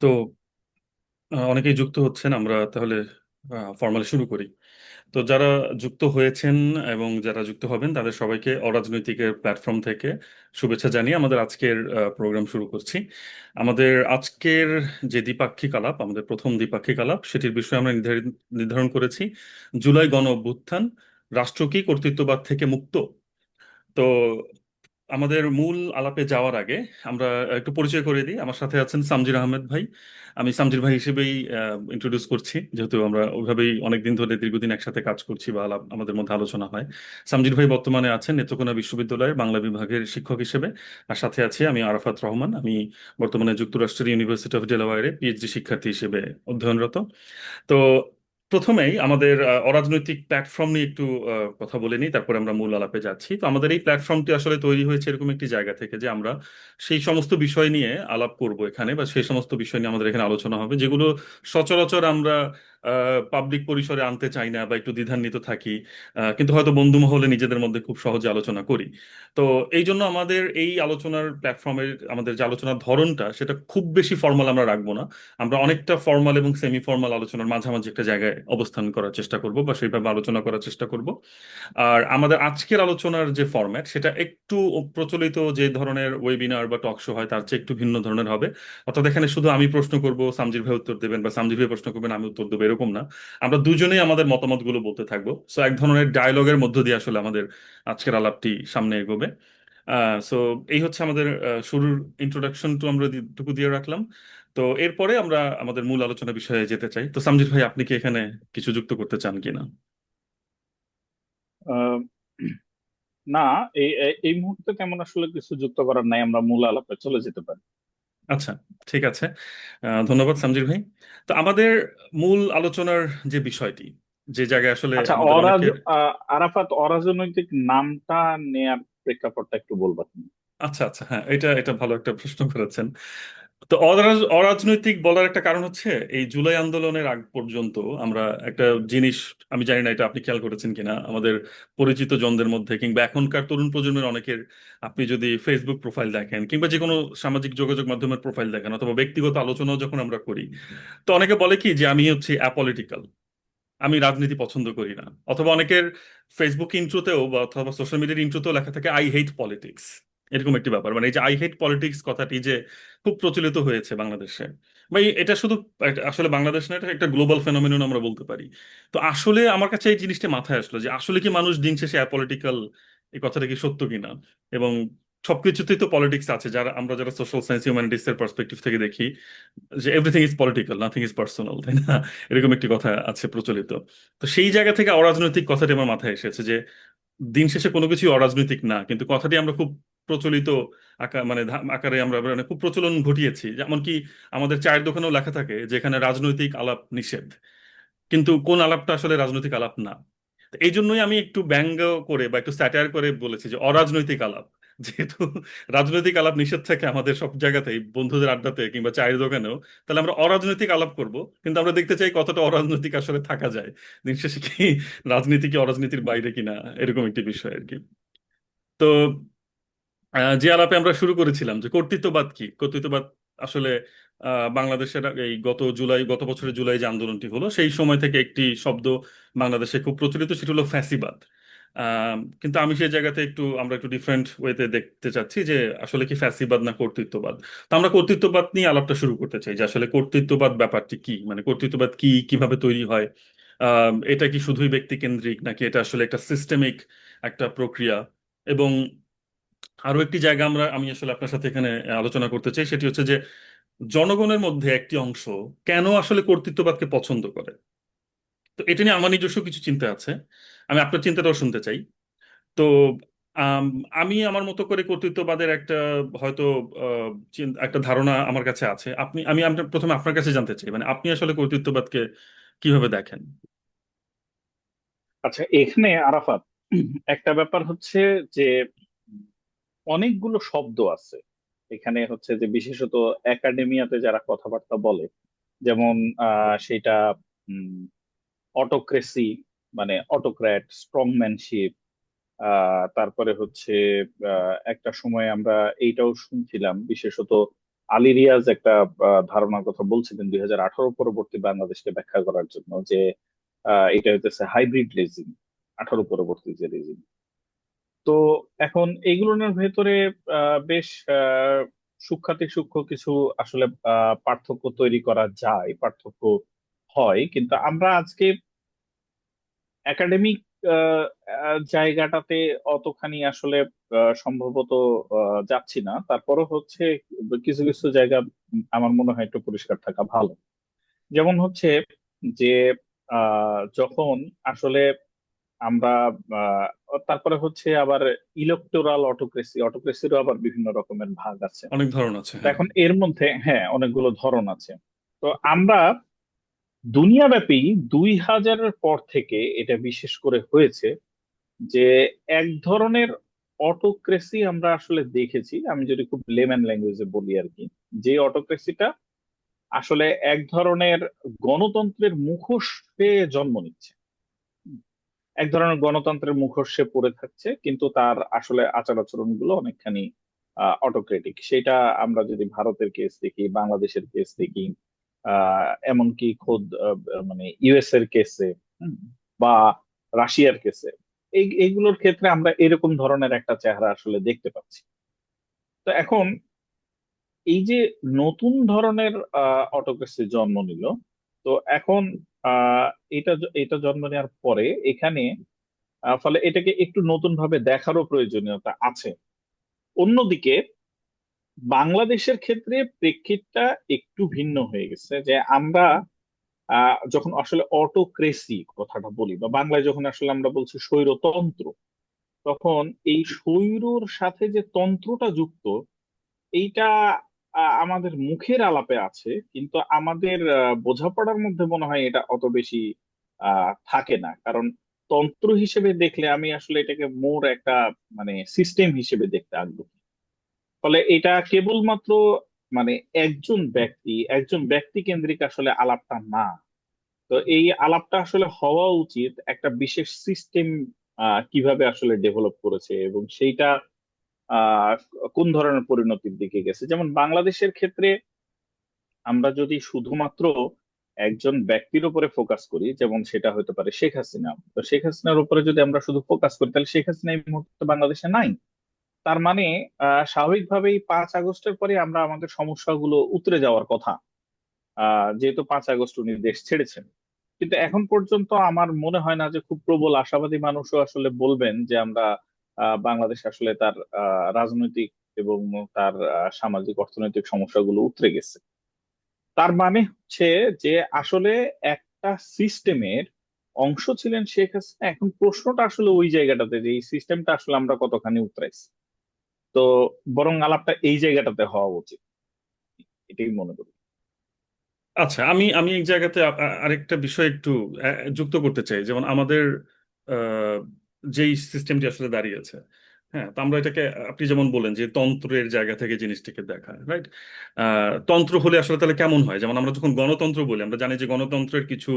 তো অনেকেই যুক্ত হচ্ছেন, আমরা তাহলে ফর্মালি শুরু করি। তো যারা যুক্ত হয়েছেন এবং যারা যুক্ত হবেন তাদের সবাইকে অরাজনৈতিকের প্ল্যাটফর্ম থেকে শুভেচ্ছা জানিয়ে আমাদের আজকের প্রোগ্রাম শুরু করছি। আমাদের আজকের যে দ্বিপাক্ষিক আলাপ, আমাদের প্রথম দ্বিপাক্ষিক আলাপ, সেটির বিষয়ে আমরা নির্ধারণ করেছি জুলাই গণ অভ্যুত্থান, রাষ্ট্র কি কর্তৃত্ববাদ থেকে মুক্ত। তো আমাদের মূল আলাপে যাওয়ার আগে আমরা একটু পরিচয় করে দিই। আমার সাথে আছেন সামজির আহমেদ ভাই। আমি সামজির ভাই হিসেবেই ইন্ট্রোডিউস করছি, যেহেতু আমরা ওইভাবেই অনেকদিন ধরে দীর্ঘদিন একসাথে কাজ করছি বা আমাদের মধ্যে আলোচনা হয়। সামজির ভাই বর্তমানে আছেন নেত্রকোনা বিশ্ববিদ্যালয়ের বাংলা বিভাগের শিক্ষক হিসেবে। আর সাথে আছি আমি আরাফাত রহমান। আমি বর্তমানে যুক্তরাষ্ট্রের ইউনিভার্সিটি অফ ডেলাওয়্যারে পিএইচডি শিক্ষার্থী হিসেবে অধ্যয়নরত। তো প্রথমেই আমাদের অরাজনৈতিক প্ল্যাটফর্ম নিয়ে একটু কথা বলে নিই, তারপরে আমরা মূল আলাপে যাচ্ছি। তো আমাদের এই প্ল্যাটফর্মটি আসলে তৈরি হয়েছে এরকম একটি জায়গা থেকে যে আমরা সেই সমস্ত বিষয় নিয়ে আলাপ করব এখানে, বা সেই সমস্ত বিষয় নিয়ে আমাদের এখানে আলোচনা হবে যেগুলো সচরাচর আমরা পাবলিক পরিসরে আনতে চাই না বা একটু দ্বিধান্বিত থাকি, কিন্তু হয়তো বন্ধু মহলে নিজেদের মধ্যে খুব সহজে আলোচনা করি। তো এই জন্য আমাদের এই আলোচনার প্ল্যাটফর্মের আমাদের যে আলোচনার ধরনটা সেটা খুব বেশি ফর্মাল আমরা রাখবো না। আমরা অনেকটা ফর্মাল এবং সেমি ফর্মাল আলোচনার মাঝামাঝি একটা জায়গায় অবস্থান করার চেষ্টা করব বা সেইভাবে আলোচনা করার চেষ্টা করব। আর আমাদের আজকের আলোচনার যে ফরম্যাট সেটা একটু প্রচলিত যে ধরনের ওয়েবিনার বা টক শো হয় তার চেয়ে একটু ভিন্ন ধরনের হবে। অর্থাৎ এখানে শুধু আমি প্রশ্ন করব, সামজির ভাই উত্তর দেবেন, বা সামজির ভাই প্রশ্ন করবেন, আমি উত্তর দেবো, এরকম না। আমরা দুজনেই আমাদের মতামতগুলো বলতে থাকবো। সো এক ধরনের ডায়লগের মধ্য দিয়ে আসলে আমাদের আজকের আলাপটি সামনে এগোবে। সো এই হচ্ছে আমাদের শুরুর ইন্ট্রোডাকশন টু আমরা টুকু দিয়ে রাখলাম। তো এরপরে আমরা আমাদের মূল আলোচনা বিষয়ে যেতে চাই। তো সামজিদ ভাই, আপনি কি এখানে কিছু যুক্ত করতে চান কিনা? আহ, না, এই এই মুহূর্তে তেমন আসলে কিছু যুক্ত করার নাই, আমরা মূল আলাপে চলে যেতে পারি। আচ্ছা, ঠিক আছে। ধন্যবাদ সামজিদ ভাই। তো আমাদের মূল আলোচনার যে বিষয়টি, যে জায়গায় আসলে আচ্ছা, আমাদের অনেকের। আরাফাত, অরাজনৈতিক নামটা নেয়ার প্রেক্ষাপটটা একটু বলবা তুমি? আচ্ছা আচ্ছা, হ্যাঁ, এটা এটা ভালো একটা প্রশ্ন করেছেন। তো অরাজনৈতিক বলার একটা কারণ হচ্ছে এই জুলাই আন্দোলনের আগ পর্যন্ত আমরা একটা জিনিস, আমি জানি না এটা আপনি খেয়াল করেছেন কিনা, আমাদের পরিচিত জনদের মধ্যে কিংবা এখনকার তরুণ প্রজন্মের অনেকের, আপনি যদি ফেসবুক প্রোফাইল দেখেন কিংবা যে কোনো সামাজিক যোগাযোগ মাধ্যমের প্রোফাইল দেখেন অথবা ব্যক্তিগত আলোচনাও যখন আমরা করি, তো অনেকে বলে কি যে আমি হচ্ছে অ্যাপলিটিক্যাল, আমি রাজনীতি পছন্দ করি না। অথবা অনেকের ফেসবুক ইন্ট্রোতেও বা অথবা সোশ্যাল মিডিয়ার ইন্ট্রোতেও লেখা থাকে আই হেট পলিটিক্স। এরকম একটি ব্যাপার, মানে এই যে আই হেট পলিটিক্স কথাটি যে খুব প্রচলিত হয়েছে বাংলাদেশে, ভাই এটা শুধু আসলে বাংলাদেশ না, এটা একটা গ্লোবাল ফেনোমেনন আমরা বলতে পারি। তো আসলে আমার কাছে এই জিনিসটা মাথায় আসলো যে আসলে কি মানুষ দিন শেষে অ্যাপলিটিক্যাল, এই কথাটা কি সত্য কিনা। এবং সবকিছুতেই তো পলিটিক্স আছে, যারা আমরা যারা সোশ্যাল সায়েন্স হিউম্যানিটিস এর পার্সপেক্টিভ থেকে দেখি যে everything is political, nothing is personal, তাই না? এরকম একটি কথা আছে প্রচলিত। তো সেই জায়গা থেকে অরাজনৈতিক কথাটি আমার মাথায় এসেছে যে দিন শেষে কোনো কিছুই অরাজনৈতিক না, কিন্তু কথাটি আমরা খুব প্রচলিত মানে আকারে আমরা মানে খুব প্রচলন ঘটিয়েছি। যেমন কি আমাদের চায়ের দোকানেও লেখা থাকে যেখানে রাজনৈতিক আলাপ নিষেধ, কিন্তু কোন আলাপটা আসলে রাজনৈতিক আলাপ না। তো এই জন্যই আমি একটু ব্যঙ্গ করে বা একটু স্যাটায়ার করে বলেছি যে অরাজনৈতিক আলাপ। যেহেতু রাজনৈতিক আলাপ নিষেধ থাকে আমাদের সব জায়গাতেই, বন্ধুদের আড্ডাতে কিংবা চায়ের দোকানেও, তাহলে আমরা অরাজনৈতিক আলাপ করব। কিন্তু আমরা দেখতে চাই কতটা অরাজনৈতিক আসলে থাকা যায়। দিন শেষে কি রাজনীতি কি অরাজনীতির বাইরে কিনা, এরকম একটি বিষয় আর কি। তো যে আলাপে আমরা শুরু করেছিলাম যে কর্তৃত্ববাদ কি, কর্তৃত্ববাদ আসলে বাংলাদেশের এই গত বছরের জুলাই যে আন্দোলনটি হলো সেই সময় থেকে একটি শব্দ বাংলাদেশে খুব প্রচলিত, সেটা হলো ফ্যাসিবাদ। কিন্তু আমি সেই জায়গাতে আমরা একটু ডিফারেন্ট ওয়েতে দেখতে চাচ্ছি যে আসলে কি ফ্যাসিবাদ না কর্তৃত্ববাদ। তো আমরা কর্তৃত্ববাদ নিয়ে আলাপটা শুরু করতে চাই যে আসলে কর্তৃত্ববাদ ব্যাপারটি কি, মানে কর্তৃত্ববাদ কি, কিভাবে তৈরি হয়। এটা কি শুধুই ব্যক্তি কেন্দ্রিক নাকি এটা আসলে একটা সিস্টেমিক একটা প্রক্রিয়া। এবং আরো একটি জায়গা আমি আসলে আপনার সাথে এখানে আলোচনা করতে চাই, সেটি হচ্ছে যে জনগণের মধ্যে একটি অংশ কেন আসলে কর্তৃত্ববাদকে পছন্দ করে। তো এটা নিয়ে আমার নিজস্ব কিছু চিন্তা আছে, আমি আপনার চিন্তাটাও শুনতে চাই। তো আম, আমি আমার মতো করে কর্তৃত্ববাদের একটা হয়তো একটা ধারণা আমার কাছে আছে। প্রথমে আপনার কাছে জানতে চাই, মানে আপনি আসলে কর্তৃত্ববাদকে কিভাবে দেখেন। আচ্ছা, এখানে আরাফাত, একটা ব্যাপার হচ্ছে যে অনেকগুলো শব্দ আছে এখানে, হচ্ছে যে বিশেষত একাডেমিয়াতে যারা কথাবার্তা বলে, যেমন সেটা অটোক্রেসি, মানে অটোক্র্যাট, স্ট্রংম্যানশিপ। তারপরে হচ্ছে একটা সময় আমরা এইটাও শুনছিলাম বিশেষত আলী রিয়াজ একটা ধারণার কথা বলছিলেন 2018 পরবর্তী বাংলাদেশকে ব্যাখ্যা করার জন্য, যে এটা হইতেছে হাইব্রিড রেজিম, 18 পরবর্তী যে রেজিম। তো এখন এইগুলোর ভেতরে বেশ সূক্ষ্ম কিছু আসলে পার্থক্য তৈরি করা যায়, পার্থক্য হয়, কিন্তু আমরা আজকে একাডেমিক জায়গাটাতে অতখানি আসলে সম্ভবত যাচ্ছি না। তারপরও হচ্ছে কিছু কিছু জায়গা আমার মনে হয় একটু পরিষ্কার থাকা ভালো। যেমন হচ্ছে যে যখন আসলে আমরা আহ, তারপরে হচ্ছে আবার ইলেকটোরাল অটোক্রেসি, অটোক্রেসিরও আবার বিভিন্ন রকমের ভাগ আছে। অনেক ধরন আছে, তো হ্যাঁ। এখন এর মধ্যে হ্যাঁ অনেকগুলো ধরন আছে। তো আমরা দুনিয়াব্যাপী 2000-এর পর থেকে এটা বিশেষ করে হয়েছে যে এক ধরনের অটোক্রেসি আমরা আসলে দেখেছি, আমি যদি খুব লেম্যান ল্যাঙ্গুয়েজে বলি আর কি, যে অটোক্রেসিটা আসলে এক ধরনের গণতন্ত্রের মুখোশে জন্ম নিচ্ছে। এক ধরনের গণতন্ত্রের মুখোশে পড়ে থাকছে, কিন্তু তার আসলে আচার আচরণ গুলো অনেকখানি অটোক্রেটিক। সেটা আমরা যদি ভারতের কেস দেখি, বাংলাদেশের কেস দেখি, এমনকি খোদ মানে ইউএস এর কেসে, বা রাশিয়ার কেসে, এইগুলোর ক্ষেত্রে আমরা এরকম ধরনের একটা চেহারা আসলে দেখতে পাচ্ছি। তো এখন এই যে নতুন ধরনের অটোক্রেসি জন্ম নিল, তো এখন আহ, এটা এটা জন্ম নেওয়ার পরে এখানে ফলে এটাকে একটু নতুন ভাবে দেখারও প্রয়োজনীয়তা আছে। অন্যদিকে বাংলাদেশের ক্ষেত্রে প্রেক্ষিতটা একটু ভিন্ন হয়ে গেছে, যে আমরা যখন আসলে অটোক্রেসি কথাটা বলি, বা বাংলায় যখন আসলে আমরা বলছি স্বৈরতন্ত্র, তখন এই স্বৈরর সাথে যে তন্ত্রটা যুক্ত, এইটা আমাদের মুখের আলাপে আছে, কিন্তু আমাদের বোঝাপড়ার মধ্যে মনে হয় এটা অত বেশি থাকে না। কারণ তন্ত্র হিসেবে দেখলে আমি আসলে এটাকে মোর একটা মানে সিস্টেম হিসেবে দেখতে আগ্রহী। ফলে এটা কেবলমাত্র মানে একজন ব্যক্তি কেন্দ্রিক আসলে আলাপটা না। তো এই আলাপটা আসলে হওয়া উচিত একটা বিশেষ সিস্টেম কিভাবে আসলে ডেভেলপ করেছে, এবং সেইটা আহ কোন ধরনের পরিণতির দিকে গেছে। যেমন বাংলাদেশের ক্ষেত্রে আমরা যদি শুধুমাত্র একজন ব্যক্তির উপরে ফোকাস করি, যেমন সেটা হতে পারে শেখ হাসিনা, তো শেখ হাসিনার উপরে যদি আমরা শুধু ফোকাস করি, তাহলে শেখ হাসিনা এই মুহূর্তে বাংলাদেশে নাই। তার মানে স্বাভাবিকভাবেই 5 আগস্টের পরে আমরা আমাদের সমস্যাগুলো উতরে যাওয়ার কথা, যেহেতু 5 আগস্ট উনি দেশ ছেড়েছেন। কিন্তু এখন পর্যন্ত আমার মনে হয় না যে খুব প্রবল আশাবাদী মানুষও আসলে বলবেন যে আমরা বাংলাদেশ আসলে তার রাজনৈতিক এবং তার সামাজিক অর্থনৈতিক সমস্যাগুলো উতরে গেছে। তার মানে হচ্ছে যে আসলে একটা সিস্টেমের অংশ ছিলেন শেখ হাসিনা। এখন প্রশ্নটা আসলে ওই জায়গাটাতে, যে এই সিস্টেমটা আসলে আমরা কতখানি উতরাইছি। তো বরং আলাপটা এই জায়গাটাতে হওয়া উচিত, এটাই মনে করি। আচ্ছা, আমি আমি এক জায়গাতে আরেকটা বিষয় একটু যুক্ত করতে চাই। যেমন আমাদের আহ, যেই সিস্টেমটি আসলে দাঁড়িয়েছে, হ্যাঁ, তো আমরা এটাকে, আপনি যেমন বলেন যে তন্ত্রের জায়গা থেকে জিনিসটাকে দেখা, রাইট? তন্ত্র হলে আসলে তাহলে কেমন হয়? যেমন আমরা যখন গণতন্ত্র বলি, আমরা জানি যে গণতন্ত্রের কিছু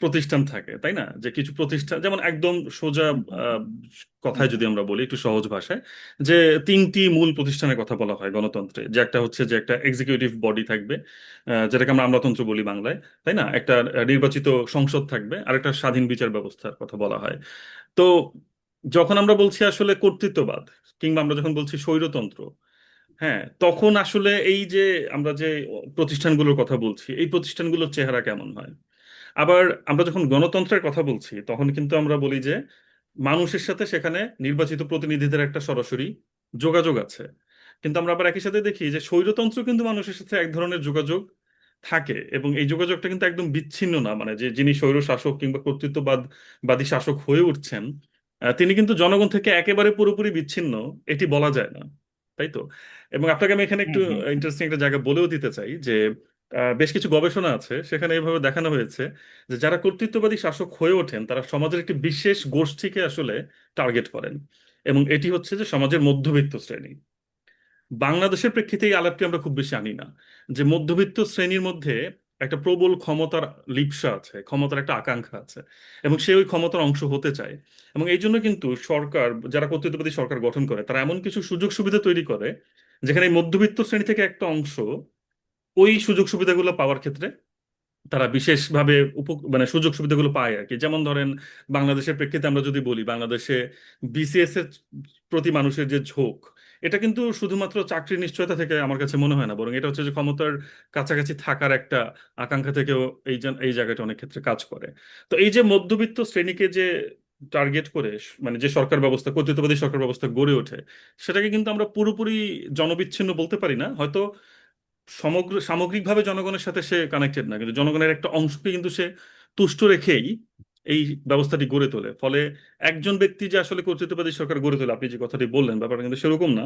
প্রতিষ্ঠান থাকে, তাই না? যে কিছু প্রতিষ্ঠান, যেমন একদম সোজা হুম, হুম, আহ, হুম, কথায় যদি আমরা বলি একটু সহজ ভাষায়, যে তিনটি মূল প্রতিষ্ঠানের কথা বলা হয় গণতন্ত্রে। যে একটা হচ্ছে যে একটা এক্সিকিউটিভ বডি থাকবে, যেটাকে আমরা আমলাতন্ত্র বলি বাংলায়, তাই না? একটা নির্বাচিত সংসদ থাকবে, আর একটা স্বাধীন বিচার ব্যবস্থার কথা বলা হয়। তো যখন আমরা বলছি আসলে কর্তৃত্ববাদ, কিংবা আমরা যখন বলছি স্বৈরতন্ত্র, হ্যাঁ, তখন আসলে এই যে আমরা যে প্রতিষ্ঠানগুলোর কথা বলছি, এই প্রতিষ্ঠানগুলোর চেহারা কেমন হয়? আবার আমরা যখন গণতন্ত্রের কথা বলছি, তখন কিন্তু আমরা বলি যে মানুষের সাথে সেখানে নির্বাচিত প্রতিনিধিদের একটা সরাসরি যোগাযোগ আছে। কিন্তু আমরা আবার একই সাথে দেখি যে স্বৈরতন্ত্র কিন্তু মানুষের সাথে এক ধরনের যোগাযোগ থাকে, এবং এই যোগাযোগটা কিন্তু একদম বিচ্ছিন্ন না। মানে যে যিনি স্বৈর শাসক কিংবা কর্তৃত্ববাদী শাসক হয়ে উঠছেন, তিনি কিন্তু জনগণ থেকে একেবারে পুরোপুরি বিচ্ছিন্ন, এটি বলা যায় না, তাই তো? এবং আপনাকে আমি এখানে হুম, একটু হুম, হুম, ইন্টারেস্টিং একটা জায়গা বলেও দিতে চাই যে বেশ কিছু গবেষণা আছে, সেখানে এইভাবে দেখানো হয়েছে যে যারা কর্তৃত্ববাদী শাসক হয়ে ওঠেন, তারা সমাজের একটি বিশেষ গোষ্ঠীকে আসলে টার্গেট করেন, এবং এটি হচ্ছে যে সমাজের মধ্যবিত্ত শ্রেণী। বাংলাদেশের প্রেক্ষিতে এই আলাপটি আমরা খুব বেশি আনি না, যে মধ্যবিত্ত শ্রেণীর মধ্যে একটা প্রবল ক্ষমতার লিপ্সা আছে, ক্ষমতার একটা আকাঙ্ক্ষা আছে, এবং সে ওই ক্ষমতার অংশ হতে চায়। এবং এই জন্য কিন্তু সরকার, যারা কর্তৃত্ববাদী সরকার গঠন করে, তারা এমন কিছু সুযোগ সুবিধা তৈরি করে যেখানে এই মধ্যবিত্ত শ্রেণী থেকে একটা অংশ ওই সুযোগ সুবিধাগুলো পাওয়ার ক্ষেত্রে তারা বিশেষভাবে মানে সুযোগ সুবিধাগুলো পায় আর কি। যেমন ধরেন বাংলাদেশের প্রেক্ষিতে আমরা যদি বলি, বাংলাদেশে বিসিএস এর প্রতি মানুষের যে ঝোঁক, এটা কিন্তু শুধুমাত্র চাকরির নিশ্চয়তা থেকে আমার কাছে মনে হয় না, বরং এটা হচ্ছে যে ক্ষমতার কাছাকাছি থাকার একটা আকাঙ্ক্ষা থেকেও এই জায়গাটা অনেক ক্ষেত্রে কাজ করে। তো এই যে মধ্যবিত্ত শ্রেণীকে যে টার্গেট করে মানে যে সরকার ব্যবস্থা, কর্তৃত্ববাদী সরকার ব্যবস্থা গড়ে ওঠে, সেটাকে কিন্তু আমরা পুরোপুরি জনবিচ্ছিন্ন বলতে পারি না হয়তো। সামগ্রিকভাবে জনগণের সাথে সে কানেক্টেড না, কিন্তু জনগণের একটা অংশকে কিন্তু সে তুষ্ট রেখেই এই ব্যবস্থাটি গড়ে তোলে। ফলে একজন ব্যক্তি যে আসলে কর্তৃত্ববাদী সরকার গড়ে তোলে, আপনি যে কথাটি বললেন, ব্যাপারটা কিন্তু সেরকম না।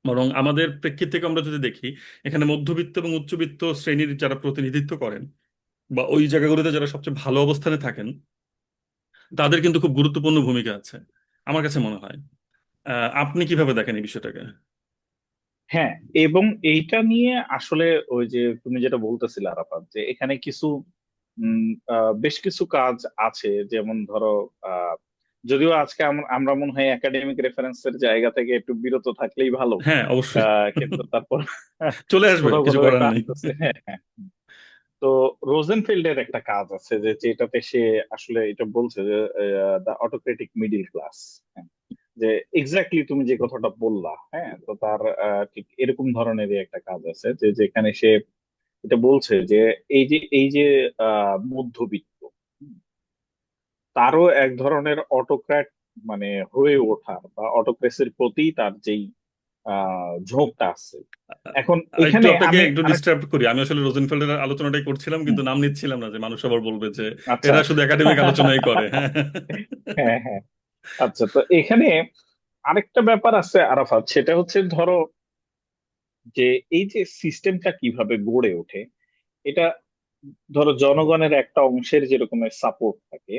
বরং আমাদের প্রেক্ষিত থেকে আমরা যদি দেখি, এখানে মধ্যবিত্ত এবং উচ্চবিত্ত শ্রেণীর যারা প্রতিনিধিত্ব করেন বা ওই জায়গাগুলোতে যারা সবচেয়ে ভালো অবস্থানে থাকেন, তাদের কিন্তু খুব গুরুত্বপূর্ণ ভূমিকা আছে আমার কাছে মনে হয়। আপনি কিভাবে দেখেন এই বিষয়টাকে? হ্যাঁ, এবং এইটা নিয়ে আসলে ওই যে তুমি যেটা বলতেছিলে আরাফাত, যে এখানে কিছু বেশ কিছু কাজ আছে, যেমন ধরো আহ, যদিও আজকে আমরা মনে হয় একাডেমিক রেফারেন্সের জায়গা থেকে একটু বিরত থাকলেই ভালো। হ্যাঁ, অবশ্যই। কিন্তু তারপর চলে আসবে, কোথাও কিছু কোথাও করার একটা নেই। আসতেছে। হ্যাঁ, হ্যাঁ। তো রোজেনফিল্ডের একটা কাজ আছে যে যেটাতে সে আসলে এটা বলছে যে দ্য অটোক্রেটিক মিডিল ক্লাস, যে এক্স্যাক্টলি তুমি যে কথাটা বললা। হ্যাঁ, তো তার ঠিক এরকম ধরনেরই একটা কাজ আছে যে যেখানে সে এটা বলছে যে এই যে মধ্যবিত্ত, হুম, তারও এক ধরনের অটোক্র্যাট মানে হয়ে ওঠার বা অটোক্রেসির প্রতি তার যেই ঝোঁকটা আছে। এখন একটু এখানে আপনাকে আমি একটু আরেক ডিস্টার্ব করি, আমি আসলে রোজেনফেল্ডের আলোচনাটাই করছিলাম, হুম, কিন্তু নাম নিচ্ছিলাম না, যে মানুষ আবার বলবে যে আচ্ছা। এরা শুধু একাডেমিক আলোচনাই করে। হ্যাঁ। হ্যাঁ, হ্যাঁ। আচ্ছা, তো এখানে আরেকটা ব্যাপার আছে আরাফাত, সেটা হচ্ছে ধরো যে এই যে সিস্টেমটা কিভাবে গড়ে ওঠে, এটা ধরো জনগণের একটা অংশের যেরকম সাপোর্ট থাকে,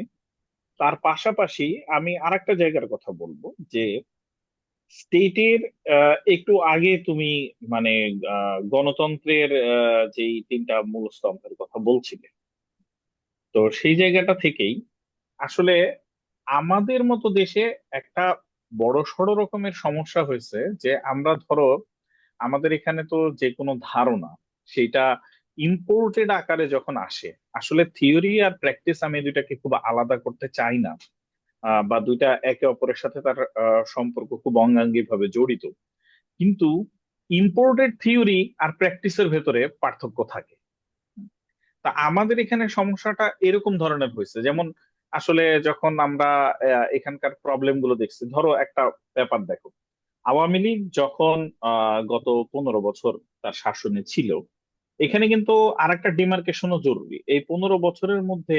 তার পাশাপাশি আমি আরেকটা জায়গার কথা বলবো যে স্টেটের একটু আগে তুমি মানে গণতন্ত্রের যেই তিনটা মূল স্তম্ভের কথা বলছিলে, তো সেই জায়গাটা থেকেই আসলে আমাদের মতো দেশে একটা বড় সড় রকমের সমস্যা হয়েছে যে আমরা ধরো আমাদের এখানে তো যে কোনো ধারণা সেটা ইম্পোর্টেড আকারে যখন আসে, আসলে থিওরি আর প্র্যাকটিস আমি দুইটাকে খুব আলাদা করতে চাই না, বা দুইটা একে অপরের সাথে তার সম্পর্ক খুব অঙ্গাঙ্গি ভাবে জড়িত, কিন্তু ইম্পোর্টেড থিওরি আর প্র্যাকটিসের ভেতরে পার্থক্য থাকে। তা আমাদের এখানে সমস্যাটা এরকম ধরনের হয়েছে, যেমন আসলে যখন আমরা এখানকার প্রবলেম গুলো দেখছি, ধরো একটা ব্যাপার দেখো, আওয়ামী লীগ যখন গত 15 বছর তার শাসনে ছিল, এখানে কিন্তু আরেকটা ডিমার্কেশনও জরুরি। এই 15 বছরের মধ্যে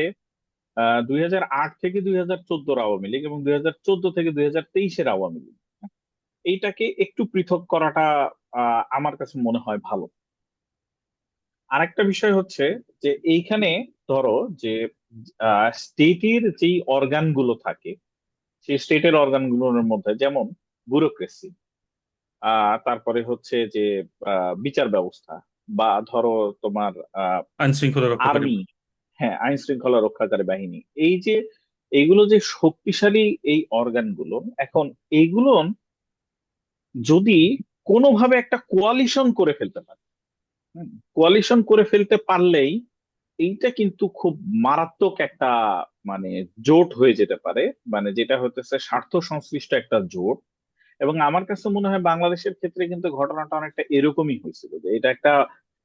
2008 থেকে 2014 আওয়ামী লীগ এবং 2014 থেকে 2023 আওয়ামী লীগ, এইটাকে একটু পৃথক করাটা আমার কাছে মনে হয় ভালো। আরেকটা বিষয় হচ্ছে যে এইখানে ধরো যে স্টেটের যেই অর্গান গুলো থাকে, সেই স্টেটের অর্গান গুলোর মধ্যে যেমন ব্যুরোক্রেসি, তারপরে হচ্ছে যে বিচার ব্যবস্থা, বা ধরো তোমার আইন শৃঙ্খলা রক্ষাকারী। আর্মি, হ্যাঁ, আইন শৃঙ্খলা রক্ষাকারী বাহিনী, এই যে এইগুলো যে শক্তিশালী এই অর্গান গুলো, এখন এইগুলো যদি কোনোভাবে একটা কোয়ালিশন করে ফেলতে পারে, কোয়ালিশন করে ফেলতে পারলেই এইটা কিন্তু খুব মারাত্মক একটা মানে জোট হয়ে যেতে পারে, মানে যেটা হতেছে স্বার্থ সংশ্লিষ্ট একটা জোট। এবং আমার কাছে মনে হয় বাংলাদেশের ক্ষেত্রে কিন্তু ঘটনাটা অনেকটা এরকমই হয়েছিল, যে এটা একটা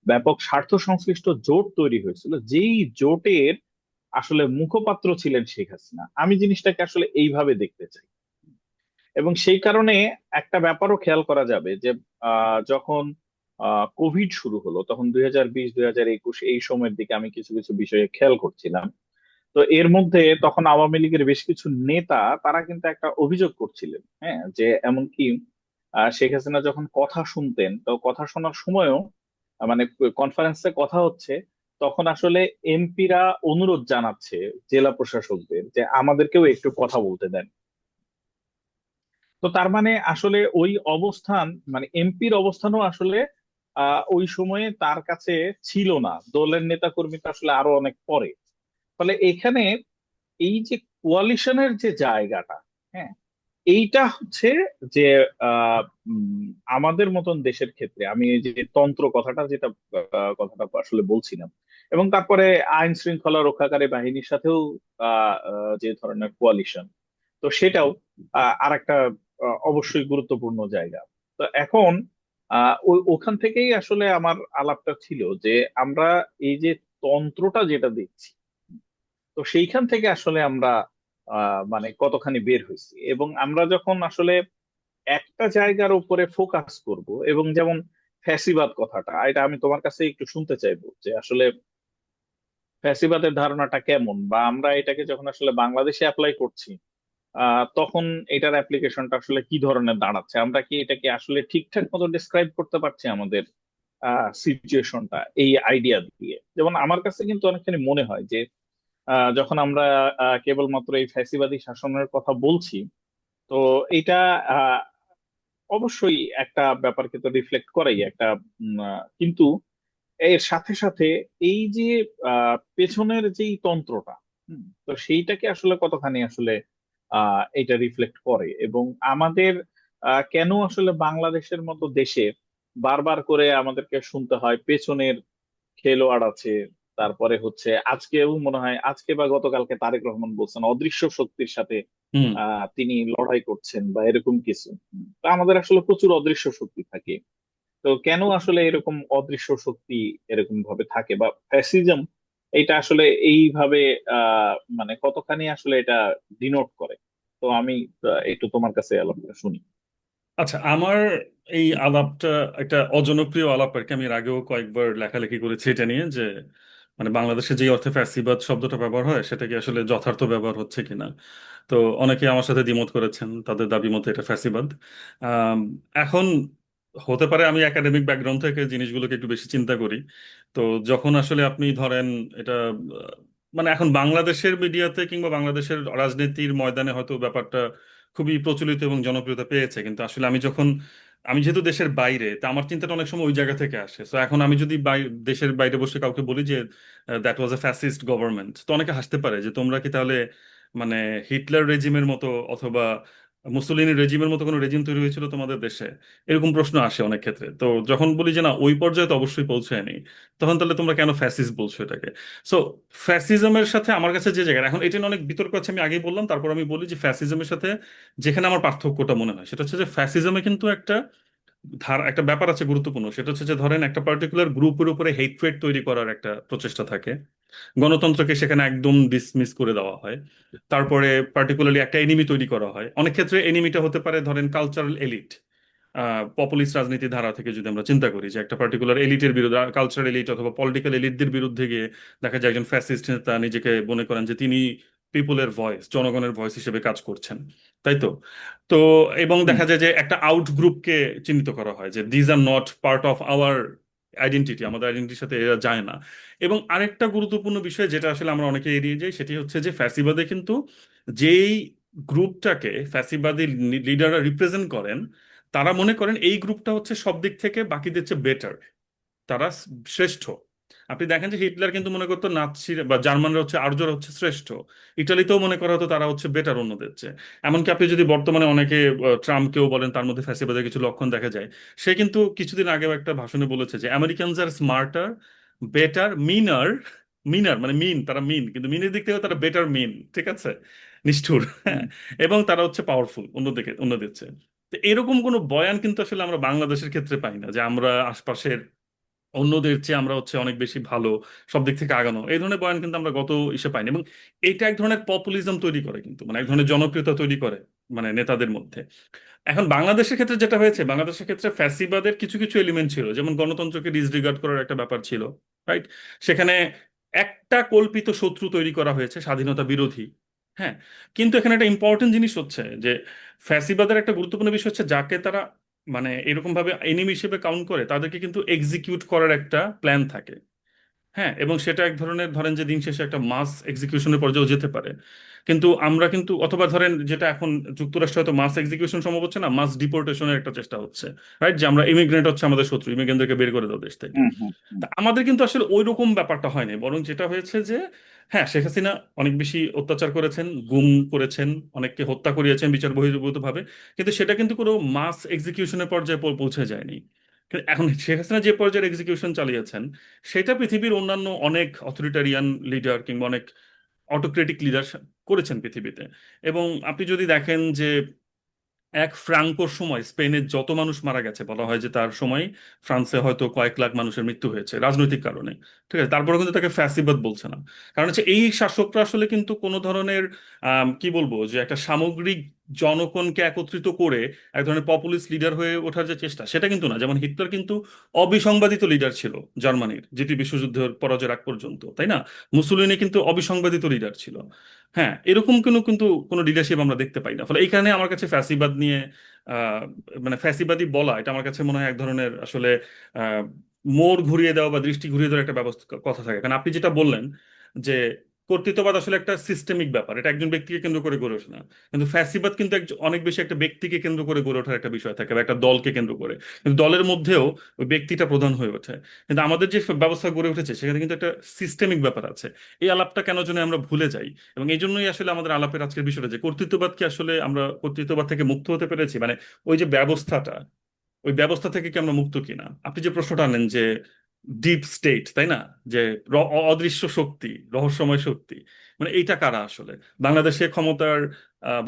ব্যাপক স্বার্থ সংশ্লিষ্ট জোট তৈরি হয়েছিল, যেই জোটের আসলে মুখপাত্র ছিলেন শেখ হাসিনা। আমি জিনিসটাকে আসলে এইভাবে দেখতে চাই। এবং সেই কারণে একটা ব্যাপারও খেয়াল করা যাবে যে যখন কোভিড শুরু হলো, তখন 2020 2021 এই সময়ের দিকে আমি কিছু কিছু বিষয়ে খেয়াল করছিলাম। তো এর মধ্যে তখন আওয়ামী লীগের বেশ কিছু নেতা তারা কিন্তু একটা অভিযোগ করছিলেন, হ্যাঁ, যে এমনকি শেখ হাসিনা যখন কথা শুনতেন, তো কথা শোনার সময়ও মানে কনফারেন্সে কথা হচ্ছে, তখন আসলে এমপিরা অনুরোধ জানাচ্ছে জেলা প্রশাসকদের যে আমাদেরকেও একটু কথা বলতে দেন। তো তার মানে আসলে ওই অবস্থান, মানে এমপির অবস্থানও আসলে ওই সময়ে তার কাছে ছিল না, দলের নেতা কর্মী তো আসলে আরো অনেক পরে। ফলে এখানে এই যে কোয়ালিশনের যে জায়গাটা, হ্যাঁ, এইটা হচ্ছে যে আহ, উম, আমাদের মতন দেশের ক্ষেত্রে আমি এই যে তন্ত্র কথাটা যেটা কথাটা আসলে বলছিলাম, এবং তারপরে আইন শৃঙ্খলা রক্ষাকারী বাহিনীর সাথেও যে ধরনের কোয়ালিশন, তো সেটাও আর একটা অবশ্যই গুরুত্বপূর্ণ জায়গা। তো এখন ওখান থেকেই আসলে আমার আলাপটা ছিল যে আমরা এই যে তন্ত্রটা যেটা দেখছি, তো সেইখান থেকে আসলে আমরা মানে কতখানি বের হয়েছি, এবং আমরা যখন আসলে একটা জায়গার উপরে ফোকাস করব, এবং যেমন ফ্যাসিবাদ কথাটা, এটা আমি তোমার কাছে একটু শুনতে চাইবো যে আসলে ফ্যাসিবাদের ধারণাটা কেমন, বা আমরা এটাকে যখন আসলে বাংলাদেশে অ্যাপ্লাই করছি তখন এটার অ্যাপ্লিকেশনটা আসলে কি ধরনের দাঁড়াচ্ছে, আমরা কি এটাকে আসলে ঠিকঠাক মতো ডিসক্রাইব করতে পারছি আমাদের সিচুয়েশনটা এই আইডিয়া দিয়ে। যেমন আমার কাছে কিন্তু অনেকখানি মনে হয় যে যখন আমরা কেবলমাত্র এই ফ্যাসিবাদী শাসনের কথা বলছি, তো এটা আহ, অবশ্যই একটা ব্যাপারকে তো রিফ্লেক্ট করেই একটা, কিন্তু এর সাথে সাথে এই যে পেছনের যেই তন্ত্রটা, তো সেইটাকে আসলে কতখানি আসলে এটা রিফ্লেক্ট করে, এবং আমাদের কেন আসলে বাংলাদেশের মতো দেশে বারবার করে আমাদেরকে শুনতে হয় পেছনের খেলোয়াড় আছে, তারপরে হচ্ছে আজকেও মনে হয় আজকে বা গতকালকে তারেক রহমান বলছেন অদৃশ্য শক্তির সাথে হুম। তিনি লড়াই করছেন বা এরকম কিছু। তা আমাদের আসলে প্রচুর অদৃশ্য শক্তি থাকে, তো কেন আসলে এরকম অদৃশ্য শক্তি এরকম ভাবে থাকে, বা ফ্যাসিজম এটা আসলে এইভাবে মানে কতখানি আসলে এটা ডিনোট করে। তো আমি একটু তোমার কাছে আলাপটা শুনি। আচ্ছা, আমার এই আলাপটা একটা অজনপ্রিয় আলাপ আর কি। আমি এর আগেও কয়েকবার লেখালেখি করেছি এটা নিয়ে, যে মানে বাংলাদেশে যে অর্থে ফ্যাসিবাদ শব্দটা ব্যবহার হয় সেটা কি আসলে যথার্থ ব্যবহার হচ্ছে কিনা। তো অনেকে আমার সাথে দ্বিমত করেছেন, তাদের দাবি মতো এটা ফ্যাসিবাদ। আম, এখন হতে পারে আমি একাডেমিক ব্যাকগ্রাউন্ড থেকে জিনিসগুলোকে একটু বেশি চিন্তা করি। তো যখন আসলে আপনি ধরেন এটা মানে এখন বাংলাদেশের মিডিয়াতে কিংবা বাংলাদেশের রাজনীতির ময়দানে হয়তো ব্যাপারটা খুবই প্রচলিত এবং জনপ্রিয়তা পেয়েছে, কিন্তু আসলে আমি যেহেতু দেশের বাইরে, তা আমার চিন্তাটা অনেক সময় ওই জায়গা থেকে আসে। তো এখন আমি যদি দেশের বাইরে বসে কাউকে বলি যে that was A fascist government, তো অনেকে হাসতে পারে যে তোমরা কি তাহলে মানে হিটলার রেজিমের মতো অথবা মুসোলিনি রেজিমের মতো কোনো রেজিম তৈরি হয়েছিল তোমাদের দেশে, এরকম প্রশ্ন আসে অনেক ক্ষেত্রে। তো যখন বলি যে না, ওই পর্যায়ে তো অবশ্যই পৌঁছায়নি, তখন তাহলে তোমরা কেন ফ্যাসিস্ট বলছো এটাকে। সো ফ্যাসিজমের সাথে আমার কাছে যে জায়গা, এখন এটা নিয়ে অনেক বিতর্ক আছে, আমি আগেই বললাম, তারপর আমি বলি যে ফ্যাসিজমের সাথে যেখানে আমার পার্থক্যটা মনে হয় সেটা হচ্ছে যে ফ্যাসিজমে কিন্তু একটা ব্যাপার আছে গুরুত্বপূর্ণ, সেটা হচ্ছে যে ধরেন একটা পার্টিকুলার গ্রুপের উপরে হেট্রেট তৈরি করার একটা প্রচেষ্টা থাকে, গণতন্ত্রকে সেখানে একদম ডিসমিস করে দেওয়া হয়। তারপরে পার্টিকুলারলি একটা এনিমি তৈরি করা হয়। অনেক ক্ষেত্রে এনিমিটা হতে পারে ধরেন কালচারাল এলিট, পপুলিস্ট রাজনীতি ধারা থেকে যদি আমরা চিন্তা করি যে একটা পার্টিকুলার এলিটের বিরুদ্ধে, কালচারাল এলিট অথবা পলিটিক্যাল এলিটদের বিরুদ্ধে গিয়ে দেখা যায় একজন ফ্যাসিস্ট নেতা নিজেকে মনে করেন যে তিনি পিপুলের ভয়েস, জনগণের ভয়েস হিসেবে কাজ করছেন, তাই তো। তো এবং হুম। দেখা যায় যে একটা আউট গ্রুপকে চিহ্নিত করা হয় যে these are not part of our identity, আমাদের আইডেন্টিটির সাথে এরা যায় না। এবং আরেকটা গুরুত্বপূর্ণ বিষয় যেটা আসলে আমরা অনেকে এড়িয়ে যাই, সেটি হচ্ছে যে ফ্যাসিবাদে কিন্তু যেই গ্রুপটাকে ফ্যাসিবাদী লিডাররা রিপ্রেজেন্ট করেন, তারা মনে করেন এই গ্রুপটা হচ্ছে সব দিক থেকে বাকিদের চেয়ে বেটার, তারা শ্রেষ্ঠ। আপনি দেখেন যে হিটলার কিন্তু মনে করতো নাৎসি বা জার্মানরা হচ্ছে আর্যরা হচ্ছে শ্রেষ্ঠ, ইটালিতেও মনে করা হতো তারা হচ্ছে বেটার অন্যদের চেয়ে। এমনকি আপনি যদি বর্তমানে অনেকে ট্রাম্পকেও বলেন তার মধ্যে ফ্যাসিবাদের কিছু লক্ষণ দেখা যায়। সে কিন্তু কিছুদিন আগেও একটা ভাষণে বলেছে যে আমেরিকানস আর স্মার্টার, বেটার, মিনার, মিনার মানে মিন, তারা মিন কিন্তু মিনের দিক থেকে তারা বেটার মিন, ঠিক আছে, নিষ্ঠুর, হ্যাঁ। হুম। এবং তারা হচ্ছে পাওয়ারফুল অন্যদের চেয়ে। তো এরকম কোনো বয়ান কিন্তু আসলে আমরা বাংলাদেশের ক্ষেত্রে পাই না, যে আমরা আশপাশের অন্যদের চেয়ে আমরা হচ্ছে অনেক বেশি ভালো, সব দিক থেকে আগানো, এই ধরনের বয়ান কিন্তু আমরা গত ইসে পাইনি। এবং এইটা এক ধরনের পপুলিজম তৈরি করে, কিন্তু মানে এক ধরনের জনপ্রিয়তা তৈরি করে মানে নেতাদের মধ্যে। এখন বাংলাদেশের ক্ষেত্রে যেটা হয়েছে, বাংলাদেশের ক্ষেত্রে ফ্যাসিবাদের কিছু কিছু এলিমেন্ট ছিল, যেমন গণতন্ত্রকে ডিসরিগার্ড করার একটা ব্যাপার ছিল, রাইট। সেখানে একটা কল্পিত শত্রু তৈরি করা হয়েছে, স্বাধীনতা বিরোধী, হ্যাঁ। কিন্তু এখানে একটা ইম্পর্টেন্ট জিনিস হচ্ছে যে ফ্যাসিবাদের একটা গুরুত্বপূর্ণ বিষয় হচ্ছে যাকে তারা মানে এরকম ভাবে এনিমি হিসেবে কাউন্ট করে, তাদেরকে কিন্তু এক্সিকিউট করার একটা প্ল্যান থাকে, হ্যাঁ। এবং সেটা এক ধরনের ধরেন যে দিন শেষে একটা মাস এক্সিকিউশনের পর্যায়েও যেতে পারে। কিন্তু আমরা কিন্তু, অথবা ধরেন যেটা এখন যুক্তরাষ্ট্রে হয়তো মাস এক্সিকিউশন সম্ভব হচ্ছে না, মাস ডিপোর্টেশনের একটা চেষ্টা হচ্ছে, রাইট, যে আমরা ইমিগ্রেন্ট হচ্ছে আমাদের শত্রু, ইমিগ্রেন্টদেরকে বের করে দাও দেশ থেকে। হুম হুম হুম। তা আমাদের কিন্তু আসলে ওই রকম ব্যাপারটা হয়নি, বরং যেটা হয়েছে যে হ্যাঁ, শেখ হাসিনা অনেক বেশি অত্যাচার করেছেন, গুম করেছেন, অনেককে হত্যা করিয়েছেন বিচার বহির্ভূত ভাবে, কিন্তু সেটা কিন্তু কোনো মাস এক্সিকিউশনের পর্যায়ে পৌঁছে যায়নি। কিন্তু এখন শেখ হাসিনা যে পর্যায়ে এক্সিকিউশন চালিয়েছেন, সেটা পৃথিবীর অন্যান্য অনেক অথরিটারিয়ান লিডার কিংবা অনেক অটোক্রেটিক লিডার করেছেন পৃথিবীতে। এবং আপনি যদি দেখেন যে এক ফ্রাঙ্কোর সময় স্পেনের যত মানুষ মারা গেছে, বলা হয় যে তার সময় ফ্রান্সে হয়তো কয়েক লাখ মানুষের মৃত্যু হয়েছে রাজনৈতিক কারণে। ঠিক আছে, তারপরে কিন্তু তাকে ফ্যাসিবাদ বলছে না। কারণ হচ্ছে এই শাসকরা আসলে কিন্তু কোনো ধরনের কি বলবো, যে একটা সামগ্রিক জনগণকে একত্রিত করে এক ধরনের পপুলিস্ট লিডার হয়ে ওঠার যে চেষ্টা, সেটা কিন্তু না। যেমন হিটলার কিন্তু অবিসংবাদিত লিডার ছিল জার্মানির দ্বিতীয় বিশ্বযুদ্ধের পরাজয়ের আগ পর্যন্ত, তাই না? মুসোলিনি কিন্তু অবিসংবাদিত লিডার ছিল। হ্যাঁ, এরকম কোনো কিন্তু কোনো লিডারশিপ আমরা দেখতে পাই না। ফলে এই কারণে আমার কাছে ফ্যাসিবাদ নিয়ে আহ, মানে ফ্যাসিবাদী বলা, এটা আমার কাছে মনে হয় এক ধরনের আসলে আহ, মোড় ঘুরিয়ে দেওয়া বা দৃষ্টি ঘুরিয়ে দেওয়ার একটা ব্যবস্থা কথা থাকে। কারণ আপনি যেটা বললেন যে কর্তৃত্ববাদ আসলে একটা সিস্টেমিক ব্যাপার, এটা একজন ব্যক্তিকে কেন্দ্র করে গড়ে ওঠে না। কিন্তু ফ্যাসিবাদ কিন্তু অনেক বেশি একটা ব্যক্তিকে কেন্দ্র করে গড়ে ওঠার একটা বিষয় থাকে, বা একটা দলকে কেন্দ্র করে। কিন্তু দলের মধ্যেও ওই ব্যক্তিটা প্রধান হয়ে ওঠে। কিন্তু আমাদের যে ব্যবস্থা গড়ে উঠেছে সেখানে কিন্তু একটা সিস্টেমিক ব্যাপার আছে। এই আলাপটা কেন যেন আমরা ভুলে যাই। এবং এই জন্যই আসলে আমাদের আলাপের আজকের বিষয়টা, যে কর্তৃত্ববাদ কি আসলে আমরা কর্তৃত্ববাদ থেকে মুক্ত হতে পেরেছি, মানে ওই যে ব্যবস্থাটা, ওই ব্যবস্থা থেকে কি আমরা মুক্ত কিনা। আপনি যে প্রশ্নটা আনলেন যে ডিপ স্টেট, তাই না, যে অদৃশ্য শক্তি, রহস্যময় শক্তি, মানে এইটা কারা আসলে, বাংলাদেশে ক্ষমতার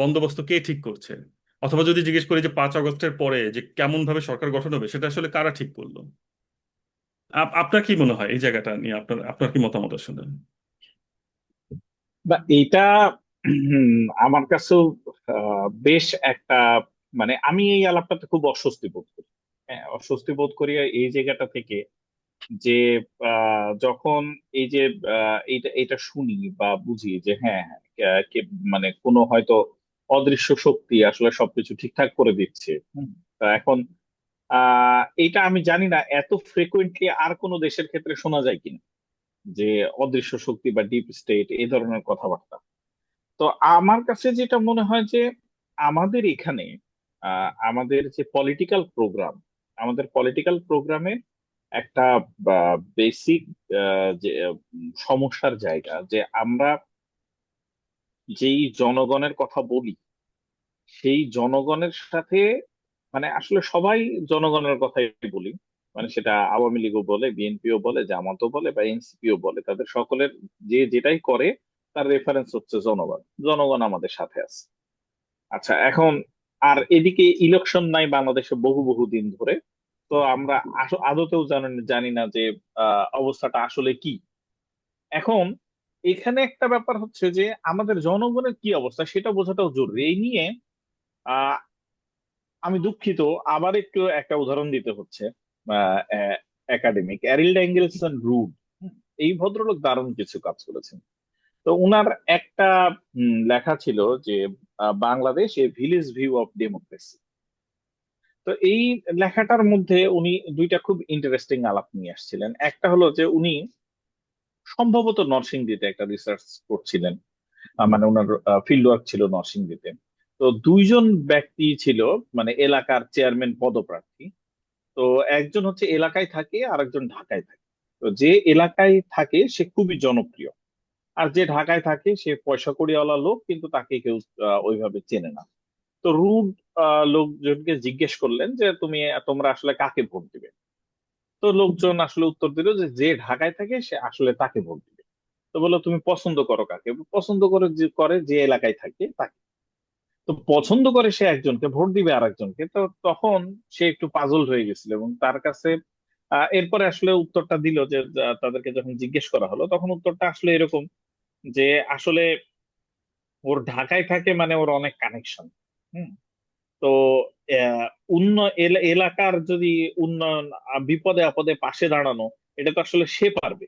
বন্দোবস্ত কে ঠিক করছে? অথবা যদি জিজ্ঞেস করি যে 5 আগস্টের পরে যে কেমন ভাবে সরকার গঠন হবে, সেটা আসলে কারা ঠিক করলো? আপনার কি মনে হয় এই জায়গাটা নিয়ে, আপনার আপনার কি মতামত আসলে? বা এইটা আমার কাছেও বেশ একটা, মানে আমি এই আলাপটাতে খুব অস্বস্তি বোধ করি। হ্যাঁ, অস্বস্তি বোধ করি এই জায়গাটা থেকে, যে যখন এই যে এইটা এটা শুনি বা বুঝি যে হ্যাঁ হ্যাঁ, মানে কোনো হয়তো অদৃশ্য শক্তি আসলে সবকিছু ঠিকঠাক করে দিচ্ছে। তা এখন এইটা আমি জানি না এত ফ্রিকুয়েন্টলি আর কোনো দেশের ক্ষেত্রে শোনা যায় কিনা, যে অদৃশ্য শক্তি বা ডিপ স্টেট এই ধরনের কথাবার্তা। তো আমার কাছে যেটা মনে হয় যে আমাদের এখানে আমাদের যে পলিটিক্যাল প্রোগ্রাম, আমাদের পলিটিক্যাল প্রোগ্রামে একটা বেসিক যে সমস্যার জায়গা, যে আমরা যেই জনগণের কথা বলি, সেই জনগণের সাথে, মানে আসলে সবাই জনগণের কথাই বলি, মানে সেটা আওয়ামী লীগও বলে, বিএনপিও বলে, জামাতও বলে বা এনসিপিও বলে, তাদের সকলের যে যেটাই করে তার রেফারেন্স হচ্ছে জনগণ। জনগণ আমাদের সাথে আছে। আচ্ছা, এখন আর এদিকে ইলেকশন নাই বাংলাদেশে বহু বহু দিন ধরে। তো আমরা আদতেও জানি না যে অবস্থাটা আসলে কি। এখন এখানে একটা ব্যাপার হচ্ছে যে আমাদের জনগণের কি অবস্থা সেটা বোঝাটাও জরুরি। এই নিয়ে আহ আমি দুঃখিত, আবার একটু একটা উদাহরণ দিতে হচ্ছে। একাডেমিক অ্যারিল ড্যাঙ্গেলসন রুড, এই ভদ্রলোক দারুণ কিছু কাজ করেছেন। তো উনার একটা লেখা ছিল যে Bangladesh a village view of democracy. তো এই লেখাটার মধ্যে উনি দুইটা খুব ইন্টারেস্টিং আলাপ নিয়ে আসছিলেন। একটা হলো যে উনি সম্ভবত নরসিংদীতে একটা রিসার্চ করছিলেন, মানে ওনার ফিল্ড ওয়ার্ক ছিল নরসিংদীতে। তো দুইজন ব্যক্তি ছিল, মানে এলাকার চেয়ারম্যান পদপ্রার্থী। তো একজন হচ্ছে এলাকায় থাকে আর একজন ঢাকায় থাকে। তো যে এলাকায় থাকে সে খুবই জনপ্রিয়, আর যে ঢাকায় থাকে সে পয়সা কড়িওয়ালা লোক, কিন্তু তাকে কেউ ওইভাবে চেনে না। তো রুড লোকজনকে জিজ্ঞেস করলেন যে তোমরা আসলে কাকে ভোট দিবে। তো লোকজন আসলে উত্তর দিল যে যে ঢাকায় থাকে সে আসলে তাকে ভোট দিবে। তো বললো তুমি পছন্দ করো কাকে? পছন্দ যে এলাকায় থাকে তাকে। তো পছন্দ করে সে একজনকে, ভোট দিবে আর একজনকে। তো তখন সে একটু পাজল হয়ে গেছিল, এবং তার কাছে এরপরে আসলে উত্তরটা দিল যে তাদেরকে যখন জিজ্ঞেস করা হলো তখন উত্তরটা আসলে এরকম, যে আসলে ওর ঢাকায় থাকে মানে ওর অনেক কানেকশন। হুম। তো আহ, এলাকার যদি উন্নয়ন, বিপদে আপদে পাশে দাঁড়ানো, এটা তো আসলে সে পারবে,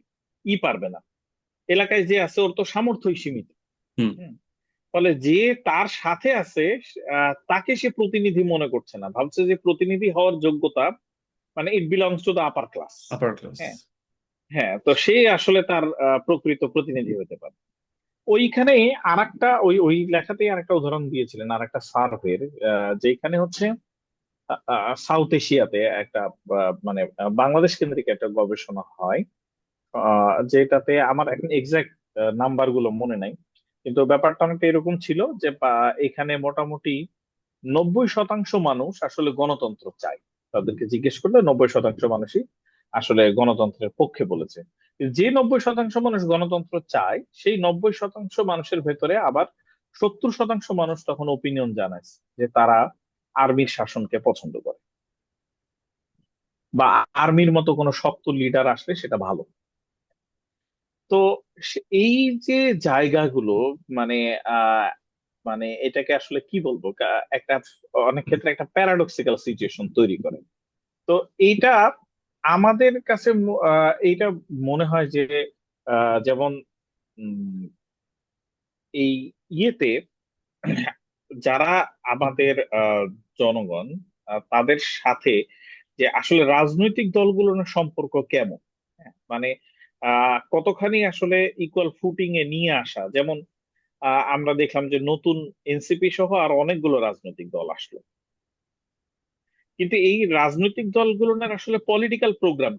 পারবে না। এলাকায় যে আছে ওর তো সামর্থ্যই সীমিত। হুম। হুম। ফলে যে তার সাথে আছে তাকে সে প্রতিনিধি মনে করছে না, ভাবছে যে প্রতিনিধি হওয়ার যোগ্যতা মানে it belongs to the upper class. Upper class. হ্যাঁ, হ্যাঁ, তো সে আসলে তার প্রকৃত প্রতিনিধি হতে পারে। ওইখানে আরেকটা ওই ওই লেখাতেই আরেকটা উদাহরণ দিয়েছিলেন, আরেকটা সার্ভের, যেখানে হচ্ছে সাউথ এশিয়াতে একটা মানে বাংলাদেশ কেন্দ্রিক একটা গবেষণা হয়, যেটাতে আমার এখন এক্সাক্ট নাম্বার গুলো মনে নাই, কিন্তু ব্যাপারটা অনেকটা এরকম ছিল যে এখানে মোটামুটি 90% মানুষ আসলে গণতন্ত্র চায়। তাদেরকে জিজ্ঞেস করলে 90% মানুষই আসলে গণতন্ত্রের পক্ষে বলেছে। যে 90% মানুষ গণতন্ত্র চায়, সেই 90% মানুষের ভেতরে আবার 70% মানুষ তখন ওপিনিয়ন জানায় যে তারা আর্মির শাসনকে পছন্দ করে, বা আর্মির মতো কোনো শক্ত লিডার আসলে সেটা ভালো। তো এই যে জায়গাগুলো, মানে আহ মানে এটাকে আসলে কি বলবো, একটা অনেক ক্ষেত্রে একটা প্যারাডক্সিক্যাল সিচুয়েশন তৈরি করে। তো এইটা আমাদের কাছে এইটা মনে হয় যে যেমন উম, এই ইয়েতে যারা আমাদের জনগণ, তাদের সাথে যে আসলে রাজনৈতিক দলগুলোর সম্পর্ক কেমন, হ্যাঁ, মানে কতখানি আসলে ইকুয়াল ফুটিং এ নিয়ে আসা। যেমন আমরা দেখলাম যে নতুন এনসিপি সহ আর অনেকগুলো রাজনৈতিক দল আসলো, কিন্তু এই রাজনৈতিক দলগুলোর আসলে পলিটিক্যাল প্রোগ্রাম,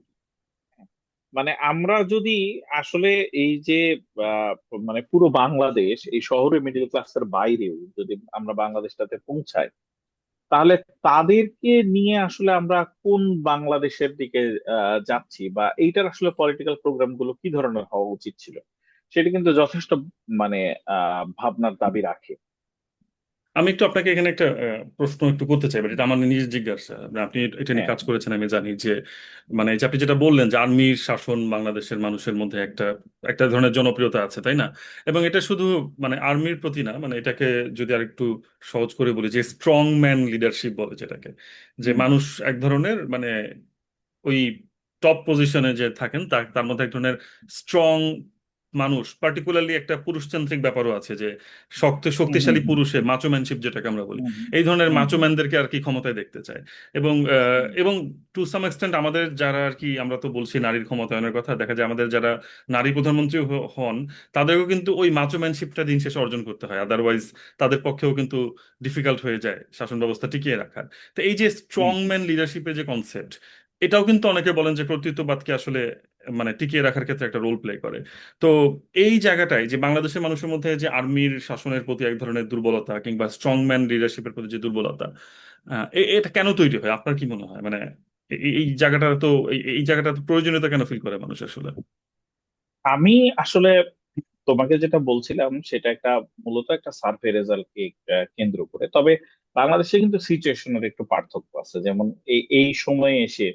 মানে আমরা যদি আসলে এই যে আহ, মানে পুরো বাংলাদেশ, এই শহরে মিডল ক্লাসের বাইরেও যদি আমরা বাংলাদেশটাতে পৌঁছাই, তাহলে তাদেরকে নিয়ে আসলে আমরা কোন বাংলাদেশের দিকে যাচ্ছি, বা এইটার আসলে পলিটিক্যাল প্রোগ্রাম গুলো কি ধরনের হওয়া উচিত ছিল, সেটা কিন্তু যথেষ্ট মানে ভাবনার দাবি রাখে। আমি একটু আপনাকে এখানে একটা প্রশ্ন একটু করতে চাই, এটা আমার নিজের জিজ্ঞাসা। আপনি এটা নিয়ে হ্যাঁ। কাজ করেছেন আমি জানি, যে মানে এই যে আপনি যেটা বললেন যে আর্মির শাসন বাংলাদেশের মানুষের মধ্যে একটা একটা ধরনের জনপ্রিয়তা আছে, তাই না? এবং এটা শুধু মানে আর্মির প্রতি না, মানে এটাকে যদি আর একটু সহজ করে বলি, যে স্ট্রং ম্যান লিডারশিপ বলে যেটাকে, যে হুম মানুষ এক ধরনের মানে ওই টপ পজিশনে যে থাকেন তার তার মধ্যে এক ধরনের স্ট্রং মানুষ, পার্টিকুলারলি একটা পুরুষতান্ত্রিক ব্যাপারও আছে, যে হুম হুম শক্তিশালী হুম পুরুষের মাচোম্যানশিপ যেটাকে আমরা বলি, হুম হুম এই ধরনের হুম হুম মাচোম্যানদেরকে আর কি ক্ষমতায় দেখতে চায়। এবং হুম এবং টু সাম এক্সটেন্ট আমাদের যারা আর কি, আমরা তো বলছি নারীর ক্ষমতায়নের কথা, দেখা যায় আমাদের যারা নারী প্রধানমন্ত্রী হন, তাদেরও কিন্তু ওই মাচোম্যানশিপটা দিন শেষে অর্জন করতে হয়, আদারওয়াইজ তাদের পক্ষেও কিন্তু ডিফিকাল্ট হয়ে যায় শাসন ব্যবস্থা টিকিয়ে রাখা। তো এই যে স্ট্রং হুম ম্যান লিডারশিপের যে কনসেপ্ট, এটাও কিন্তু অনেকে বলেন যে কর্তৃত্ববাদকে আসলে মানে টিকিয়ে রাখার ক্ষেত্রে একটা রোল প্লে করে। তো এই জায়গাটায় যে বাংলাদেশের মানুষের মধ্যে যে আর্মির শাসনের প্রতি এক ধরনের দুর্বলতা কিংবা স্ট্রংম্যান লিডারশিপের প্রতি যে দুর্বলতা, এটা কেন তৈরি হয় আপনার কি মনে হয়? মানে এই জায়গাটা তো এই জায়গাটা তো প্রয়োজনীয়তা কেন ফিল করে মানুষ আসলে? আমি আসলে তোমাকে যেটা বলছিলাম সেটা একটা মূলত একটা সার্ভে রেজাল্টকে কেন্দ্র করে। তবে বাংলাদেশে কিন্তু সিচুয়েশনের একটু পার্থক্য আছে। যেমন এই সময়ে এসে,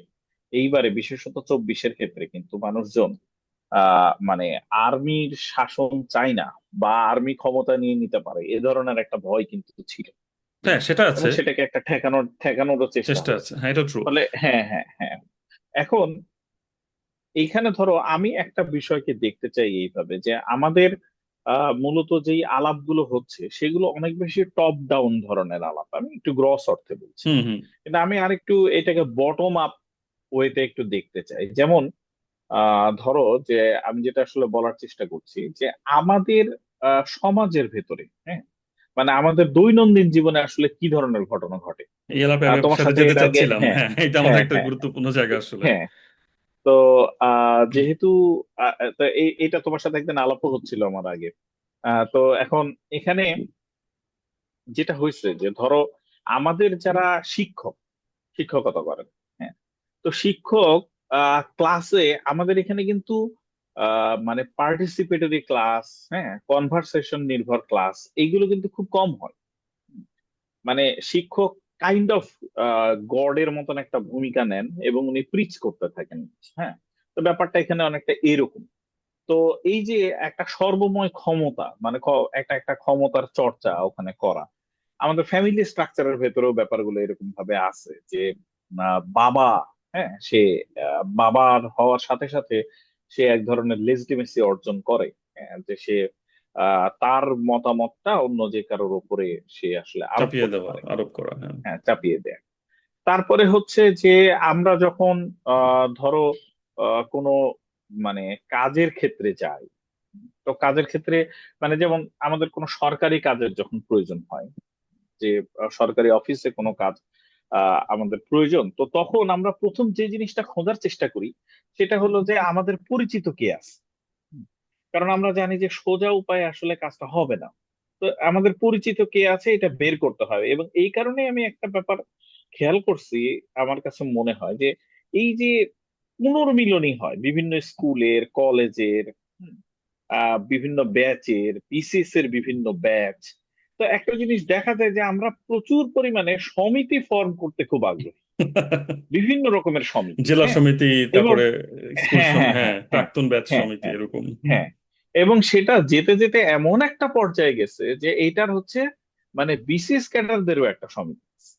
এইবারে বিশেষত 24-এর ক্ষেত্রে কিন্তু মানুষজন মানে আর্মির শাসন চায় না, বা আর্মি ক্ষমতা নিয়ে নিতে পারে এ ধরনের একটা ভয় কিন্তু ছিল। হ্যাঁ, সেটা এবং আছে, সেটাকে একটা ঠেকানোরও চেষ্টা চেষ্টা আছে, হয়েছে। হ্যাঁ এটা ট্রু। ফলে হ্যাঁ হ্যাঁ হ্যাঁ, এখন এইখানে ধরো আমি একটা বিষয়কে দেখতে চাই এইভাবে, যে আমাদের মূলত যেই আলাপগুলো হচ্ছে সেগুলো অনেক বেশি টপ ডাউন ধরনের আলাপ, আমি একটু গ্রস অর্থে বলছি। হুম হুম। কিন্তু আমি আরেকটু এটাকে বটম আপ ওয়েতে একটু দেখতে চাই। যেমন ধরো যে আমি যেটা আসলে বলার চেষ্টা করছি, যে আমাদের সমাজের ভেতরে, হ্যাঁ, মানে আমাদের দৈনন্দিন জীবনে আসলে কি ধরনের ঘটনা ঘটে। এই এলাকায় আমি আপনার তোমার সাথে সাথে যেতে এর আগে, চাচ্ছিলাম, হ্যাঁ হ্যাঁ এটা আমাদের হ্যাঁ একটা হ্যাঁ গুরুত্বপূর্ণ জায়গা আসলে। হ্যাঁ, তো যেহেতু তো এটা তোমার সাথে একদিন আলাপও হচ্ছিল আমার আগে। তো এখন এখানে যেটা হয়েছে যে ধরো আমাদের যারা শিক্ষক, শিক্ষকতা করেন, হ্যাঁ, তো শিক্ষক ক্লাসে আমাদের এখানে কিন্তু মানে পার্টিসিপেটরি ক্লাস, হ্যাঁ, কনভারসেশন নির্ভর ক্লাস, এইগুলো কিন্তু খুব কম হয়। মানে শিক্ষক কাইন্ড অফ গডের মতন একটা ভূমিকা নেন এবং উনি প্রিচ করতে থাকেন। হ্যাঁ, তো ব্যাপারটা এখানে অনেকটা এরকম। তো এই যে একটা সর্বময় ক্ষমতা, মানে একটা একটা ক্ষমতার চর্চা ওখানে করা, আমাদের ফ্যামিলি স্ট্রাকচারের ভেতরেও ব্যাপারগুলো এরকম ভাবে আছে যে বাবা, হ্যাঁ, সে বাবার হওয়ার সাথে সাথে সে এক ধরনের লেজিটিমেসি অর্জন করে, হ্যাঁ, যে সে তার মতামতটা অন্য যে কারোর উপরে সে আসলে আরোপ চাপিয়ে করতে দেওয়া, পারে, আরোপ করা, হ্যাঁ। হ্যাঁ, চাপিয়ে দেয়। তারপরে হচ্ছে যে আমরা যখন ধরো কোনো মানে কাজের ক্ষেত্রে যাই, তো কাজের ক্ষেত্রে মানে যেমন আমাদের কোনো সরকারি কাজের যখন প্রয়োজন হয়, যে সরকারি অফিসে কোনো কাজ আমাদের প্রয়োজন, তো তখন আমরা প্রথম যে জিনিসটা খোঁজার চেষ্টা করি সেটা হলো যে আমাদের পরিচিত কে আছে। হুম। কারণ আমরা জানি যে সোজা উপায়ে আসলে কাজটা হবে না। তো আমাদের পরিচিত কে আছে এটা বের করতে হবে, এবং এই কারণে আমি একটা ব্যাপার খেয়াল করছি। আমার কাছে মনে হয় যে এই যে পুনর্মিলনী হয় বিভিন্ন স্কুলের, কলেজের, বিভিন্ন ব্যাচের, বিসিএস এর বিভিন্ন ব্যাচ, তো একটা জিনিস দেখা যায় যে আমরা প্রচুর পরিমাণে সমিতি ফর্ম করতে খুব আগ্রহী, বিভিন্ন রকমের সমিতি। জেলা হ্যাঁ। সমিতি, এবং তারপরে স্কুল হ্যাঁ হ্যাঁ হ্যাঁ, হ্যাঁ হ্যাঁ প্রাক্তন ব্যাচ হ্যাঁ সমিতি হ্যাঁ এরকম। হ্যাঁ। এবং সেটা যেতে যেতে এমন একটা পর্যায়ে গেছে যে এইটার হচ্ছে মানে বিসিএস ক্যাডারদেরও একটা সমিতি আছে।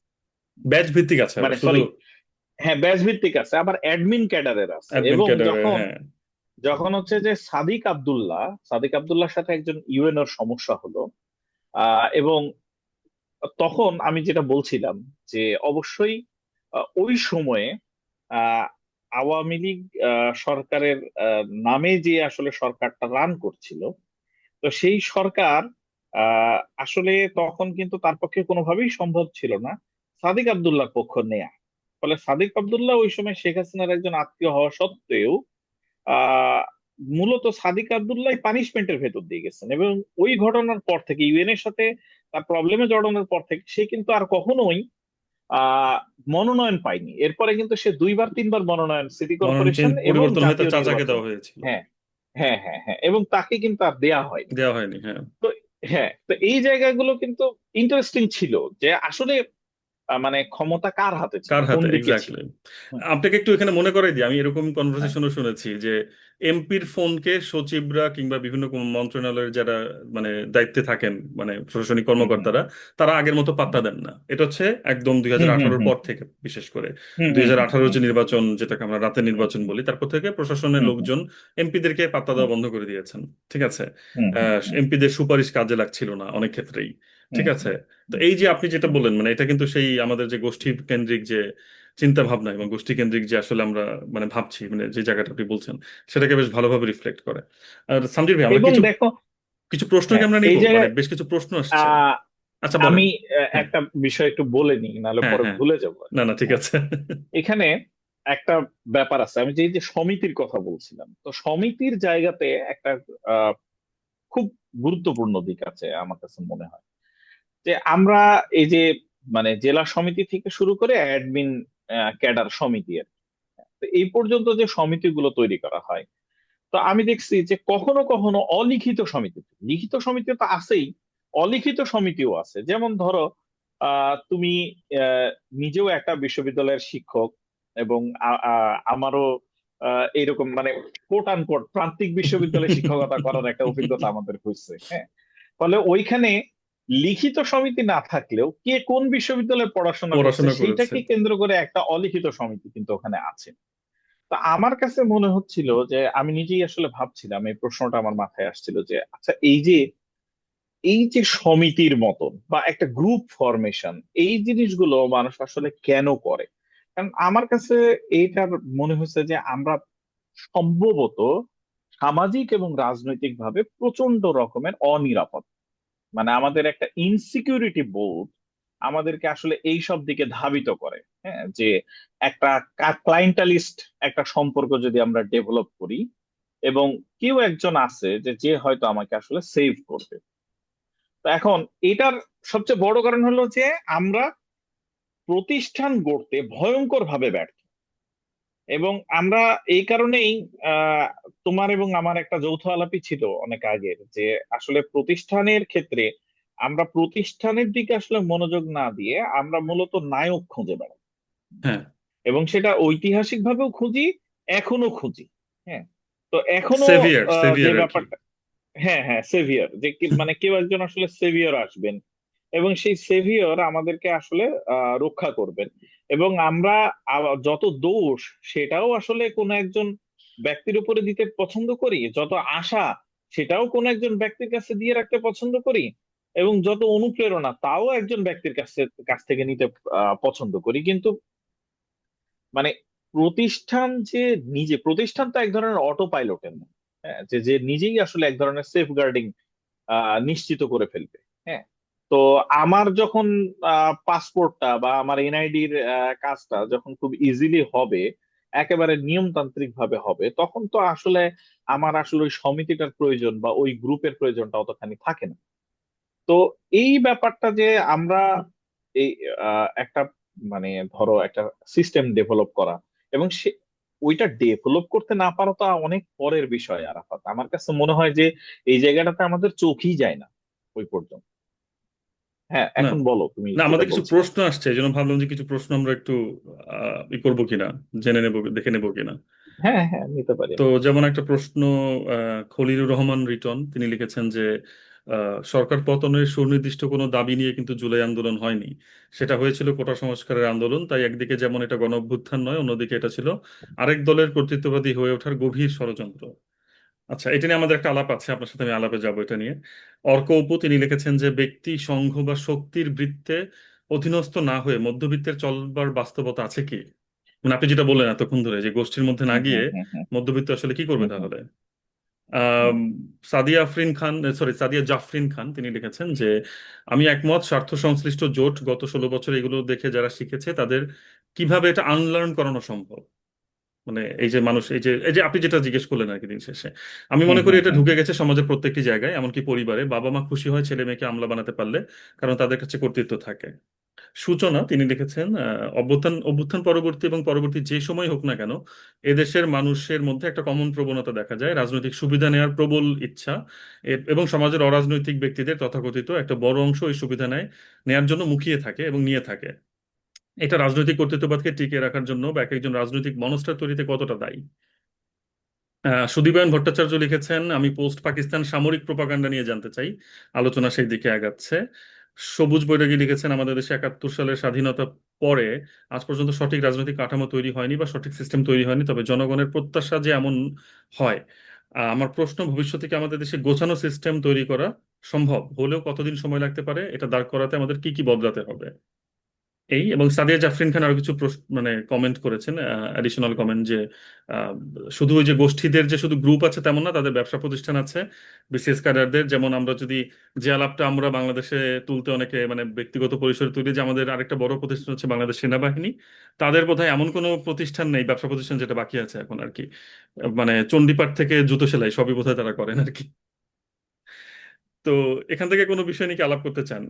ব্যাচ ভিত্তিক আছে আবার মানে শুধু। সরি, হ্যাঁ ব্যাচ ভিত্তিক আছে, আবার অ্যাডমিন ক্যাডারের আছে। অ্যাডমিন এবং ক্যাডারে, যখন হ্যাঁ। যখন হচ্ছে যে সাদিক আব্দুল্লাহর সাথে একজন ইউএনওর সমস্যা হলো, এবং তখন আমি যেটা বলছিলাম যে অবশ্যই ওই সময়ে আহ, আওয়ামী লীগ সরকারের নামে যে আসলে সরকারটা রান করছিল, তো সেই সরকার আসলে তখন কিন্তু তার পক্ষে কোনোভাবেই সম্ভব ছিল না সাদিক আব্দুল্লাহর পক্ষ নেয়া। ফলে সাদিক আব্দুল্লাহ ওই সময় শেখ হাসিনার একজন আত্মীয় হওয়া সত্ত্বেও আহ মূলত সাদিক আব্দুল্লাহ পানিশমেন্টের ভেতর দিয়ে গেছেন, এবং ওই ঘটনার পর থেকে ইউএন এর সাথে তার প্রবলেমে জড়ানোর পর থেকে সে কিন্তু আর কখনোই আহ মনোনয়ন পায়নি। এরপরে কিন্তু সে দুইবার তিনবার মনোনয়ন, সিটি মনোনয়ন কর্পোরেশন এবং পরিবর্তন হয়ে তার জাতীয় চাচাকে নির্বাচন। দেওয়া হয়েছিল। হ্যাঁ হ্যাঁ হ্যাঁ হ্যাঁ, এবং তাকে কিন্তু আর দেয়া হয়নি। দেওয়া হয়নি, হ্যাঁ। তো হ্যাঁ, তো এই জায়গাগুলো কিন্তু ইন্টারেস্টিং ছিল যে আসলে মানে ক্ষমতা কার হাতে ছিল, কার কোন হাতে, দিকে ছিল। এক্স্যাক্টলি। হুম, আপনাকে একটু এখানে মনে করাই দিই, আমি এরকম হ্যাঁ কনভারসেশনও শুনেছি যে এমপির ফোনকে সচিবরা কিংবা বিভিন্ন কোন মন্ত্রণালয়ের যারা মানে দায়িত্বে থাকেন, মানে প্রশাসনিক হুম হুম কর্মকর্তারা, তারা আগের মতো হুম পাত্তা দেন না। এটা হচ্ছে একদম দুই হুম হাজার হুম আঠারোর হুম পর থেকে, বিশেষ করে হুম দুই হুম হাজার হুম আঠারোর হুম যে নির্বাচন, যেটাকে আমরা রাতের নির্বাচন বলি, তারপর থেকে প্রশাসনের হুম হুম লোকজন এমপিদেরকে পাত্তা হুম দেওয়া বন্ধ করে দিয়েছেন। ঠিক আছে। হুম হুম হুম এমপিদের সুপারিশ কাজে লাগছিল না অনেক ক্ষেত্রেই। ঠিক হুম আছে। হুম তো হুম এই যে আপনি যেটা হুম বললেন, মানে এটা কিন্তু সেই আমাদের যে গোষ্ঠী কেন্দ্রিক যে চিন্তা ভাবনা এবং গোষ্ঠী কেন্দ্রিক যে আসলে আমরা মানে ভাবছি, মানে যে জায়গাটা আপনি বলছেন, সেটাকে বেশ ভালোভাবে রিফ্লেক্ট করে। আর সামজির ভাই, আমরা এবং কিছু দেখো, কিছু প্রশ্ন কি হ্যাঁ আমরা এই নিব, মানে জায়গায় বেশ কিছু প্রশ্ন আসছে। আহ আচ্ছা, আমি বলেন। হ্যাঁ, একটা বিষয় একটু বলে নিই, নাহলে হ্যাঁ, পরে হ্যাঁ। ভুলে যাবো আর না, কি। না, ঠিক হ্যাঁ, আছে। এখানে একটা ব্যাপার আছে। আমি যে এই যে সমিতির কথা বলছিলাম, তো সমিতির জায়গাতে একটা আহ, খুব গুরুত্বপূর্ণ দিক আছে আমার কাছে মনে হয়। যে আমরা এই যে মানে জেলা সমিতি থেকে শুরু করে অ্যাডমিন ক্যাডার সমিতি আর কি। তো এই পর্যন্ত যে সমিতিগুলো তৈরি করা হয়, তো আমি দেখছি যে কখনো কখনো অলিখিত সমিতি, লিখিত সমিতি তো আছেই, অলিখিত সমিতিও আছে। যেমন ধরো তুমি আহ, নিজেও একটা বিশ্ববিদ্যালয়ের শিক্ষক, এবং আমারও এইরকম মানে কোট আনকোট প্রান্তিক বিশ্ববিদ্যালয়ে শিক্ষকতা করার একটা অভিজ্ঞতা আমাদের হয়েছে। হ্যাঁ। ফলে ওইখানে লিখিত সমিতি না থাকলেও কে কোন বিশ্ববিদ্যালয়ে পড়াশোনা করছে পড়াশোনা করেছে। সেইটাকে কেন্দ্র করে একটা অলিখিত সমিতি কিন্তু ওখানে আছে। তা আমার কাছে মনে হচ্ছিল যে আমি নিজেই আসলে ভাবছিলাম, এই প্রশ্নটা আমার মাথায় আসছিল যে আচ্ছা এই যে সমিতির মতন বা একটা গ্রুপ ফরমেশন, এই জিনিসগুলো মানুষ আসলে কেন করে? কারণ আমার কাছে এইটার মনে হয়েছে যে আমরা সম্ভবত সামাজিক এবং রাজনৈতিক ভাবে প্রচন্ড রকমের অনিরাপদ, মানে আমাদের একটা ইনসিকিউরিটি বোধ আমাদেরকে আসলে এই সব দিকে ধাবিত করে। হ্যাঁ, যে একটা ক্লায়েন্টালিস্ট একটা সম্পর্ক যদি আমরা ডেভেলপ করি, এবং কেউ একজন আছে যে যে হয়তো আমাকে আসলে সেভ করবে। তো এখন এটার সবচেয়ে বড় কারণ হলো যে আমরা প্রতিষ্ঠান গড়তে ভয়ঙ্কর ভাবে ব্যর্থ। এবং আমরা এই কারণেই আহ তোমার এবং আমার একটা যৌথ আলাপই ছিল অনেক আগের, যে আসলে প্রতিষ্ঠানের ক্ষেত্রে আমরা প্রতিষ্ঠানের দিকে আসলে মনোযোগ না দিয়ে আমরা মূলত নায়ক খুঁজে বেড়াই, হ্যাঁ, এবং সেটা ঐতিহাসিক ভাবেও খুঁজি, এখনো খুঁজি। হ্যাঁ। তো এখনো সেভিয়ার যে সেভিয়ার আর কি। ব্যাপারটা, হ্যাঁ হ্যাঁ সেভিয়র, যে মানে কেউ একজন আসলে সেভিয়র আসবেন, এবং সেই সেভিয়র আমাদেরকে আসলে রক্ষা করবেন। এবং আমরা যত দোষ সেটাও আসলে কোনো একজন ব্যক্তির উপরে দিতে পছন্দ করি, যত আশা সেটাও কোনো একজন ব্যক্তির কাছে দিয়ে রাখতে পছন্দ করি, এবং যত অনুপ্রেরণা তাও একজন ব্যক্তির কাছ থেকে নিতে পছন্দ করি। কিন্তু মানে প্রতিষ্ঠান যে নিজে, প্রতিষ্ঠান তো এক ধরনের অটো পাইলটের মতো। হ্যাঁ, যে যে নিজেই আসলে এক ধরনের সেফ গার্ডিং নিশ্চিত করে ফেলবে। হ্যাঁ, তো আমার যখন পাসপোর্টটা বা আমার এনআইডির কাজটা যখন খুব ইজিলি হবে, একেবারে নিয়মতান্ত্রিক ভাবে হবে, তখন তো আসলে আমার আসলে ওই সমিতিটার প্রয়োজন বা ওই গ্রুপের প্রয়োজনটা অতখানি থাকে না। তো এই ব্যাপারটা যে আমরা এই একটা মানে ধরো একটা সিস্টেম ডেভেলপ করা, এবং সে ওইটা ডেভেলপ করতে না পারা তো অনেক পরের বিষয় আরাফাত। আমার কাছে মনে হয় যে এই জায়গাটাতে আমাদের চোখই যায় না ওই পর্যন্ত। হ্যাঁ, না, এখন বলো তুমি না, যেটা আমাদের কিছু বলছিলে। প্রশ্ন আসছে, এই জন্য ভাবলাম যে কিছু প্রশ্ন আমরা একটু ই করবো কিনা, জেনে নেবো, দেখে নেবো কিনা। হ্যাঁ হ্যাঁ, নিতে পারি তো আমরা। যেমন একটা প্রশ্ন, খলিলুর রহমান রিটন তিনি লিখেছেন যে সরকার পতনের সুনির্দিষ্ট কোনো দাবি নিয়ে কিন্তু জুলাই আন্দোলন হয়নি, সেটা হয়েছিল কোটা সংস্কারের আন্দোলন। তাই একদিকে যেমন এটা গণ অভ্যুত্থান নয়, অন্যদিকে এটা ছিল আরেক দলের কর্তৃত্ববাদী হয়ে ওঠার গভীর ষড়যন্ত্র। আচ্ছা, এটা নিয়ে আমাদের একটা আলাপ আছে, আপনার সাথে আমি আলাপে যাবো এটা নিয়ে। অর্ক অপু তিনি লিখেছেন যে ব্যক্তি সংঘ বা শক্তির বৃত্তে অধীনস্থ না হয়ে মধ্যবিত্তের চলবার বাস্তবতা আছে কি? মানে আপনি যেটা বললেন এতক্ষণ ধরে, যে গোষ্ঠীর মধ্যে না হুম গিয়ে হুম হুম হুম মধ্যবিত্ত আসলে কি করবে হুম হুম তাহলে? হুম। আম, সাদিয়া আফরিন খান, সরি, সাদিয়া জাফরিন খান তিনি লিখেছেন যে আমি একমত, স্বার্থ সংশ্লিষ্ট জোট গত 16 বছর এগুলো দেখে যারা শিখেছে তাদের কিভাবে এটা আনলার্ন করানো সম্ভব। মানে এই যে আপনি যেটা জিজ্ঞেস করলেন আর কি, দিন শেষে আমি হুম মনে করি হুম এটা হুম ঢুকে হুম। গেছে সমাজের প্রত্যেকটি জায়গায়, এমনকি পরিবারে বাবা মা খুশি হয় ছেলে মেয়েকে আমলা বানাতে পারলে, কারণ তাদের কাছে কর্তৃত্ব থাকে। সূচনা তিনি লিখেছেন অভ্যুত্থান অভ্যুত্থান পরবর্তী এবং পরবর্তী যে সময় হোক না কেন, এদেশের মানুষের মধ্যে একটা কমন প্রবণতা দেখা যায়, রাজনৈতিক সুবিধা নেওয়ার প্রবল ইচ্ছা, এবং সমাজের অরাজনৈতিক ব্যক্তিদের তথাকথিত একটা বড় অংশ এই সুবিধা নেয়ার জন্য মুখিয়ে থাকে এবং নিয়ে থাকে। এটা রাজনৈতিক কর্তৃত্ববাদকে টিকিয়ে রাখার জন্য বা এক একজন রাজনৈতিক মনস্টার তৈরিতে কতটা দায়ী? সুদীপায়ন ভট্টাচার্য লিখেছেন আমি পোস্ট পাকিস্তান সামরিক প্রোপাগান্ডা নিয়ে জানতে চাই, আলোচনা সেই দিকে আগাচ্ছে। সবুজ বৈরাগী লিখেছেন আমাদের দেশে 71 সালের স্বাধীনতা পরে আজ পর্যন্ত সঠিক রাজনৈতিক কাঠামো তৈরি হয়নি বা সঠিক সিস্টেম তৈরি হয়নি, তবে জনগণের প্রত্যাশা যে এমন হয়। আমার প্রশ্ন, ভবিষ্যতে কি আমাদের দেশে গোছানো সিস্টেম তৈরি করা সম্ভব হলেও কতদিন সময় লাগতে পারে? এটা দাঁড় করাতে আমাদের কি কি বদলাতে হবে? এই এবং সাদিয়া জাফরিন খান আরো কিছু মানে কমেন্ট করেছেন, অ্যাডিশনাল কমেন্ট, যে আহ, শুধু ওই যে গোষ্ঠীদের যে শুধু গ্রুপ আছে তেমন না, তাদের ব্যবসা প্রতিষ্ঠান আছে, বিসিএস ক্যাডারদের। যেমন আমরা যদি যে আলাপটা আমরা বাংলাদেশে তুলতে অনেকে মানে ব্যক্তিগত পরিসরে তুলি, যে আমাদের আরেকটা বড় প্রতিষ্ঠান হচ্ছে বাংলাদেশ সেনাবাহিনী, তাদের বোধহয় এমন কোনো প্রতিষ্ঠান নেই, ব্যবসা প্রতিষ্ঠান যেটা বাকি আছে এখন আর কি। মানে চণ্ডীপাঠ থেকে জুতো সেলাই সবই বোধহয় তারা করেন আর কি। তো এখান থেকে কোনো বিষয় নিয়ে কি আলাপ করতে চান?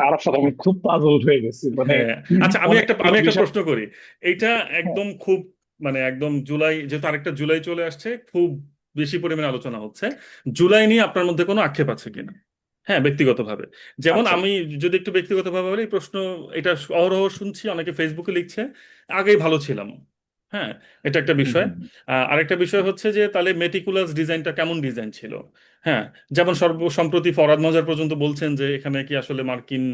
আরাফাত, আমি খুব পাগল হয়ে গেছি, মানে হ্যাঁ, আচ্ছা, আমি একটা অনেকগুলো আমি একটা বিষয়। প্রশ্ন করি। এইটা হ্যাঁ। একদম খুব মানে একদম জুলাই, যেহেতু আরেকটা জুলাই চলে আসছে, খুব বেশি পরিমাণে আলোচনা হচ্ছে, জুলাই নিয়ে আপনার মধ্যে কোনো আক্ষেপ আছে কিনা? হ্যাঁ, ব্যক্তিগতভাবে। যেমন আচ্ছা। আমি যদি একটু ব্যক্তিগতভাবে বলি, এই প্রশ্ন এটা অহরহ শুনছি, অনেকে ফেসবুকে লিখছে আগেই ভালো ছিলাম। হ্যাঁ, এটা একটা হুম বিষয়। হুম হুম আরেকটা বিষয় হচ্ছে যে তাহলে মেটিকুলাস ডিজাইনটা কেমন ডিজাইন ছিল? হ্যাঁ, যেমন সম্প্রতি ফরহাদ মজার পর্যন্ত বলছেন যে এখানে কি আসলে মার্কিন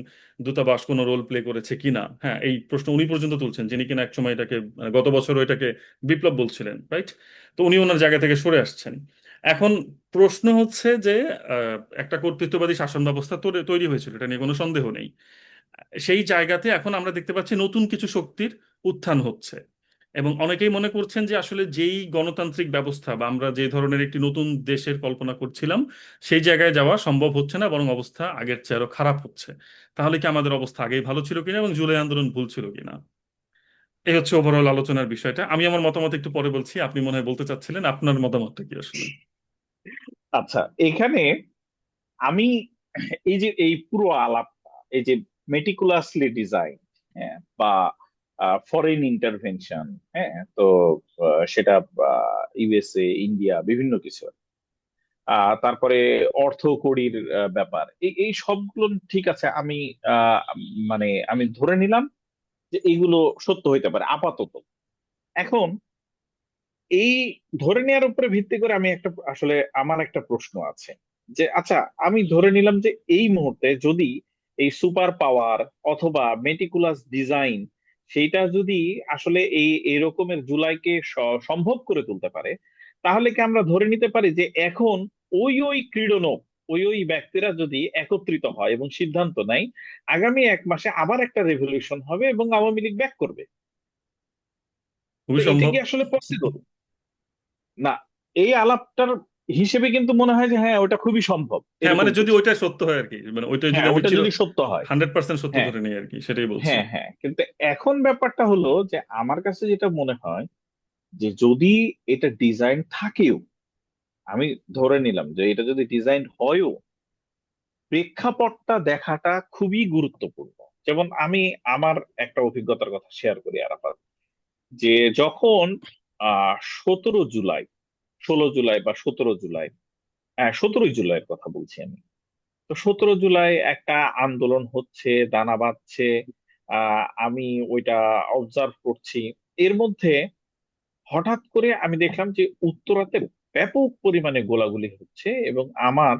দূতাবাস কোনো রোল প্লে করেছে কিনা। হ্যাঁ, এই প্রশ্ন উনি পর্যন্ত তুলছেন, যিনি কিনা একসময় এটাকে মানে গত বছর এটাকে বিপ্লব বলছিলেন, রাইট? তো উনি ওনার জায়গা থেকে সরে আসছেন। এখন প্রশ্ন হচ্ছে যে একটা কর্তৃত্ববাদী শাসন ব্যবস্থা তৈরি হয়েছিল, এটা নিয়ে কোনো সন্দেহ নেই। সেই জায়গাতে এখন আমরা দেখতে পাচ্ছি নতুন কিছু শক্তির উত্থান হচ্ছে, এবং অনেকেই মনে করছেন যে আসলে যেই গণতান্ত্রিক ব্যবস্থা বা আমরা যে ধরনের একটি নতুন দেশের কল্পনা করছিলাম, সেই জায়গায় যাওয়া সম্ভব হচ্ছে না, বরং অবস্থা আগের চেয়ে আরো খারাপ হচ্ছে। তাহলে কি আমাদের অবস্থা আগেই ভালো ছিল কিনা এবং জুলাই আন্দোলন ভুল ছিল কিনা? এই হচ্ছে ওভারঅল আলোচনার বিষয়টা। আমি আমার মতামত একটু পরে বলছি, আপনি মনে হয় বলতে চাচ্ছিলেন, আপনার মতামতটা কি আসলে? আচ্ছা, এখানে আমি এই যে এই পুরো আলাপটা, এই যে মেটিকুলাসলি ডিজাইন, হ্যাঁ, বা ফরেন ইন্টারভেনশন, হ্যাঁ, তো সেটা ইউএসএ, ইন্ডিয়া, বিভিন্ন কিছু, তারপরে অর্থ কড়ির ব্যাপার, এই এই সবগুলো ঠিক আছে। আমি মানে আমি ধরে নিলাম যে এইগুলো সত্য হইতে পারে আপাতত। এখন এই ধরে নেওয়ার উপরে ভিত্তি করে আমি একটা আসলে আমার একটা প্রশ্ন আছে, যে আচ্ছা, আমি ধরে নিলাম যে এই মুহূর্তে যদি এই সুপার পাওয়ার অথবা মেটিকুলাস ডিজাইন, সেইটা যদি আসলে এই এরকমের জুলাইকে সম্ভব করে তুলতে পারে, তাহলে কি আমরা ধরে নিতে পারি যে এখন ওই ওই ক্রীড়নক, ওই ওই ব্যক্তিরা যদি একত্রিত হয় এবং সিদ্ধান্ত নেয়, আগামী 1 মাসে আবার একটা রেভলিউশন হবে এবং আওয়ামী লীগ ব্যাক করবে? তো খুবই এটা সম্ভব। কি আসলে পসিবল? না, এই আলাপটার হিসেবে কিন্তু মনে হয় যে হ্যাঁ ওটা খুবই সম্ভব, হ্যাঁ, এরকম মানে যদি কিছু। ওইটা সত্য হয় আর কি, মানে ওইটা যদি হ্যাঁ আমি ওটা চির যদি সত্য হয়। 100% সত্য হ্যাঁ ধরে নিই আর কি, সেটাই বলছি। হ্যাঁ হ্যাঁ, কিন্তু এখন ব্যাপারটা হলো যে আমার কাছে যেটা মনে হয় যে যদি এটা ডিজাইন থাকেও, আমি ধরে নিলাম যে এটা যদি ডিজাইন হয়ও, প্রেক্ষাপটটা দেখাটা খুবই গুরুত্বপূর্ণ। যেমন আমি আমার একটা অভিজ্ঞতার কথা শেয়ার করি আরাফাত, যে যখন 17 জুলাই, 16 জুলাই বা 17 জুলাই, হ্যাঁ 17ই জুলাইয়ের কথা বলছি আমি। তো 17 জুলাই একটা আন্দোলন হচ্ছে, দানা বাঁধছে, আমি ওইটা অবজার্ভ করছি। এর মধ্যে হঠাৎ করে আমি দেখলাম যে উত্তরাতে ব্যাপক পরিমাণে গোলাগুলি হচ্ছে, এবং আমার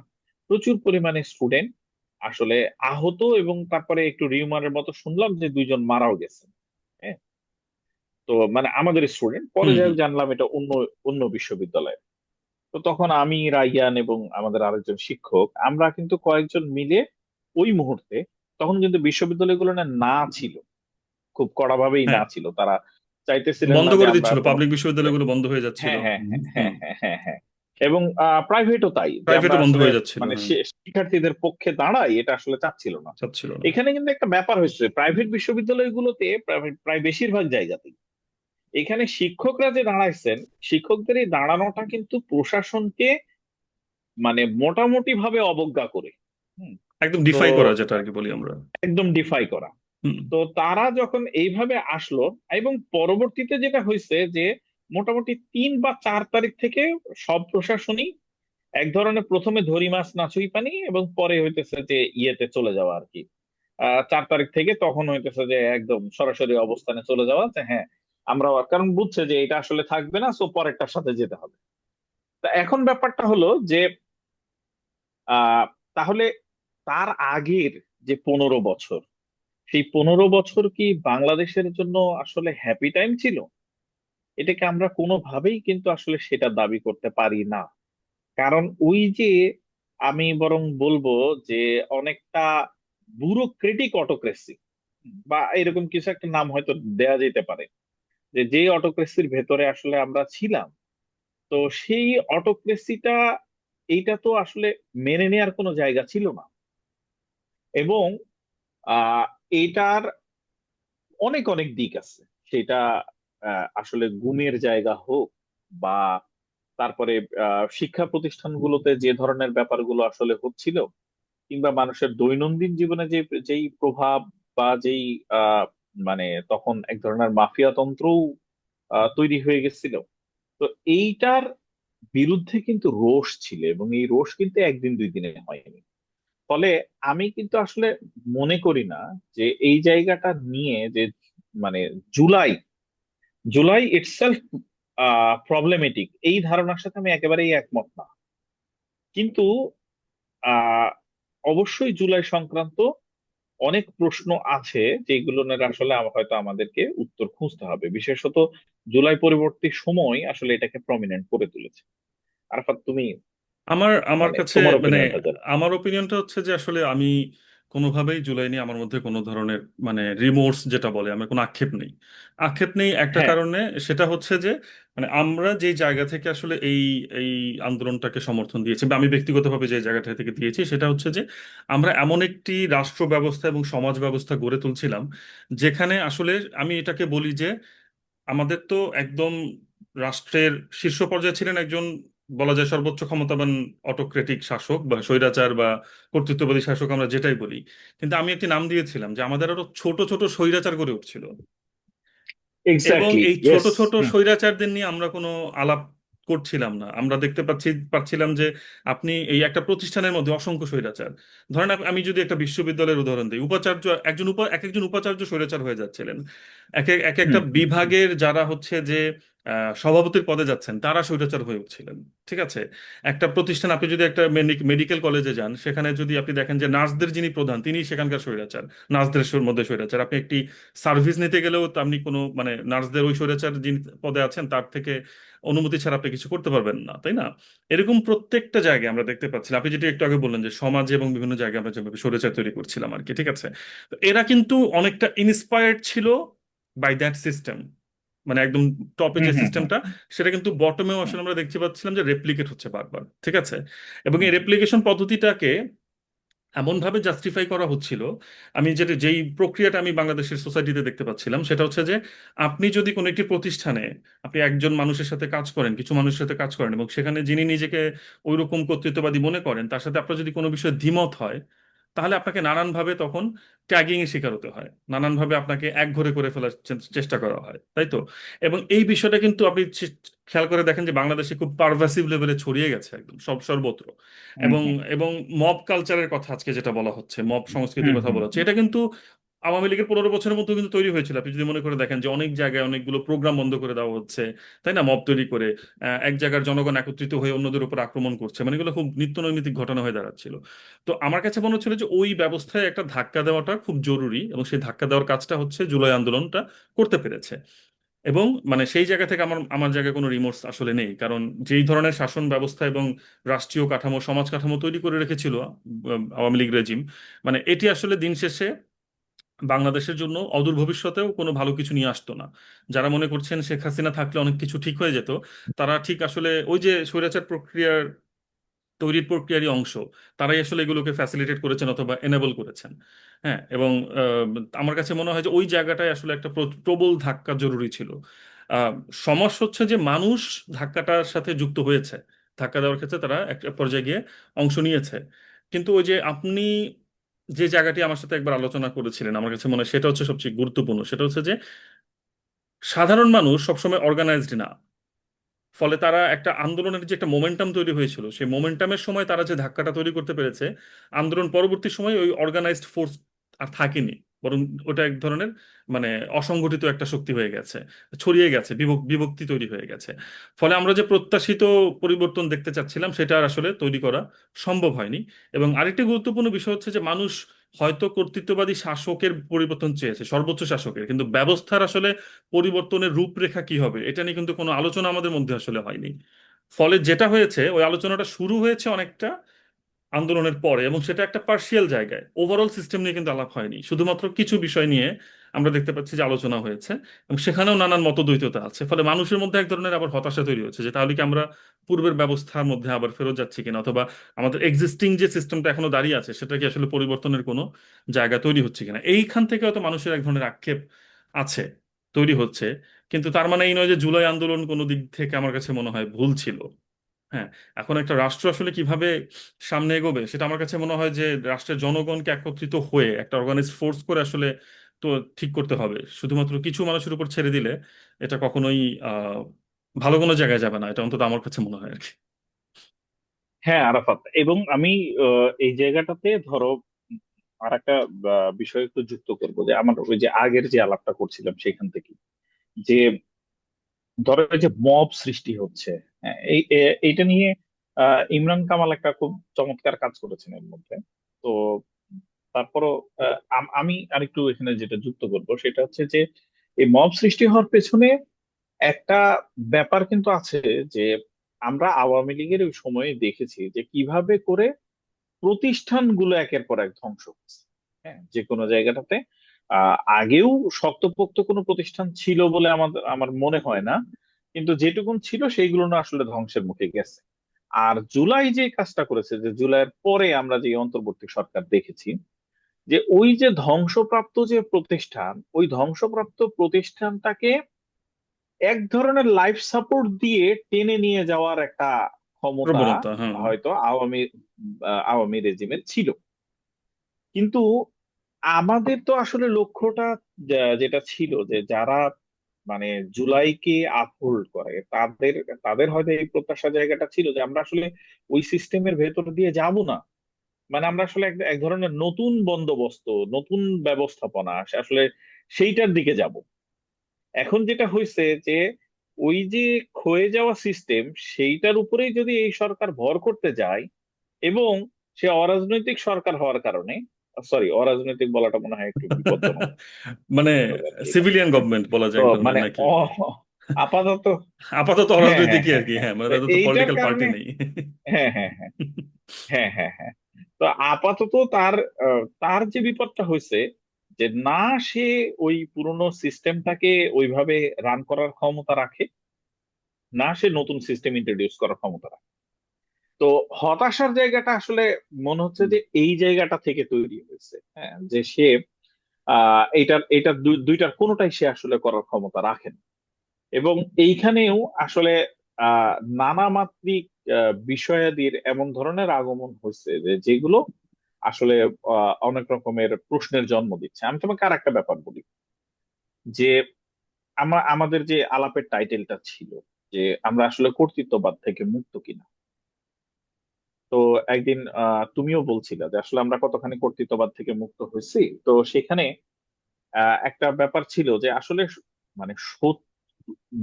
প্রচুর পরিমাণে স্টুডেন্ট আসলে আহত, এবং তারপরে একটু রিউমারের মতো শুনলাম যে 2জন মারাও গেছে। হ্যাঁ, তো মানে আমাদের স্টুডেন্ট, পরে হুম যাই হুম। জানলাম এটা অন্য অন্য বিশ্ববিদ্যালয়ে। তো তখন আমি, রাইয়ান এবং আমাদের আরেকজন শিক্ষক, আমরা কিন্তু কয়েকজন মিলে ওই মুহূর্তে, তখন কিন্তু বিশ্ববিদ্যালয়গুলো না না ছিল, খুব কড়াভাবেই হ্যাঁ, না ছিল। তারা চাইতেছিলেন বন্ধ না যে করে আমরা দিচ্ছিল, কোনো, পাবলিক বিশ্ববিদ্যালয়গুলো বন্ধ হয়ে যাচ্ছিল। হ্যাঁ হ্যাঁ হুম হ্যাঁ হুম। হ্যাঁ হ্যাঁ হ্যাঁ হ্যাঁ, এবং প্রাইভেটও তাই, যে আমরা প্রাইভেটও বন্ধ আসলে হয়ে যাচ্ছিল, মানে হ্যাঁ। শিক্ষার্থীদের পক্ষে দাঁড়াই এটা আসলে চাচ্ছিল না। চাচ্ছিল না। এখানে কিন্তু একটা ব্যাপার হয়েছে প্রাইভেট বিশ্ববিদ্যালয়গুলোতে, প্রায় বেশিরভাগ জায়গাতেই এখানে শিক্ষকরা যে দাঁড়াইছেন, শিক্ষকদের এই দাঁড়ানোটা কিন্তু প্রশাসনকে মানে মোটামুটি ভাবে অবজ্ঞা করে। হুম। একদম তো ডিফাই করা, যেটা আর কি বলি আমরা। একদম ডিফাই করা। হুম। তো তারা যখন এইভাবে আসলো, এবং পরবর্তীতে যেটা হয়েছে যে মোটামুটি 3 বা 4 তারিখ থেকে সব প্রশাসনই এক ধরনের, প্রথমে ধরি মাছ নাচুই পানি, এবং পরে হইতেছে যে ইয়েতে চলে যাওয়া আর কি। 4 তারিখ থেকে তখন হইতেছে যে একদম সরাসরি অবস্থানে চলে যাওয়া, যে হ্যাঁ আমরা, কারণ বুঝছে যে এটা আসলে থাকবে না, সো পরেরটার সাথে যেতে হবে। তা এখন ব্যাপারটা হলো যে আহ তাহলে তার আগের যে 15 বছর, সেই 15 বছর কি বাংলাদেশের জন্য আসলে হ্যাপি টাইম ছিল? এটাকে আমরা কোনোভাবেই কিন্তু আসলে সেটা দাবি করতে পারি না। কারণ ওই যে, আমি বরং বলবো যে অনেকটা ব্যুরোক্রেটিক অটোক্রেসি, বা এরকম কিছু একটা নাম হয়তো দেয়া যেতে পারে, যে যে অটোক্রেসির ভেতরে আসলে আমরা ছিলাম। তো সেই অটোক্রেসিটা, এইটা তো আসলে মেনে নেয়ার কোনো জায়গা ছিল না। এবং আহ এটার অনেক অনেক দিক আছে। সেটা আসলে গুমের জায়গা হোক, বা তারপরে শিক্ষা প্রতিষ্ঠানগুলোতে যে ধরনের ব্যাপারগুলো আসলে হচ্ছিল, কিংবা মানুষের দৈনন্দিন জীবনে যে যেই প্রভাব, বা যেই আহ, মানে তখন এক ধরনের মাফিয়া তন্ত্রও তৈরি হয়ে গেছিল। তো এইটার বিরুদ্ধে কিন্তু রোষ ছিল, এবং এই রোষ কিন্তু একদিন দুই দিনে হয়নি। ফলে আমি কিন্তু আসলে মনে করি না যে এই জায়গাটা নিয়ে যে মানে জুলাই, জুলাই ইটসেলফ প্রবলেমেটিক, এই ধারণার সাথে আমি একেবারেই একমত না। কিন্তু আহ অবশ্যই জুলাই সংক্রান্ত অনেক প্রশ্ন আছে, যেগুলো নিয়ে আসলে হয়তো আমাদেরকে উত্তর খুঁজতে হবে, বিশেষত জুলাই পরবর্তী সময় আসলে এটাকে প্রমিনেন্ট করে তুলেছে। আরাফাত, তুমি আমার আমার মানে কাছে তোমার মানে ওপিনিয়নটা জানো। আমার ওপিনিয়নটা হচ্ছে যে আসলে আমি কোনোভাবেই জুলাই নিয়ে আমার মধ্যে কোনো ধরনের মানে রিমোর্স যেটা বলে, আমার কোনো আক্ষেপ নেই। আক্ষেপ নেই একটা হ্যাঁ কারণে, সেটা হচ্ছে যে মানে আমরা যেই জায়গা থেকে আসলে এই এই আন্দোলনটাকে সমর্থন দিয়েছি, বা আমি ব্যক্তিগতভাবে যে জায়গাটা থেকে দিয়েছি, সেটা হচ্ছে যে আমরা এমন একটি রাষ্ট্র ব্যবস্থা এবং সমাজ ব্যবস্থা গড়ে তুলছিলাম, যেখানে আসলে আমি এটাকে বলি যে আমাদের তো একদম রাষ্ট্রের শীর্ষ পর্যায়ে ছিলেন একজন, বলা যায় সর্বোচ্চ ক্ষমতাবান অটোক্রেটিক শাসক বা স্বৈরাচার বা কর্তৃত্ববাদী শাসক, আমরা যেটাই বলি। কিন্তু আমি একটি নাম দিয়েছিলাম যে আমাদের আরো ছোট ছোট স্বৈরাচার গড়ে উঠছিল, এবং এক্স্যাক্টলি, এই ছোট ইয়েস। ছোট স্বৈরাচারদের নিয়ে আমরা কোনো আলাপ করছিলাম না। আমরা দেখতে পাচ্ছিলাম যে আপনি এই একটা প্রতিষ্ঠানের মধ্যে অসংখ্য স্বৈরাচার। ধরেন আমি যদি একটা বিশ্ববিদ্যালয়ের উদাহরণ দিই, উপাচার্য একজন এক একজন উপাচার্য স্বৈরাচার হয়ে যাচ্ছিলেন। এক এক একটা হুম হুম হুম। বিভাগের যারা হচ্ছে যে সভাপতির পদে যাচ্ছেন, তারা স্বৈরাচার হয়ে উঠছিলেন। ঠিক আছে, একটা প্রতিষ্ঠান, আপনি যদি একটা মেডিকেল কলেজে যান, সেখানে যদি আপনি দেখেন যে নার্সদের যিনি প্রধান, তিনি সেখানকার স্বৈরাচার, নার্সদের মধ্যে স্বৈরাচার। আপনি একটি সার্ভিস নিতে গেলেও তো আপনি কোনো মানে নার্সদের ওই স্বৈরাচার যিনি পদে আছেন তার থেকে অনুমতি ছাড়া আপনি কিছু করতে পারবেন না, তাই না? এরকম প্রত্যেকটা জায়গায় আমরা দেখতে পাচ্ছি। আপনি যেটা একটু আগে বললেন যে সমাজে এবং বিভিন্ন জায়গায় আমরা যেভাবে স্বৈরাচার তৈরি করছিলাম আর কি, ঠিক আছে, তো এরা কিন্তু অনেকটা ইন্সপায়ার্ড ছিল বাই দ্যাট সিস্টেম। মানে একদম টপে হুম যে হুম হুম সিস্টেমটা, সেটা কিন্তু বটমেও হুম আসলে আমরা দেখতে পাচ্ছিলাম যে রেপ্লিকেট হচ্ছে বারবার। ঠিক আছে? এবং হুম এই রেপ্লিকেশন পদ্ধতিটাকে এমনভাবে জাস্টিফাই করা হচ্ছিল, যেই প্রক্রিয়াটা আমি বাংলাদেশের সোসাইটিতে দেখতে পাচ্ছিলাম সেটা হচ্ছে যে, আপনি যদি কোনো একটি প্রতিষ্ঠানে আপনি একজন মানুষের সাথে কাজ করেন, কিছু মানুষের সাথে কাজ করেন, এবং সেখানে যিনি নিজেকে ওইরকম কর্তৃত্ববাদী মনে করেন তার সাথে আপনার যদি কোনো বিষয়ে দ্বিমত হয়, তাহলে আপনাকে নানানভাবে তখন ট্যাগিং এর শিকার হতে হয়, নানানভাবে আপনাকে একঘরে করে ফেলার চেষ্টা করা হয়, তাই তো? এবং এই বিষয়টা কিন্তু আপনি খেয়াল করে দেখেন যে বাংলাদেশে খুব পারভাসিভ লেভেলে ছড়িয়ে গেছে একদম সর্বত্র। হুম এবং হুম এবং মব কালচারের কথা আজকে যেটা বলা হচ্ছে, মব হুম সংস্কৃতির কথা হুম বলা হচ্ছে, এটা কিন্তু আওয়ামী লীগের 15 বছরের মধ্যে কিন্তু তৈরি হয়েছিল। আপনি যদি মনে করে দেখেন যে অনেক জায়গায় অনেকগুলো প্রোগ্রাম বন্ধ করে দেওয়া হচ্ছে, তাই না, মব তৈরি করে এক জায়গার জনগণ একত্রিত হয়ে অন্যদের উপর আক্রমণ করছে, মানে এগুলো খুব নিত্য নৈমিত্তিক ঘটনা হয়ে দাঁড়াচ্ছিল। তো আমার কাছে মনে হচ্ছিল যে ওই ব্যবস্থায় একটা ধাক্কা দেওয়াটা খুব জরুরি, এবং সেই ধাক্কা দেওয়ার কাজটা হচ্ছে জুলাই আন্দোলনটা করতে পেরেছে। এবং মানে সেই জায়গা থেকে আমার আমার জায়গায় কোনো রিমোর্স আসলে নেই, কারণ যেই ধরনের শাসন ব্যবস্থা এবং রাষ্ট্রীয় কাঠামো, সমাজ কাঠামো তৈরি করে রেখেছিল আওয়ামী লীগ রেজিম, মানে এটি আসলে দিন শেষে বাংলাদেশের জন্য অদূর ভবিষ্যতেও কোনো ভালো কিছু নিয়ে আসতো না। যারা মনে করছেন শেখ হাসিনা থাকলে অনেক কিছু ঠিক হয়ে যেত, তারা ঠিক আসলে ওই যে স্বৈরাচার প্রক্রিয়ার তৈরির প্রক্রিয়ারই অংশ, তারাই আসলে এগুলোকে ফ্যাসিলিটেট করেছেন অথবা এনেবল করেছেন। হ্যাঁ, এবং আমার কাছে মনে হয় যে ওই জায়গাটায় আসলে একটা প্রবল ধাক্কা জরুরি ছিল। আহ, সমস্যা হচ্ছে যে মানুষ ধাক্কাটার সাথে যুক্ত হয়েছে, ধাক্কা দেওয়ার ক্ষেত্রে তারা একটা পর্যায়ে গিয়ে অংশ নিয়েছে। কিন্তু ওই যে আপনি যে জায়গাটি আমার সাথে একবার আলোচনা করেছিলেন, আমার কাছে মনে হয় সেটা হচ্ছে সবচেয়ে গুরুত্বপূর্ণ। সেটা হচ্ছে যে সাধারণ মানুষ সবসময় অর্গানাইজড না। ফলে তারা একটা আন্দোলনের যে একটা মোমেন্টাম তৈরি হয়েছিল, সেই মোমেন্টামের সময় তারা যে ধাক্কাটা তৈরি করতে পেরেছে, আন্দোলন পরবর্তী সময় ওই অর্গানাইজড ফোর্স আর থাকেনি, বরং ওটা এক ধরনের মানে অসংগঠিত একটা শক্তি হয়ে গেছে, ছড়িয়ে গেছে, বিভক্তি তৈরি হয়ে গেছে। ফলে আমরা যে প্রত্যাশিত পরিবর্তন দেখতে চাচ্ছিলাম সেটা আর আসলে তৈরি করা সম্ভব হয়নি। এবং আরেকটি গুরুত্বপূর্ণ বিষয় হচ্ছে যে মানুষ হয়তো কর্তৃত্ববাদী শাসকের পরিবর্তন চেয়েছে, সর্বোচ্চ শাসকের, কিন্তু ব্যবস্থার আসলে পরিবর্তনের রূপরেখা কি হবে এটা নিয়ে কিন্তু কোনো আলোচনা আমাদের মধ্যে আসলে হয়নি। ফলে যেটা হয়েছে, ওই আলোচনাটা শুরু হয়েছে অনেকটা আন্দোলনের পরে, এবং সেটা একটা পার্শিয়াল জায়গায়, ওভারঅল সিস্টেম নিয়ে কিন্তু আলাপ হয়নি, শুধুমাত্র কিছু বিষয় নিয়ে আমরা দেখতে পাচ্ছি যে আলোচনা হয়েছে, এবং সেখানেও নানান মতদ্বৈততা আছে। ফলে মানুষের মধ্যে এক ধরনের আবার হতাশা তৈরি হচ্ছে যে তাহলে কি আমরা পূর্বের ব্যবস্থার মধ্যে আবার ফেরত যাচ্ছি কিনা, অথবা আমাদের এক্সিস্টিং যে সিস্টেমটা এখনো দাঁড়িয়ে আছে সেটা কি আসলে পরিবর্তনের কোনো জায়গা তৈরি হচ্ছে কিনা। এইখান থেকে হয়তো মানুষের এক ধরনের আক্ষেপ আছে, তৈরি হচ্ছে। কিন্তু তার মানে এই নয় যে জুলাই আন্দোলন কোনো দিক থেকে আমার কাছে মনে হয় ভুল ছিল। হ্যাঁ, এখন একটা রাষ্ট্র আসলে কিভাবে সামনে এগোবে সেটা আমার কাছে মনে হয় যে রাষ্ট্রের জনগণকে একত্রিত হয়ে একটা অর্গানাইজড ফোর্স করে আসলে তো ঠিক করতে হবে। শুধুমাত্র কিছু মানুষের উপর ছেড়ে দিলে এটা কখনোই আহ ভালো কোনো জায়গায় যাবে না, এটা অন্তত আমার কাছে মনে হয় আর কি। হ্যাঁ আরাফাত, এবং আমি এই জায়গাটাতে ধরো আর একটা বিষয় একটু যুক্ত করবো, যে আমার ওই যে আগের যে আলাপটা করছিলাম সেখান থেকে, যে ধরো এই যে মব সৃষ্টি হচ্ছে, হ্যাঁ, এইটা নিয়ে ইমরান কামাল একটা খুব চমৎকার কাজ করেছেন এর মধ্যে। তো তারপরও আমি আরেকটু এখানে যেটা যুক্ত করব সেটা হচ্ছে যে এই মব সৃষ্টি হওয়ার পেছনে একটা ব্যাপার কিন্তু আছে, যে আমরা আওয়ামী লীগের ওই সময়ে দেখেছি যে কিভাবে করে প্রতিষ্ঠানগুলো একের পর এক ধ্বংস হচ্ছে। হ্যাঁ, যে কোনো জায়গাটাতে আগেও শক্তপোক্ত কোনো প্রতিষ্ঠান ছিল বলে আমার মনে হয় না, কিন্তু যেটুকুন ছিল সেইগুলো না আসলে ধ্বংসের মুখে গেছে। আর জুলাই যে কাজটা করেছে, যে জুলাইয়ের পরে আমরা যে অন্তর্বর্তী সরকার দেখেছি, যে ওই যে ধ্বংসপ্রাপ্ত যে প্রতিষ্ঠান, ওই ধ্বংসপ্রাপ্ত প্রতিষ্ঠানটাকে এক ধরনের লাইফ সাপোর্ট দিয়ে টেনে নিয়ে যাওয়ার একটা ক্ষমতা প্রবণতা, হ্যাঁ। হয়তো আওয়ামী রেজিমের ছিল। কিন্তু আমাদের তো আসলে লক্ষ্যটা যেটা ছিল, যে যারা মানে জুলাইকে আপহোল্ড করে তাদের তাদের হয়তো এই প্রত্যাশা জায়গাটা ছিল যে আমরা আসলে ওই সিস্টেমের ভেতর দিয়ে যাব না। মানে আমরা আসলে এক এক ধরনের নতুন বন্দোবস্ত, নতুন ব্যবস্থাপনা আসলে সেইটার দিকে যাব। এখন যেটা হয়েছে যে ওই যে ক্ষয়ে যাওয়া সিস্টেম, সেইটার উপরেই যদি এই সরকার ভর করতে যায়, এবং সে অরাজনৈতিক সরকার হওয়ার কারণে, সরি অরাজনৈতিক বলাটা মনে হয় একটু বিপজ্জনক মানে হবে আর কি এটা সিভিলিয়ান ক্ষেত্রে। গভর্নমেন্ট বলা তো যায় এক ধরনের মানে নাকি? আপাতত, আপাতত হ্যাঁ হ্যাঁ অরাজনৈতিকই আর হ্যাঁ কি, হ্যাঁ, হ্যাঁ, মানে তো তাদের তো এইটার পলিটিক্যাল পার্টি কারণে, নেই। হ্যাঁ হ্যাঁ হ্যাঁ হ্যাঁ হ্যাঁ হ্যাঁ, তো আপাতত তার তার যে বিপদটা হয়েছে, যে না সে ওই পুরনো সিস্টেমটাকে ওইভাবে রান করার ক্ষমতা রাখে, না সে নতুন সিস্টেম ইন্ট্রোডিউস করার ক্ষমতা রাখে। তো হতাশার জায়গাটা আসলে মনে হচ্ছে যে এই জায়গাটা থেকে তৈরি হয়েছে, হ্যাঁ, যে সে এইটার দুইটার কোনোটাই সে আসলে করার ক্ষমতা রাখেন। এবং এইখানেও আসলে নানা মাত্রিক বিষয়াদির এমন ধরনের আগমন হচ্ছে যে যেগুলো আসলে অনেক রকমের প্রশ্নের জন্ম দিচ্ছে। আমি তোমাকে আর একটা ব্যাপার বলি, যে আমাদের যে আলাপের টাইটেলটা ছিল যে আমরা আসলে কর্তৃত্ববাদ থেকে মুক্ত কিনা। তো একদিন তুমিও বলছিলে যে আসলে আমরা কতখানি কর্তৃত্ববাদ থেকে মুক্ত হয়েছি। তো সেখানে একটা ব্যাপার ছিল যে আসলে মানে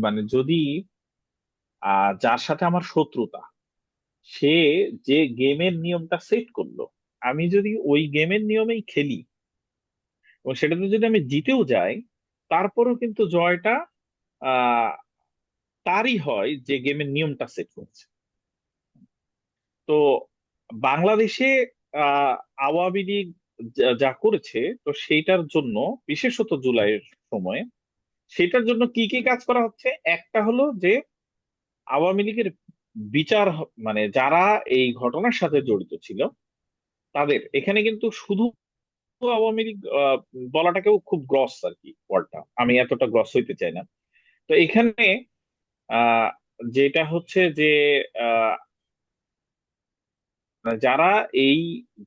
মানে যদি যার সাথে আমার শত্রুতা, সে যে গেমের নিয়মটা সেট করলো, আমি যদি ওই গেমের নিয়মেই খেলি এবং সেটাতে যদি আমি জিতেও যাই, তারপরেও কিন্তু জয়টা আহ তারই হয় যে গেমের নিয়মটা সেট করছে। তো বাংলাদেশে আহ আওয়ামী লীগ যা করেছে, তো সেইটার জন্য বিশেষত জুলাইয়ের সময় সেটার জন্য কি কি কাজ করা হচ্ছে, একটা হলো যে আওয়ামী লীগের বিচার মানে যারা এই ঘটনার সাথে জড়িত ছিল তাদের, এখানে কিন্তু শুধু আওয়ামী লীগ বলাটাকেও খুব গ্রস আর কি, ওয়ার্ডটা আমি এতটা গ্রস হইতে চাই না। তো এখানে আহ যেটা হচ্ছে যে আহ যারা এই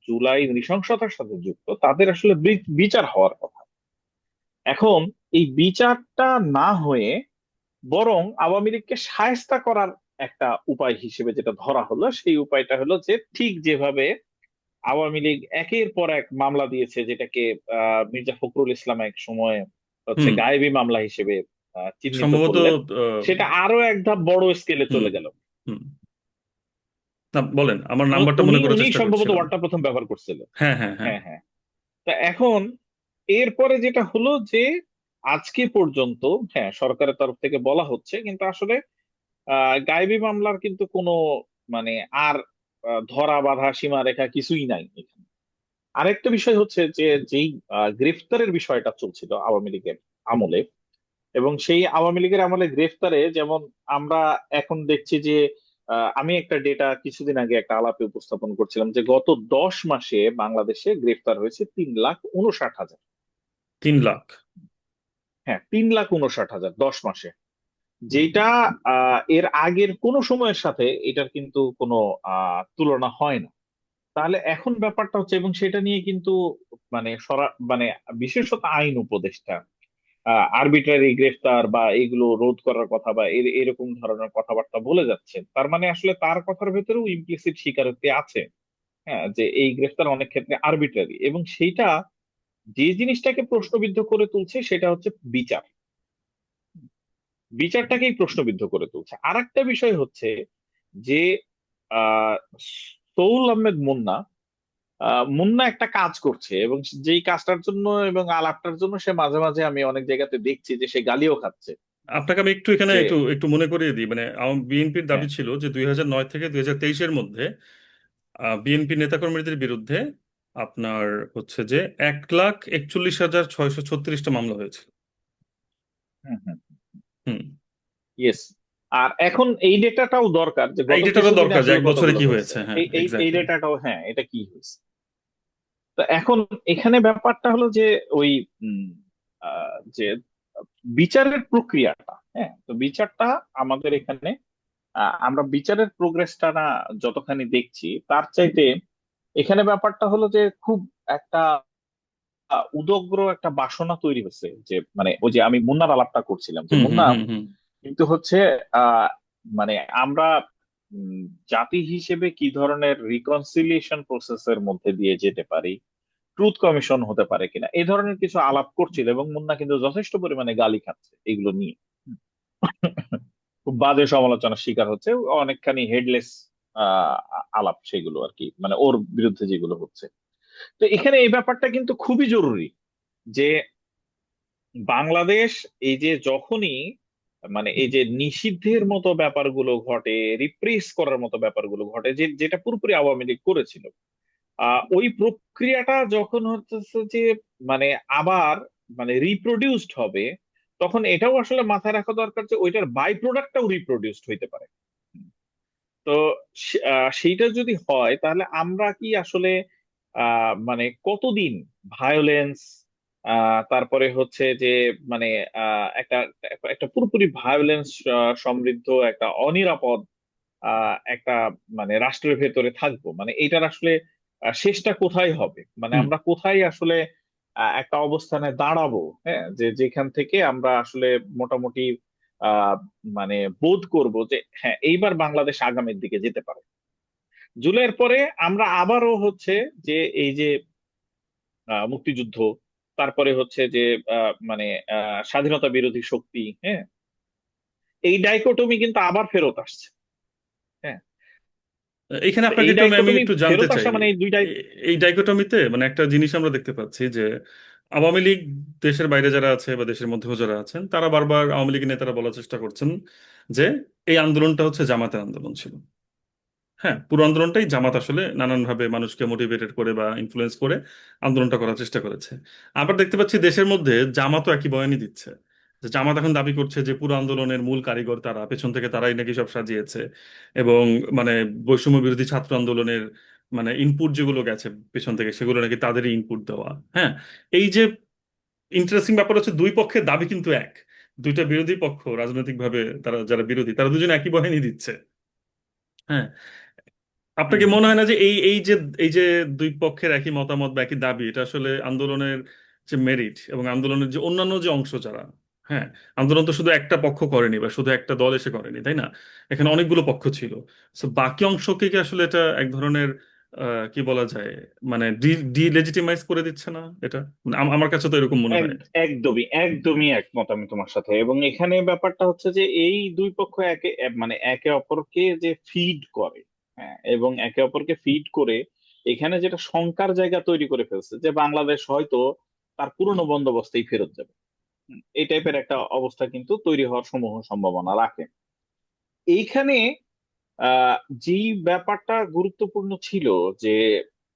জুলাই নৃশংসতার সাথে যুক্ত তাদের আসলে বিচার হওয়ার কথা। এখন এই বিচারটা না হয়ে বরং আওয়ামী লীগকে শায়েস্তা করার একটা উপায় হিসেবে যেটা ধরা হলো, সেই উপায়টা হলো যে ঠিক যেভাবে আওয়ামী লীগ একের পর এক মামলা দিয়েছে, যেটাকে মির্জা ফখরুল ইসলাম এক সময় হচ্ছে হুম। গায়েবী মামলা হিসেবে চিহ্নিত সম্ভবত করলেন, আহ, সেটা আরো এক ধাপ বড় স্কেলে হুম চলে গেল। হুম। না, বলেন, আমার নাম্বারটা মনে করার উনি চেষ্টা সম্ভবত করছিলাম। ওয়ার্ডটা প্রথম ব্যবহার করছিল। হ্যাঁ হ্যাঁ হ্যাঁ। হ্যাঁ, হ্যাঁ। তা এখন এরপরে যেটা হলো যে আজকে পর্যন্ত, হ্যাঁ, সরকারের তরফ থেকে বলা হচ্ছে, কিন্তু আসলে গায়েবী মামলার কিন্তু কোনো মানে আর ধরা বাঁধা সীমারেখা কিছুই নাই এখানে। আরেকটা বিষয় হচ্ছে যে যেই গ্রেফতারের বিষয়টা চলছিল আওয়ামী লীগের আমলে, এবং সেই আওয়ামী লীগের আমলে গ্রেফতারে যেমন আমরা এখন দেখছি যে আমি একটা ডেটা কিছুদিন আগে একটা আলাপে উপস্থাপন করছিলাম যে গত 10 মাসে বাংলাদেশে গ্রেফতার হয়েছে 3,59,000। 3 লাখ। হ্যাঁ, 3,59,000 10 মাসে, যেটা এর আগের কোনো সময়ের সাথে এটার কিন্তু কোনো তুলনা হয় না। তাহলে এখন ব্যাপারটা হচ্ছে, এবং সেটা নিয়ে কিন্তু মানে বিশেষত আইন উপদেষ্টা আরবিট্রারি গ্রেফতার বা এগুলো রোধ করার কথা বা এরকম ধরনের কথাবার্তা বলে যাচ্ছে, তার মানে আসলে তার কথার ভেতরেও ইমপ্লিসিট স্বীকারোক্তি আছে, হ্যাঁ, যে এই গ্রেফতার অনেক ক্ষেত্রে আরবিট্রারি, এবং সেইটা যে জিনিসটাকে প্রশ্নবিদ্ধ করে তুলছে সেটা হচ্ছে বিচার, বিচারটাকেই প্রশ্নবিদ্ধ করে তুলছে। আর একটা বিষয় হচ্ছে যে আহ সৌল আহমেদ মুন্না, মুন্না একটা কাজ করছে, এবং যেই কাজটার জন্য এবং আলাপটার জন্য সে মাঝে মাঝে আমি অনেক জায়গাতে দেখছি যে সে গালিও খাচ্ছে। আপনাকে আমি একটু এখানে যে একটু একটু মনে করিয়ে দিই, মানে বিএনপির দাবি হ্যাঁ, ছিল যে 2009 থেকে 2023-এর মধ্যে বিএনপি নেতাকর্মীদের বিরুদ্ধে আপনার হচ্ছে যে 1,41,636টা মামলা হয়েছে। হুম, হুম, হুম। ইয়েস। আর এখন এই ডেটাটাও দরকার যে এই গত ডেটাটা কিছুদিনে দরকার যে আসলে এক বছরে কতগুলো কি হয়েছে, হয়েছে, হ্যাঁ এই এক্স্যাক্টলি। ডেটাটাও, হ্যাঁ, এটা কি হয়েছে। তো এখন এখানে ব্যাপারটা হলো যে ওই উম, যে বিচারের প্রক্রিয়াটা, হ্যাঁ, তো বিচারটা আমাদের এখানে আমরা বিচারের প্রোগ্রেসটা না যতখানি দেখছি তার চাইতে এখানে ব্যাপারটা হলো যে খুব একটা উদগ্র একটা বাসনা তৈরি হচ্ছে, যে মানে ওই যে আমি মুন্নার আলাপটা করছিলাম যে হুম হুম মুন্না হুম হুম। কিন্তু হচ্ছে আহ মানে আমরা উম, জাতি হিসেবে কি ধরনের রিকনসিলিয়েশন প্রসেসের মধ্যে দিয়ে যেতে পারি, ট্রুথ কমিশন হতে পারে কিনা, এই ধরনের কিছু আলাপ করছিল, এবং মুন্না কিন্তু যথেষ্ট পরিমাণে গালি খাচ্ছে এগুলো নিয়ে। খুব বাজে সমালোচনার শিকার হচ্ছে, অনেকখানি হেডলেস আহ আলাপ সেগুলো আর কি, মানে ওর বিরুদ্ধে যেগুলো হচ্ছে। তো এখানে এই ব্যাপারটা কিন্তু খুবই জরুরি যে বাংলাদেশ এই যে যখনই এই যে নিষিদ্ধের মতো ব্যাপারগুলো ঘটে, রিপ্রেস করার মতো ব্যাপারগুলো ঘটে, যেটা পুরোপুরি আওয়ামী লীগ করেছিল, ওই প্রক্রিয়াটা যখন হচ্ছে যে মানে আবার মানে রিপ্রোডিউসড হবে, তখন এটাও আসলে মাথায় রাখা দরকার যে ওইটার বাই প্রোডাক্টটাও রিপ্রোডিউসড হইতে পারে। তো সেইটা যদি হয় তাহলে আমরা কি আসলে মানে কতদিন ভায়োলেন্স, তারপরে হচ্ছে যে মানে একটা একটা পুরোপুরি ভায়োলেন্স সমৃদ্ধ একটা অনিরাপদ একটা মানে রাষ্ট্রের ভেতরে থাকবো, মানে এটার আসলে শেষটা কোথায় হবে, মানে হুম। আমরা কোথায় আসলে একটা অবস্থানে দাঁড়াবো, হ্যাঁ, যে যেখান থেকে আমরা আসলে মোটামুটি আহ মানে বোধ করব যে হ্যাঁ এইবার বাংলাদেশ আগামীর দিকে যেতে পারে। জুলাইয়ের পরে আমরা আবারও হচ্ছে যে এই যে মুক্তিযুদ্ধ, তারপরে হচ্ছে যে মানে স্বাধীনতা বিরোধী শক্তি, হ্যাঁ, এই ডাইকোটমি কিন্তু আবার ফেরত আসছে। হ্যাঁ, এখানে তো আপনাকে এই একটু আমি ডাইকোটমি একটু জানতে ফেরত চাই, আসা মানে এই দুইটাই। এই ডাইকোটমিতে মানে একটা জিনিস আমরা দেখতে পাচ্ছি যে আওয়ামী লীগ, দেশের বাইরে যারা আছে বা দেশের মধ্যেও যারা আছেন, তারা বারবার আওয়ামী লীগের নেতারা বলার চেষ্টা করছেন যে এই আন্দোলনটা হচ্ছে জামাতের আন্দোলন ছিল। হ্যাঁ, পুরো আন্দোলনটাই জামাত আসলে নানানভাবে মানুষকে মোটিভেটেড করে বা ইনফ্লুয়েন্স করে আন্দোলনটা করার চেষ্টা করেছে। আবার দেখতে পাচ্ছি দেশের মধ্যে জামাতও একই বয়ানই দিচ্ছে, যে জামাত এখন দাবি করছে যে পুরো আন্দোলনের মূল কারিগর তারা, পেছন থেকে তারাই নাকি সব সাজিয়েছে। এবং মানে বৈষম্য বিরোধী ছাত্র আন্দোলনের মানে ইনপুট যেগুলো গেছে পেছন থেকে, সেগুলো নাকি তাদেরই ইনপুট দেওয়া। হ্যাঁ, এই যে ইন্টারেস্টিং ব্যাপার হচ্ছে দুই পক্ষের দাবি কিন্তু এক, দুইটা বিরোধী পক্ষ রাজনৈতিকভাবে, তারা যারা বিরোধী তারা দুজনে একই বয়ানই দিচ্ছে। হ্যাঁ, আপনার হুম, কি হুম, মনে হুম। হয় না যে এই যে দুই পক্ষের একই মতামত বা একই দাবি, এটা আসলে আন্দোলনের যে মেরিট এবং আন্দোলনের যে অন্যান্য যে অংশ যারা, হ্যাঁ, আন্দোলন তো শুধু একটা পক্ষ করেনি বা শুধু একটা দল এসে করেনি, তাই না? এখানে অনেকগুলো পক্ষ ছিল। সো বাকি অংশকে কি আসলে এটা এক ধরনের কি বলা যায়, মানে ডিলেজিটিমাইজ করে দিচ্ছে না এটা? মানে আমার কাছে তো এরকম মনে হয়। একদমই একদমই একমত আমি তোমার সাথে। এবং এখানে ব্যাপারটা হচ্ছে যে এই দুই পক্ষ মানে একে অপরকে যে ফিড করে, হ্যাঁ, এবং একে অপরকে ফিড করে এখানে যেটা শঙ্কার জায়গা তৈরি করে ফেলছে যে বাংলাদেশ হয়তো তার পুরনো বন্দোবস্তেই ফেরত যাবে। এই টাইপের একটা অবস্থা কিন্তু তৈরি হওয়ার সমূহ সম্ভাবনা রাখে এইখানে। আহ যেই ব্যাপারটা গুরুত্বপূর্ণ ছিল যে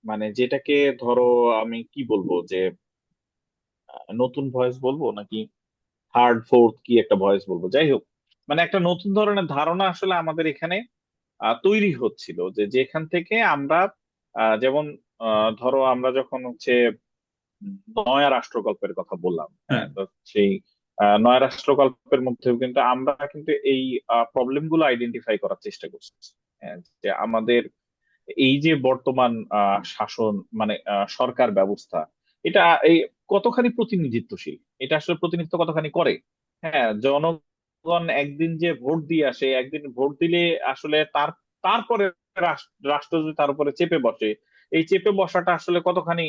মানে যেটাকে ধরো আমি কি বলবো যে নতুন ভয়েস বলবো নাকি থার্ড ফোর্থ কি একটা ভয়েস বলবো, যাই হোক, মানে একটা নতুন ধরনের ধারণা আসলে আমাদের এখানে তৈরি হচ্ছিল যে যেখান থেকে আমরা যেমন ধরো আমরা যখন হচ্ছে নয়া রাষ্ট্রকল্পের কথা বললাম, হ্যাঁ। হ্যাঁ, তো সেই নয়া রাষ্ট্রকল্পের মধ্যেও কিন্তু আমরা কিন্তু এই প্রবলেম গুলো আইডেন্টিফাই করার চেষ্টা করছি। হ্যাঁ, যে আমাদের এই যে বর্তমান শাসন মানে সরকার ব্যবস্থা, এটা এই কতখানি প্রতিনিধিত্বশীল, এটা আসলে প্রতিনিধিত্ব কতখানি করে। হ্যাঁ, জনগণ একদিন যে ভোট দিয়ে আসে, একদিন ভোট দিলে আসলে তারপরে রাষ্ট্র যদি তার উপরে চেপে বসে, এই চেপে বসাটা আসলে কতখানি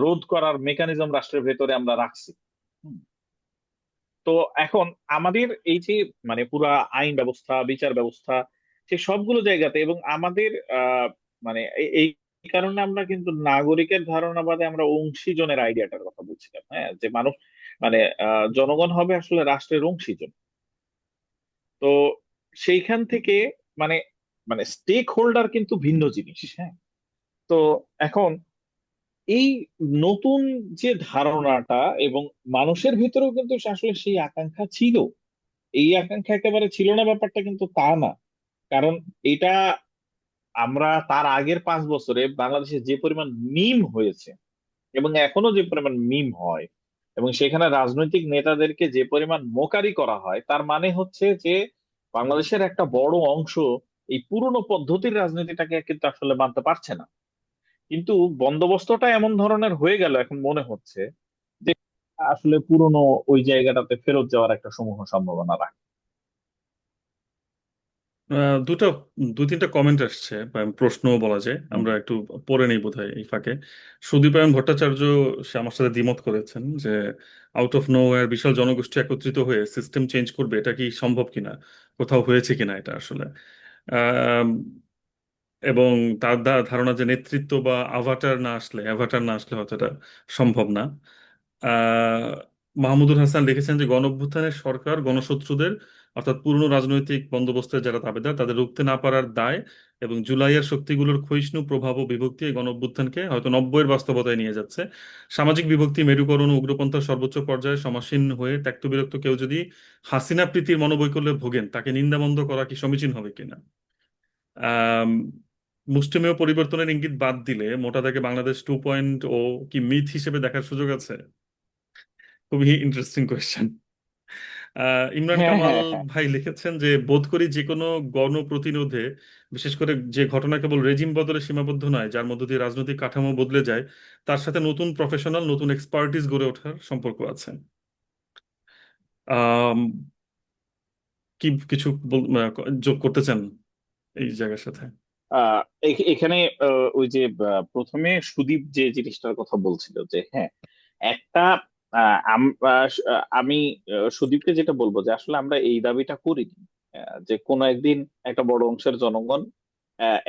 রোধ করার মেকানিজম রাষ্ট্রের ভেতরে আমরা রাখছি। হুম। তো এখন আমাদের এই যে মানে পুরা আইন ব্যবস্থা, বিচার ব্যবস্থা, সে সবগুলো জায়গাতে এবং আমাদের মানে এই কারণে আমরা কিন্তু নাগরিকের ধারণা বাদে আমরা অংশীজনের আইডিয়াটার কথা বলছিলাম, হ্যাঁ, যে মানুষ মানে জনগণ হবে আসলে রাষ্ট্রের অংশীজন। তো সেইখান থেকে মানে মানে স্টেক হোল্ডার কিন্তু ভিন্ন জিনিস, হ্যাঁ। তো এখন এই নতুন যে ধারণাটা এবং মানুষের ভিতরেও কিন্তু আসলে সেই আকাঙ্ক্ষা ছিল, এই আকাঙ্ক্ষা একেবারে ছিল না ব্যাপারটা কিন্তু তা না। কারণ এটা আমরা তার আগের 5 বছরে বাংলাদেশে যে পরিমাণ মিম হয়েছে এবং এখনো যে পরিমাণ মিম হয় এবং সেখানে রাজনৈতিক নেতাদেরকে যে পরিমাণ মোকারি করা হয়, তার মানে হচ্ছে যে বাংলাদেশের একটা বড় অংশ এই পুরনো পদ্ধতির রাজনীতিটাকে কিন্তু আসলে মানতে পারছে না। কিন্তু বন্দোবস্তটা এমন ধরনের হয়ে গেল এখন মনে হচ্ছে যে আসলে পুরনো ওই জায়গাটাতে ফেরত যাওয়ার একটা সমূহ সম্ভাবনা রাখে। দুটো, দুই তিনটা কমেন্ট আসছে বা প্রশ্ন বলা যায়, হুম, আমরা একটু পড়ে নেই বোধহয় এই ফাঁকে। সুদীপায়ন ভট্টাচার্য, সে আমার সাথে দ্বিমত করেছেন যে আউট অফ নোওয়্যার বিশাল জনগোষ্ঠী একত্রিত হয়ে সিস্টেম চেঞ্জ করবে, এটা কি সম্ভব কিনা, কোথাও হয়েছে কিনা এটা আসলে। আম, এবং তার ধারণা যে নেতৃত্ব বা অ্যাভাটার না আসলে হয়তো এটা সম্ভব না। মাহমুদুল হাসান লিখেছেন যে গণঅভ্যুত্থানের সরকার গণশত্রুদের অর্থাৎ পুরনো রাজনৈতিক বন্দোবস্তের যারা দাবিদার তাদের রুখতে না পারার দায় এবং জুলাইয়ের শক্তিগুলোর ক্ষয়িষ্ণু প্রভাব ও বিভক্তি এই গণঅভ্যুত্থানকে হয়তো 90-এর বাস্তবতায় নিয়ে যাচ্ছে। সামাজিক বিভক্তি, মেরুকরণ ও উগ্রপন্থার সর্বোচ্চ পর্যায়ে সমাসীন হয়ে ত্যক্ত বিরক্ত কেউ যদি হাসিনা প্রীতির মনোবৈকল্যে ভোগেন তাকে নিন্দাবন্ধ করা কি সমীচীন হবে কিনা। আহ মুষ্টিমেয় পরিবর্তনের ইঙ্গিত বাদ দিলে মোটা দাগে বাংলাদেশ 2.0 কি মিথ হিসেবে দেখার সুযোগ আছে? খুবই ইন্টারেস্টিং কোয়েশ্চেন। ইমরান হ্যাঁ, কামাল হ্যাঁ, হ্যাঁ। ভাই লিখেছেন যে বোধ করি যে কোনো গণপ্রতিরোধে, বিশেষ করে যে ঘটনা কেবল রেজিম বদলে সীমাবদ্ধ নয়, যার মধ্য দিয়ে রাজনৈতিক কাঠামো বদলে যায়, তার সাথে নতুন প্রফেশনাল নতুন এক্সপার্টিস গড়ে ওঠার সম্পর্ক আছে। আম, কি কিছু যোগ করতে চান এই জায়গার সাথে? আহ এখানে ওই যে প্রথমে সুদীপ যে জিনিসটার কথা বলছিল যে হ্যাঁ, একটা আমি সুদীপকে যেটা বলবো যে আসলে আমরা এই দাবিটা করিনি, যে কোনো একদিন একটা বড় অংশের জনগণ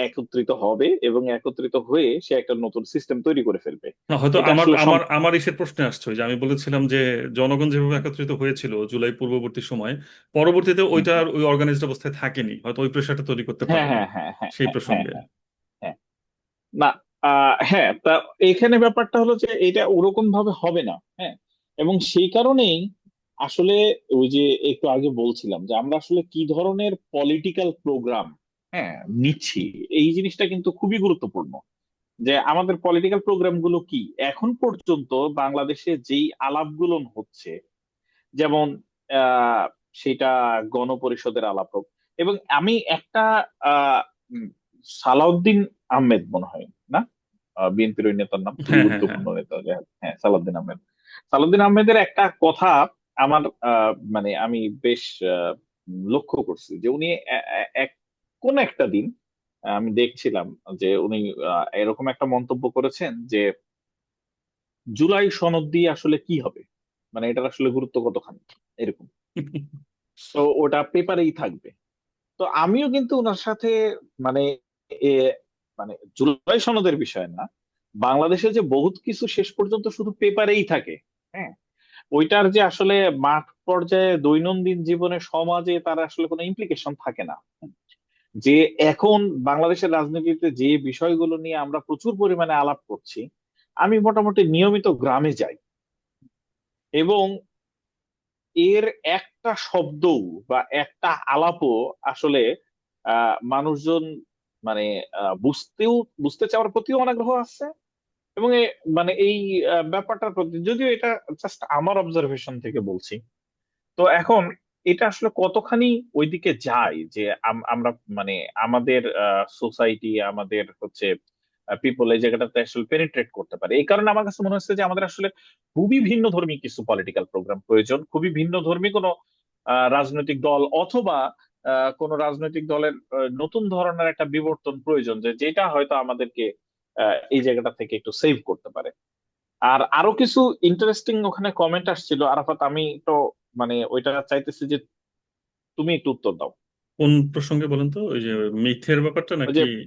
একত্রিত হবে এবং একত্রিত হয়ে সে একটা নতুন সিস্টেম তৈরি করে ফেলবে। না, হয়তো এটা আমার আসলে আমার আমার ইসের প্রশ্নে আসছে ওই যে আমি বলেছিলাম যে জনগণ যেভাবে একত্রিত হয়েছিল জুলাই পূর্ববর্তী সময়, পরবর্তীতে হুম, ওইটা হুম। আর ওই অর্গানাইজড অবস্থায় থাকেনি, হয়তো ওই প্রেশারটা তৈরি করতে হ্যাঁ, পারেনি হ্যাঁ, হ্যাঁ, হ্যাঁ, সেই হ্যাঁ, হ্যাঁ, প্রসঙ্গে। হ্যাঁ, হ্যাঁ। না, হ্যাঁ, তা এখানে ব্যাপারটা হলো যে এটা ওরকম ভাবে হবে না। হ্যাঁ, এবং সেই কারণেই আসলে ওই যে একটু আগে বলছিলাম যে আমরা আসলে কি ধরনের পলিটিক্যাল প্রোগ্রাম হ্যাঁ নিচ্ছি, এই জিনিসটা কিন্তু খুবই গুরুত্বপূর্ণ। যে আমাদের পলিটিক্যাল প্রোগ্রাম গুলো কি এখন পর্যন্ত বাংলাদেশে যেই আলাপগুলো হচ্ছে, যেমন আহ সেটা গণপরিষদের আলাপ হোক, এবং আমি একটা আহ উম, সালাউদ্দিন আহমেদ মনে হয় না, বিএনপির ওই নেতার নাম, খুবই হ্যাঁ, হ্যাঁ, হ্যাঁ। গুরুত্বপূর্ণ নেতা, হ্যাঁ, সালাউদ্দিন আহমেদ। সালাউদ্দিন আহমেদের একটা কথা আমার মানে আমি বেশ লক্ষ্য করছি যে উনি এক কোন একটা দিন আমি দেখছিলাম যে উনি এরকম একটা মন্তব্য করেছেন যে জুলাই সনদ দিয়ে আসলে কি হবে, মানে এটার আসলে গুরুত্ব কতখানি, এরকম। তো ওটা পেপারেই থাকবে। তো আমিও কিন্তু ওনার সাথে মানে এ মানে জুলাই সনদের বিষয় না, বাংলাদেশে যে বহুত কিছু শেষ পর্যন্ত শুধু পেপারেই থাকে, হ্যাঁ, ওইটার যে আসলে মাঠ পর্যায়ে দৈনন্দিন জীবনে সমাজে তার আসলে কোনো ইমপ্লিকেশন থাকে না। যে এখন বাংলাদেশের রাজনীতিতে যে বিষয়গুলো নিয়ে আমরা প্রচুর পরিমাণে আলাপ করছি, আমি মোটামুটি নিয়মিত গ্রামে যাই এবং এর একটা শব্দও বা একটা আলাপও আসলে মানুষজন মানে বুঝতে চাওয়ার প্রতিও অনাগ্রহ আছে। এবং মানে এই ব্যাপারটার প্রতি, যদিও এটা জাস্ট আমার অবজারভেশন থেকে বলছি, তো এখন এটা আসলে কতখানি ওইদিকে যায় যে আমরা মানে আমাদের সোসাইটি, আমাদের হচ্ছে পিপল এই জায়গাটাতে আসলে পেনিট্রেট করতে পারে। এই কারণে আমার কাছে মনে হচ্ছে যে আমাদের আসলে খুবই ভিন্ন ধর্মী কিছু পলিটিক্যাল প্রোগ্রাম প্রয়োজন, খুবই ভিন্ন ধর্মী কোনো রাজনৈতিক দল অথবা কোনো রাজনৈতিক দলের নতুন ধরনের একটা বিবর্তন প্রয়োজন, যে যেটা হয়তো আমাদেরকে এই জায়গাটা থেকে একটু সেভ করতে পারে। আর আরো কিছু ইন্টারেস্টিং ওখানে কমেন্ট আসছিল আরাফাত, আমি তো মানে ওইটা চাইতেছি যে তুমি একটু উত্তর দাও। কোন প্রসঙ্গে বলেন তো, ওই যে মিথের ব্যাপারটা ওই নাকি যে হ্যাঁ,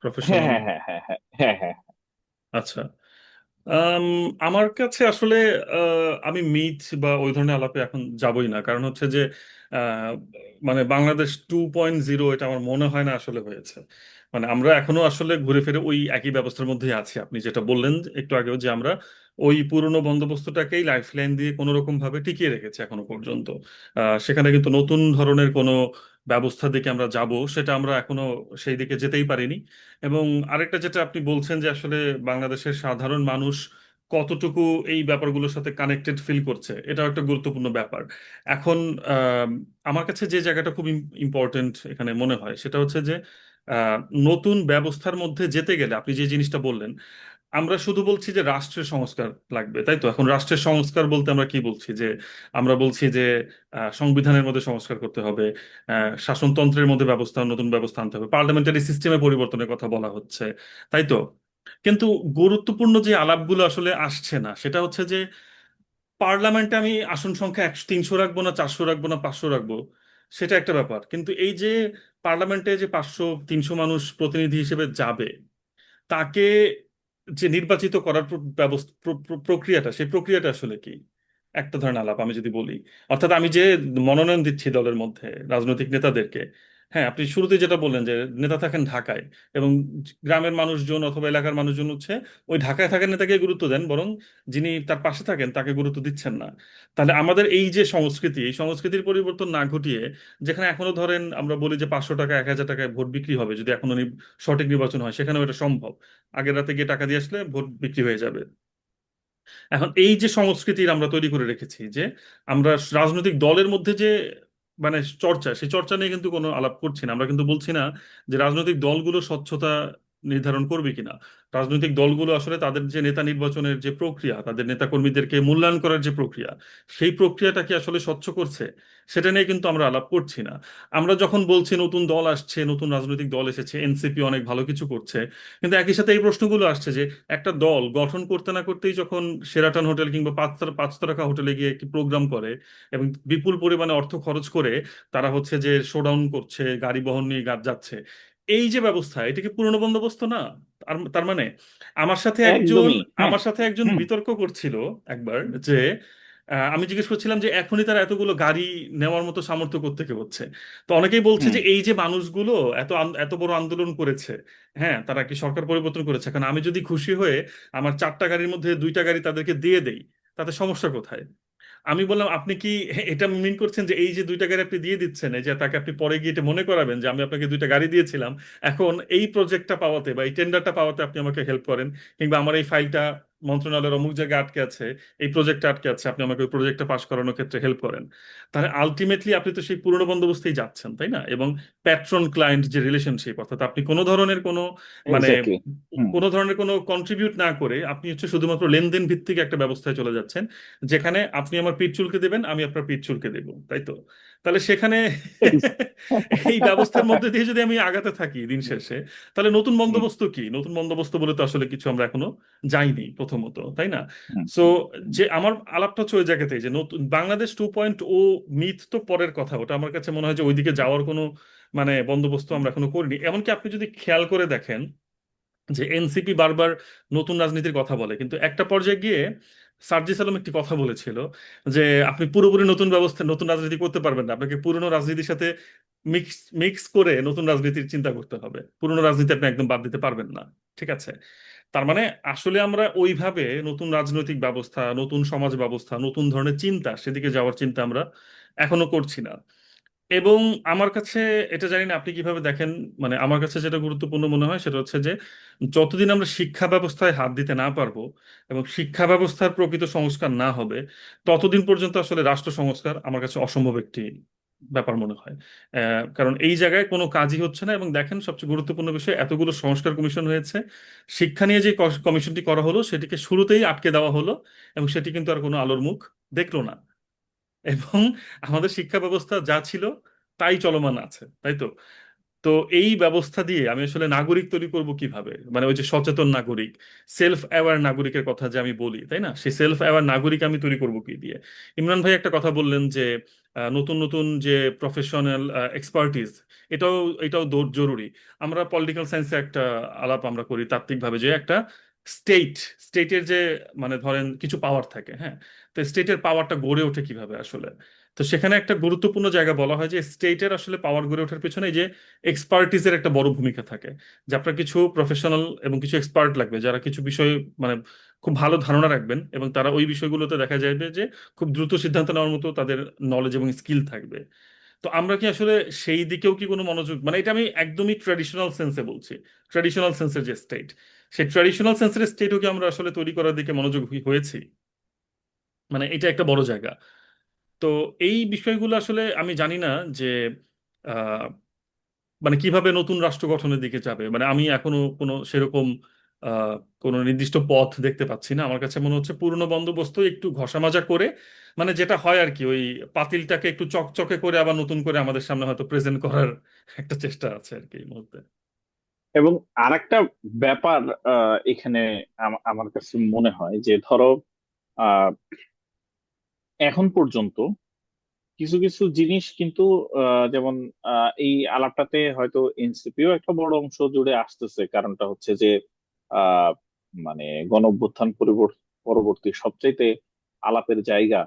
প্রফেশনাল? হ্যাঁ, হ্যাঁ, হ্যাঁ, হ্যাঁ, হ্যাঁ, হ্যাঁ। আচ্ছা। আম, আমার কাছে আসলে আমি মিথ বা ওই ধরনের আলাপে এখন যাবই না, কারণ হচ্ছে যে আহ, মানে বাংলাদেশ 2.0 এটা আমার মনে হয় না আসলে হয়েছে। মানে আমরা এখনো আসলে ঘুরে ফিরে ওই একই ব্যবস্থার মধ্যেই আছি। আপনি যেটা বললেন একটু আগেও যে আমরা ওই পুরনো বন্দোবস্তটাকেই লাইফ লাইন দিয়ে কোনো রকম ভাবে টিকিয়ে রেখেছি এখনো পর্যন্ত। সেখানে কিন্তু নতুন ধরনের কোনো ব্যবস্থার দিকে আমরা যাব সেটা আমরা এখনো সেই দিকে যেতেই পারিনি। এবং আরেকটা যেটা আপনি বলছেন যে আসলে বাংলাদেশের সাধারণ মানুষ কতটুকু এই ব্যাপারগুলোর সাথে কানেক্টেড ফিল করছে, এটাও একটা গুরুত্বপূর্ণ ব্যাপার। এখন আম, আমার কাছে যে জায়গাটা খুব ইম্পর্টেন্ট এখানে মনে হয় সেটা হচ্ছে যে আহ, নতুন ব্যবস্থার মধ্যে যেতে গেলে আপনি যে জিনিসটা বললেন, আমরা শুধু বলছি যে রাষ্ট্রের সংস্কার লাগবে, তাই তো? এখন রাষ্ট্রের সংস্কার বলতে আমরা কি বলছি? যে আমরা বলছি যে সংবিধানের মধ্যে সংস্কার করতে হবে, শাসনতন্ত্রের মধ্যে নতুন ব্যবস্থা আনতে হবে, পার্লামেন্টারি সিস্টেমে পরিবর্তনের কথা বলা হচ্ছে, তাই তো? কিন্তু গুরুত্বপূর্ণ যে আলাপগুলো আসলে আসছে না সেটা হচ্ছে যে পার্লামেন্টে আমি আসন সংখ্যা 300 রাখবো না 400 রাখবো না 500 রাখবো, সেটা একটা ব্যাপার, কিন্তু এই যে পার্লামেন্টে যে 500-300 মানুষ প্রতিনিধি হিসেবে যাবে, তাকে যে নির্বাচিত করার ব্যবস্থা প্রক্রিয়াটা, সেই প্রক্রিয়াটা আসলে কি? একটা ধরনের আলাপ আমি যদি বলি, অর্থাৎ আমি যে মনোনয়ন দিচ্ছি দলের মধ্যে রাজনৈতিক নেতাদেরকে, হ্যাঁ আপনি শুরুতে যেটা বললেন যে নেতা থাকেন ঢাকায়, এবং গ্রামের মানুষজন অথবা এলাকার মানুষজন হচ্ছে ওই ঢাকায় থাকেন নেতাকে গুরুত্ব দেন, বরং যিনি তার পাশে থাকেন তাকে গুরুত্ব দিচ্ছেন না। তাহলে আমাদের এই যে সংস্কৃতি, এই সংস্কৃতির পরিবর্তন না ঘটিয়ে, যেখানে এখনো ধরেন আমরা বলি যে 500 টাকা 1,000 টাকায় ভোট বিক্রি হবে যদি এখনো সঠিক নির্বাচন হয়, সেখানেও এটা সম্ভব, আগের রাতে গিয়ে টাকা দিয়ে আসলে ভোট বিক্রি হয়ে যাবে। এখন এই যে সংস্কৃতির আমরা তৈরি করে রেখেছি যে আমরা রাজনৈতিক দলের মধ্যে যে মানে চর্চা, সেই চর্চা নিয়ে কিন্তু কোনো আলাপ করছি না। আমরা কিন্তু বলছি না যে রাজনৈতিক দলগুলো স্বচ্ছতা নির্ধারণ করবে কিনা, রাজনৈতিক দলগুলো আসলে তাদের যে নেতা নির্বাচনের যে প্রক্রিয়া, তাদের নেতা কর্মীদেরকে মূল্যায়ন করার যে প্রক্রিয়া, সেই প্রক্রিয়াটা কি আসলে স্বচ্ছ করছে, সেটা নিয়ে কিন্তু আমরা আলাপ করছি না। আমরা যখন বলছি নতুন দল আসছে, নতুন রাজনৈতিক দল এসেছে, এনসিপি অনেক ভালো কিছু করছে, কিন্তু একই সাথে এই প্রশ্নগুলো আসছে যে একটা দল গঠন করতে না করতেই যখন সেরাটন হোটেল কিংবা পাঁচ তারকা হোটেলে গিয়ে একটি প্রোগ্রাম করে এবং বিপুল পরিমাণে অর্থ খরচ করে তারা হচ্ছে যে শোডাউন করছে, গাড়ি বহন নিয়ে যাচ্ছে, এই যে ব্যবস্থা, এটা কি পুরনো বন্দোবস্ত না? তার মানে আমার সাথে একজন একদমই, হ্যাঁ। আমার সাথে একজন হুম। বিতর্ক করছিল একবার যে আমি জিজ্ঞেস করছিলাম যে এখনই তারা এতগুলো গাড়ি নেওয়ার মতো সামর্থ্য কোত্থেকে হচ্ছে। তো অনেকেই বলছে হুম। যে এই যে মানুষগুলো এত বড় আন্দোলন করেছে, হ্যাঁ তারা কি সরকার পরিবর্তন করেছে, এখন আমি যদি খুশি হয়ে আমার 4টা গাড়ির মধ্যে 2টা গাড়ি তাদেরকে দিয়ে দেই, তাতে সমস্যা কোথায়? আমি বললাম আপনি কি এটা মিন করছেন যে এই যে 2টা গাড়ি আপনি দিয়ে দিচ্ছেন, এই যে তাকে আপনি পরে গিয়ে এটা মনে করাবেন যে আমি আপনাকে 2টা গাড়ি দিয়েছিলাম, এখন এই প্রজেক্টটা পাওয়াতে বা এই টেন্ডারটা পাওয়াতে আপনি আমাকে হেল্প করেন, কিংবা আমার এই ফাইলটা মন্ত্রণালয়ের অমুক জায়গায় আটকে আছে, এই প্রজেক্টটা আটকে আছে, আপনি আমাকে ওই প্রজেক্টটা পাস করানোর ক্ষেত্রে হেল্প করেন। তাহলে আলটিমেটলি আপনি তো সেই পুরনো বন্দোবস্তেই যাচ্ছেন, তাই না? এবং প্যাট্রন ক্লায়েন্ট যে রিলেশনশিপ, অর্থাৎ আপনি কোনো ধরনের কোনো মানে এক্স্যাক্টলি। হুম। কোনো ধরনের কোনো কন্ট্রিবিউট না করে আপনি হচ্ছে শুধুমাত্র লেনদেন ভিত্তিক একটা ব্যবস্থায় চলে যাচ্ছেন, যেখানে আপনি আমার পিঠ চুলকে দেবেন, আমি আপনার পিঠ চুলকে দেবো, তাই তো? তাহলে সেখানে এই ব্যবস্থার মধ্যে দিয়ে যদি আমি আগাতে থাকি দিন শেষে, তাহলে নতুন হুম। বন্দোবস্ত কি? নতুন বন্দোবস্ত বলে তো আসলে কিছু আমরা এখনো যাইনি প্রথমত, তাই না? হুম। সো হুম। যে আমার আলাপটা হচ্ছে ওই জায়গাতেই যে নতুন বাংলাদেশ 2.0 মিথ তো পরের কথা, ওটা আমার কাছে মনে হয় যে ওইদিকে যাওয়ার কোনো বন্দোবস্ত আমরা এখনো করিনি। এমনকি আপনি যদি খেয়াল করে দেখেন যে এনসিপি বারবার নতুন রাজনীতির কথা বলে, কিন্তু একটা পর্যায়ে গিয়ে সার্জিস আলম একটি কথা বলেছিল যে আপনি পুরোপুরি নতুন ব্যবস্থা, নতুন রাজনীতি করতে পারবেন না, আপনাকে পুরনো রাজনীতির সাথে মিক্স মিক্স করে নতুন রাজনীতির চিন্তা করতে হবে, পুরনো রাজনীতি আপনি একদম বাদ দিতে পারবেন না। ঠিক আছে? তার মানে আসলে আমরা ওইভাবে নতুন রাজনৈতিক ব্যবস্থা, নতুন সমাজ ব্যবস্থা, নতুন ধরনের চিন্তা, সেদিকে যাওয়ার চিন্তা আমরা এখনো করছি না। এবং আমার কাছে, এটা জানি না আপনি কিভাবে দেখেন, আমার কাছে যেটা গুরুত্বপূর্ণ মনে হয় সেটা হচ্ছে যে যতদিন আমরা শিক্ষা ব্যবস্থায় হাত দিতে না পারবো এবং শিক্ষা ব্যবস্থার প্রকৃত সংস্কার না হবে, ততদিন পর্যন্ত আসলে রাষ্ট্র সংস্কার আমার কাছে অসম্ভব একটি ব্যাপার মনে হয়। কারণ এই জায়গায় কোনো কাজই হচ্ছে না। এবং দেখেন সবচেয়ে গুরুত্বপূর্ণ বিষয়, এতগুলো সংস্কার কমিশন হয়েছে, শিক্ষা নিয়ে যে কমিশনটি করা হলো সেটিকে শুরুতেই আটকে দেওয়া হলো, এবং সেটি কিন্তু আর কোনো আলোর মুখ দেখলো না। এবং আমাদের শিক্ষা ব্যবস্থা যা ছিল তাই চলমান আছে, তাই তো? তো এই ব্যবস্থা দিয়ে আমি আসলে নাগরিক তৈরি করব কিভাবে, ওই যে সচেতন নাগরিক, সেলফ অ্যাওয়ার নাগরিকের কথা যে আমি বলি, তাই না? সেই সেলফ অ্যাওয়ার নাগরিক আমি তৈরি করব কি দিয়ে? ইমরান ভাই একটা কথা বললেন যে নতুন নতুন যে প্রফেশনাল এক্সপার্টিস, এটাও এটাও জরুরি। আমরা পলিটিক্যাল সায়েন্সে একটা আলাপ আমরা করি তাত্ত্বিকভাবে যে একটা স্টেট স্টেটের যে ধরেন কিছু পাওয়ার থাকে, হ্যাঁ? তো স্টেটের পাওয়ারটা গড়ে ওঠে কিভাবে আসলে? তো সেখানে একটা গুরুত্বপূর্ণ জায়গা বলা হয় যে স্টেটের আসলে পাওয়ার গড়ে ওঠার পেছনে এই যে এক্সপার্টিসের একটা বড় ভূমিকা থাকে, যে আপনার কিছু প্রফেশনাল এবং কিছু এক্সপার্ট লাগবে যারা কিছু বিষয় মানে খুব ভালো ধারণা রাখবেন, এবং তারা ওই বিষয়গুলোতে দেখা যাবে যে খুব দ্রুত সিদ্ধান্ত নেওয়ার মতো তাদের নলেজ এবং স্কিল থাকবে। তো আমরা কি আসলে সেই দিকেও কি কোনো মনোযোগ, এটা আমি একদমই ট্র্যাডিশনাল সেন্সে বলছি, ট্র্যাডিশনাল সেন্সের যে স্টেট, সেই ট্র্যাডিশনাল সেন্সের স্টেটও কি আমরা আসলে তৈরি করার দিকে মনোযোগ হয়েছি? এটা একটা বড় জায়গা। তো এই বিষয়গুলো আসলে আমি জানি না যে আহ, কিভাবে নতুন রাষ্ট্র গঠনের দিকে যাবে। আমি এখনো কোনো সেরকম আহ, কোনো নির্দিষ্ট পথ দেখতে পাচ্ছি না। আমার কাছে মনে হচ্ছে পুরনো বন্দোবস্ত একটু ঘষামাজা করে, যেটা হয় আর কি, ওই পাতিলটাকে একটু চকচকে করে আবার নতুন করে আমাদের সামনে হয়তো প্রেজেন্ট করার একটা চেষ্টা আছে আর কি এই মুহূর্তে। এবং আরেকটা ব্যাপার এখানে আমার কাছে মনে হয় যে ধরো আহ, এখন পর্যন্ত কিছু কিছু জিনিস কিন্তু যেমন এই আলাপটাতে হয়তো এনসিপিও একটা বড় অংশ জুড়ে আসতেছে, কারণটা হচ্ছে যে আহ, মানে গণ অভ্যুত্থান পরবর্তী সবচাইতে আলাপের জায়গা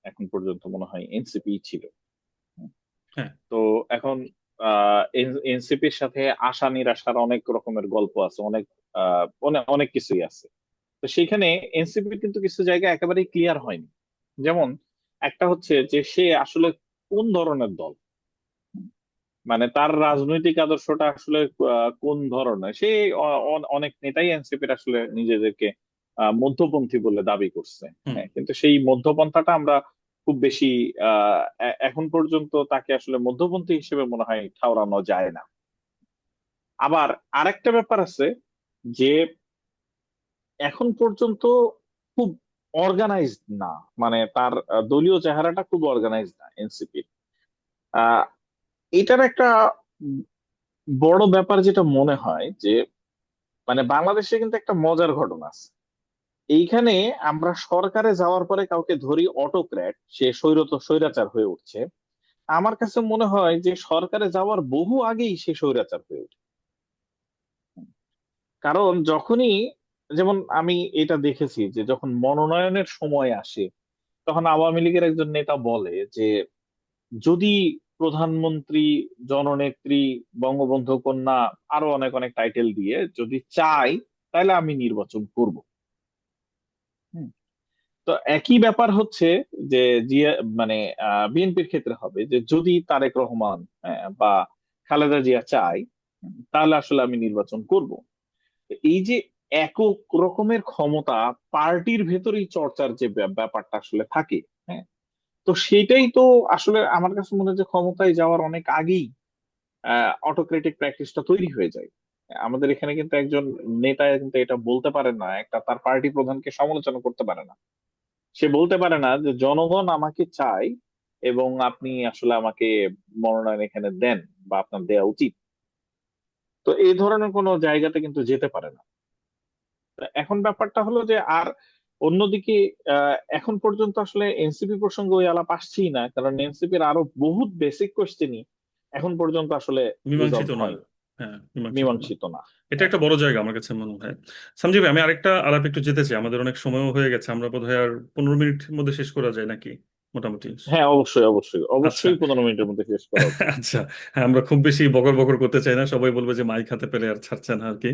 এখন পর্যন্ত মনে হয় এনসিপি ছিল। হ্যাঁ। তো এখন এনসিপির সাথে আশা নিরাশার অনেক রকমের গল্প আছে, অনেক অনেক অনেক কিছুই আছে। তো সেখানে এনসিপি কিন্তু কিছু জায়গা একেবারেই ক্লিয়ার হয়নি। যেমন একটা হচ্ছে যে সে আসলে কোন ধরনের দল, মানে তার রাজনৈতিক আদর্শটা আসলে কোন ধরনের। সে অনেক নেতাই এনসিপির আসলে নিজেদেরকে মধ্যপন্থী বলে দাবি করছে। হুম। হ্যাঁ, কিন্তু সেই মধ্যপন্থাটা আমরা খুব বেশি এখন পর্যন্ত তাকে আসলে মধ্যপন্থী হিসেবে মনে হয় ঠাউরানো যায় না। আবার আরেকটা ব্যাপার আছে যে এখন পর্যন্ত খুব অর্গানাইজড না, মানে তার দলীয় চেহারাটা খুব অর্গানাইজড না এনসিপির। আহ এটার একটা উম, বড় ব্যাপার যেটা মনে হয় যে, মানে বাংলাদেশে কিন্তু একটা মজার ঘটনা আছে এইখানে। আমরা সরকারে যাওয়ার পরে কাউকে ধরি অটোক্র্যাট, সে স্বৈরাচার হয়ে উঠছে। আমার কাছে মনে হয় যে সরকারে যাওয়ার বহু আগেই সে স্বৈরাচার হয়ে উঠে। কারণ যখনই, যেমন আমি এটা দেখেছি যে যখন মনোনয়নের সময় আসে, তখন আওয়ামী লীগের একজন নেতা বলে যে যদি প্রধানমন্ত্রী, জননেত্রী, বঙ্গবন্ধু কন্যা, আরো অনেক অনেক টাইটেল দিয়ে যদি চাই, তাহলে আমি নির্বাচন করব। হুম। তো একই ব্যাপার হচ্ছে যে জিয়া, মানে বিএনপির ক্ষেত্রে হবে যে যদি তারেক রহমান বা খালেদা জিয়া চায়, তাহলে আসলে আমি নির্বাচন করব। এই যে একক রকমের ক্ষমতা, পার্টির ভেতরেই চর্চার যে ব্যাপারটা আসলে থাকে, হ্যাঁ, তো সেটাই তো আসলে আমার কাছে মনে হয় যে ক্ষমতায় যাওয়ার অনেক আগেই অটোক্রেটিক প্র্যাকটিসটা তৈরি হয়ে যায়। আমাদের এখানে কিন্তু একজন নেতা কিন্তু এটা বলতে পারে না, একটা তার পার্টি প্রধানকে সমালোচনা করতে পারে না। সে বলতে পারে না যে জনগণ আমাকে চায় এবং আপনি আসলে আমাকে মনোনয়ন এখানে দেন বা আপনার দেয়া উচিত। তো এই ধরনের কোনো জায়গাতে কিন্তু যেতে পারে না। এখন ব্যাপারটা হলো যে আর অন্যদিকে এখন পর্যন্ত আসলে এনসিপি প্রসঙ্গে ওই আলাপ আসছেই না, কারণ এনসিপির আরো বহুত বেসিক কোশ্চেনই এখন পর্যন্ত আসলে মীমাংসিত রিজলভ না। হয়নি, হ্যাঁ, মীমাংসিত না। মীমাংসিত না। এটা হ্যাঁ। একটা বড় জায়গা আমার কাছে মনে হয়। সঞ্জীব, আমি আরেকটা আলাপ একটু যেতে চাই, আমাদের অনেক সময়ও হয়ে গেছে, আমরা বোধহয় আর 15 মিনিটের মধ্যে শেষ করা যায় নাকি, মোটামুটি? হ্যাঁ, অবশ্যই অবশ্যই আচ্ছা। অবশ্যই 15 মিনিটের মধ্যে শেষ করা উচিত। আচ্ছা। হ্যাঁ, আমরা খুব বেশি বকর বকর করতে চাই না, সবাই বলবে যে মাইক হাতে পেলে আর ছাড়ছে না আর কি।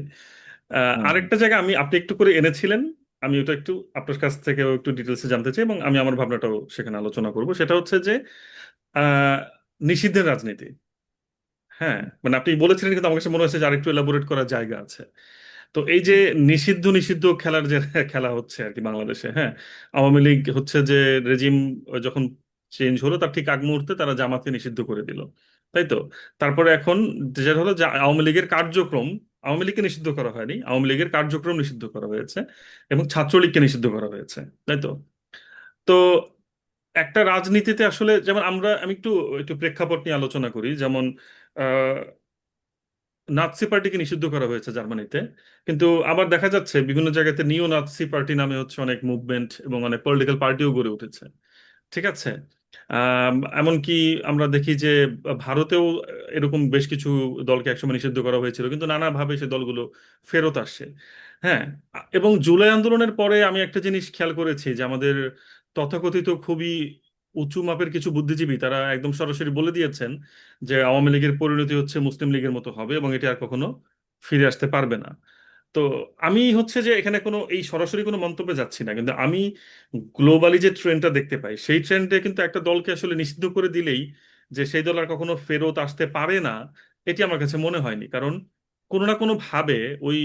হুম হুম। আরেকটা জায়গা আপনি একটু করে এনেছিলেন, আমি ওটা একটু আপনার কাছ থেকেও একটু ডিটেলসে জানতে চাই, এবং আমি আমার ভাবনাটাও সেখানে আলোচনা করব। সেটা হচ্ছে যে আহ, নিষিদ্ধের রাজনীতি। হ্যাঁ, মানে আপনি বলেছিলেন, কিন্তু আমার কাছে মনে হচ্ছে যে আরেকটু এলাবোরেট করার জায়গা আছে। তো এই যে হুম নিষিদ্ধ নিষিদ্ধ খেলার যে খেলা হচ্ছে আর কি বাংলাদেশে, হ্যাঁ, আওয়ামী লীগ হচ্ছে যে রেজিম যখন চেঞ্জ হলো তার ঠিক আগ মুহূর্তে তারা জামাতকে নিষিদ্ধ করে দিল, তাই তো? তারপরে এখন যেটা হলো যে আওয়ামী লীগের কার্যক্রম, আওয়ামী লীগকে নিষিদ্ধ করা হয়নি, আওয়ামী লীগের কার্যক্রম নিষিদ্ধ করা হয়েছে, এবং ছাত্রলীগকে নিষিদ্ধ করা হয়েছে, তাই তো? তো একটা রাজনীতিতে আসলে যেমন আমি একটু একটু প্রেক্ষাপট নিয়ে আলোচনা করি। যেমন নাৎসি পার্টিকে নিষিদ্ধ করা হয়েছে জার্মানিতে, কিন্তু আবার দেখা যাচ্ছে বিভিন্ন জায়গাতে নিও নাৎসি পার্টি নামে হচ্ছে অনেক মুভমেন্ট এবং অনেক পলিটিক্যাল পার্টিও গড়ে উঠেছে। ঠিক আছে। এমনকি আমরা দেখি যে ভারতেও এরকম বেশ কিছু দলকে একসময় নিষিদ্ধ করা হয়েছিল, কিন্তু নানাভাবে সে দলগুলো ফেরত আসছে। হ্যাঁ। এবং জুলাই আন্দোলনের পরে আমি একটা জিনিস খেয়াল করেছি যে আমাদের তথাকথিত খুবই উঁচু মাপের কিছু বুদ্ধিজীবী তারা একদম সরাসরি বলে দিয়েছেন যে আওয়ামী লীগের পরিণতি হচ্ছে মুসলিম লীগের মতো হবে, এবং এটি আর কখনো ফিরে আসতে পারবে না। তো আমি হচ্ছে যে এখানে কোনো এই সরাসরি কোনো মন্তব্যে যাচ্ছি না, কিন্তু আমি গ্লোবালি যে ট্রেন্ডটা দেখতে পাই সেই ট্রেন্ডে কিন্তু একটা দলকে আসলে নিষিদ্ধ করে দিলেই যে সেই দল আর কখনো ফেরত আসতে পারে না, এটি আমার কাছে মনে হয়নি। কারণ কোনো না কোনো ভাবে ওই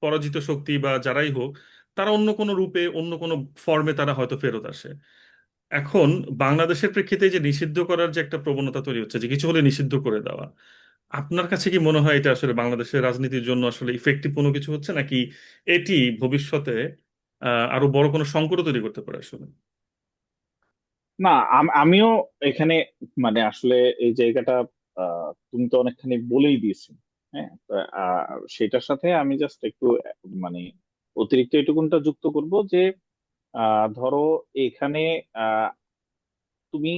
পরাজিত শক্তি বা যারাই হোক, তারা অন্য কোনো রূপে অন্য কোনো ফর্মে তারা হয়তো ফেরত আসে। এখন বাংলাদেশের প্রেক্ষিতে যে নিষিদ্ধ করার যে একটা প্রবণতা তৈরি হচ্ছে, যে কিছু হলে নিষিদ্ধ করে দেওয়া, আপনার কাছে কি মনে হয় এটা আসলে বাংলাদেশের রাজনীতির জন্য আসলে ইফেক্টিভ কোনো কিছু হচ্ছে, নাকি এটি ভবিষ্যতে আরো বড় কোনো সংকট তৈরি করতে পারে আসলে? না, আমিও এখানে মানে আসলে এই জায়গাটা তুমি তো অনেকখানি বলেই দিয়েছো। হ্যাঁ, তো, সেটার সাথে আমি জাস্ট একটু মানে অতিরিক্ত এটুকুনটা যুক্ত করব যে ধরো এখানে আহ, তুমি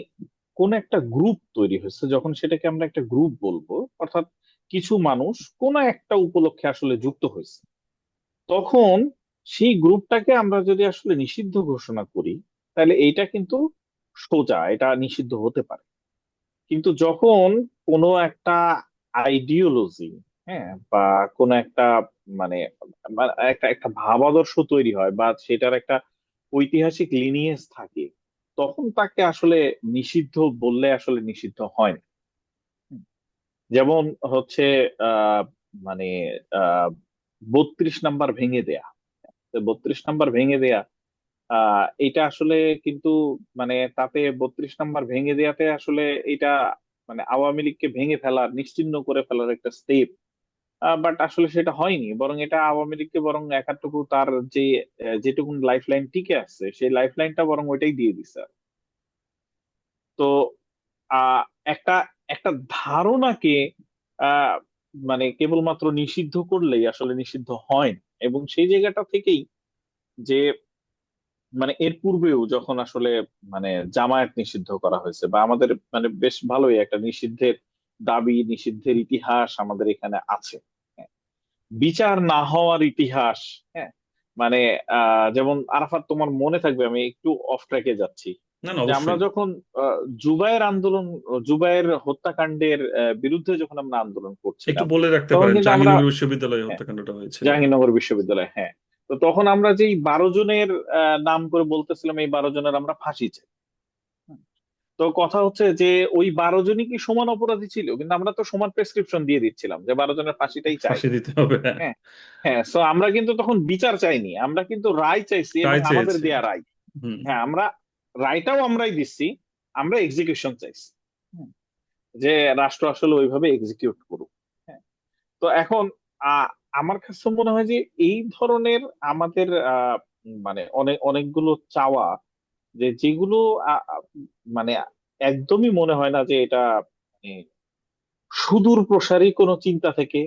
কোন একটা গ্রুপ তৈরি হয়েছে, যখন সেটাকে আমরা একটা গ্রুপ বলবো, অর্থাৎ কিছু মানুষ কোন একটা উপলক্ষে আসলে যুক্ত হয়েছে, তখন সেই গ্রুপটাকে আমরা যদি আসলে নিষিদ্ধ ঘোষণা করি, তাহলে এইটা কিন্তু সোজা, এটা নিষিদ্ধ হতে পারে। কিন্তু যখন কোনো একটা আইডিওলজি, হ্যাঁ, বা কোনো একটা মানে মানে একটা একটা ভাবাদর্শ তৈরি হয় বা সেটার একটা ঐতিহাসিক লিনিয়েজ থাকে, তখন তাকে আসলে নিষিদ্ধ বললে আসলে নিষিদ্ধ হয় না। যেমন হচ্ছে আহ মানে 32 নাম্বার ভেঙে দেয়া। তো 32 নাম্বার ভেঙে দেয়া, এটা আসলে কিন্তু মানে তাতে 32 নাম্বার ভেঙে দেয়াতে আসলে এটা মানে আওয়ামী লীগকে ভেঙে ফেলার, নিশ্চিহ্ন করে ফেলার একটা স্টেপ। বাট আসলে সেটা হয়নি, বরং এটা আওয়ামী লীগকে বরং একাটুকু তার যে যেটুকুন লাইফ লাইন টিকে আছে সেই লাইফ লাইনটা বরং ওইটাই দিয়ে দিছে। তো আহ একটা একটা ধারণাকে আহ মানে কেবলমাত্র নিষিদ্ধ করলেই আসলে নিষিদ্ধ হয় না। এবং সেই জায়গাটা থেকেই যে মানে এর পূর্বেও যখন আসলে মানে জামায়াত নিষিদ্ধ করা হয়েছে, বা আমাদের মানে বেশ ভালোই একটা নিষিদ্ধের দাবি, নিষিদ্ধের ইতিহাস আমাদের এখানে আছে। হ্যাঁ, বিচার না হওয়ার ইতিহাস। হ্যাঁ, মানে যেমন আরাফাত, তোমার মনে থাকবে, আমি একটু অফ ট্র্যাকে যাচ্ছি, না না, যে আমরা অবশ্যই। যখন জুবায়ের আন্দোলন, জুবায়ের হত্যাকাণ্ডের বিরুদ্ধে যখন আমরা আন্দোলন একটু করছিলাম, বলে রাখতে তখন পারেন কিন্তু আমরা, জাহাঙ্গীরনগর বিশ্ববিদ্যালয়ে হ্যাঁ, হত্যাকাণ্ডটা হয়েছিল। জাহাঙ্গীরনগর বিশ্ববিদ্যালয়, হ্যাঁ, তো তখন আমরা যেই 12 জনের নাম করে বলতেছিলাম এই 12 জনের আমরা ফাঁসি চাই। হুম। তো কথা হচ্ছে যে ওই 12 জনই কি সমান অপরাধী ছিল? কিন্তু আমরা তো সমান প্রেসক্রিপশন দিয়ে দিচ্ছিলাম যে 12 জনের ফাঁসিটাই চাই। ফাঁসি দিতে হবে, হ্যাঁ। হ্যাঁ, হ্যাঁ, সো আমরা কিন্তু তখন বিচার চাইনি, আমরা কিন্তু রায় চাইছি, এবং তাই আমাদের চেয়েছি। দেয়া রায়। হুম। হ্যাঁ, আমরা রায়টাও আমরাই দিচ্ছি, আমরা এক্সিকিউশন চাইছি। হুম। যে রাষ্ট্র আসলে ওইভাবে এক্সিকিউট করুক। হ্যাঁ। তো এখন আহ, আমার কাছে মনে হয় যে এই ধরনের আমাদের মানে অনেকগুলো চাওয়া, যে যেগুলো আ- আ- মানে একদমই মনে হয় না যে এটা মানে সুদূর প্রসারী কোনো চিন্তা থেকে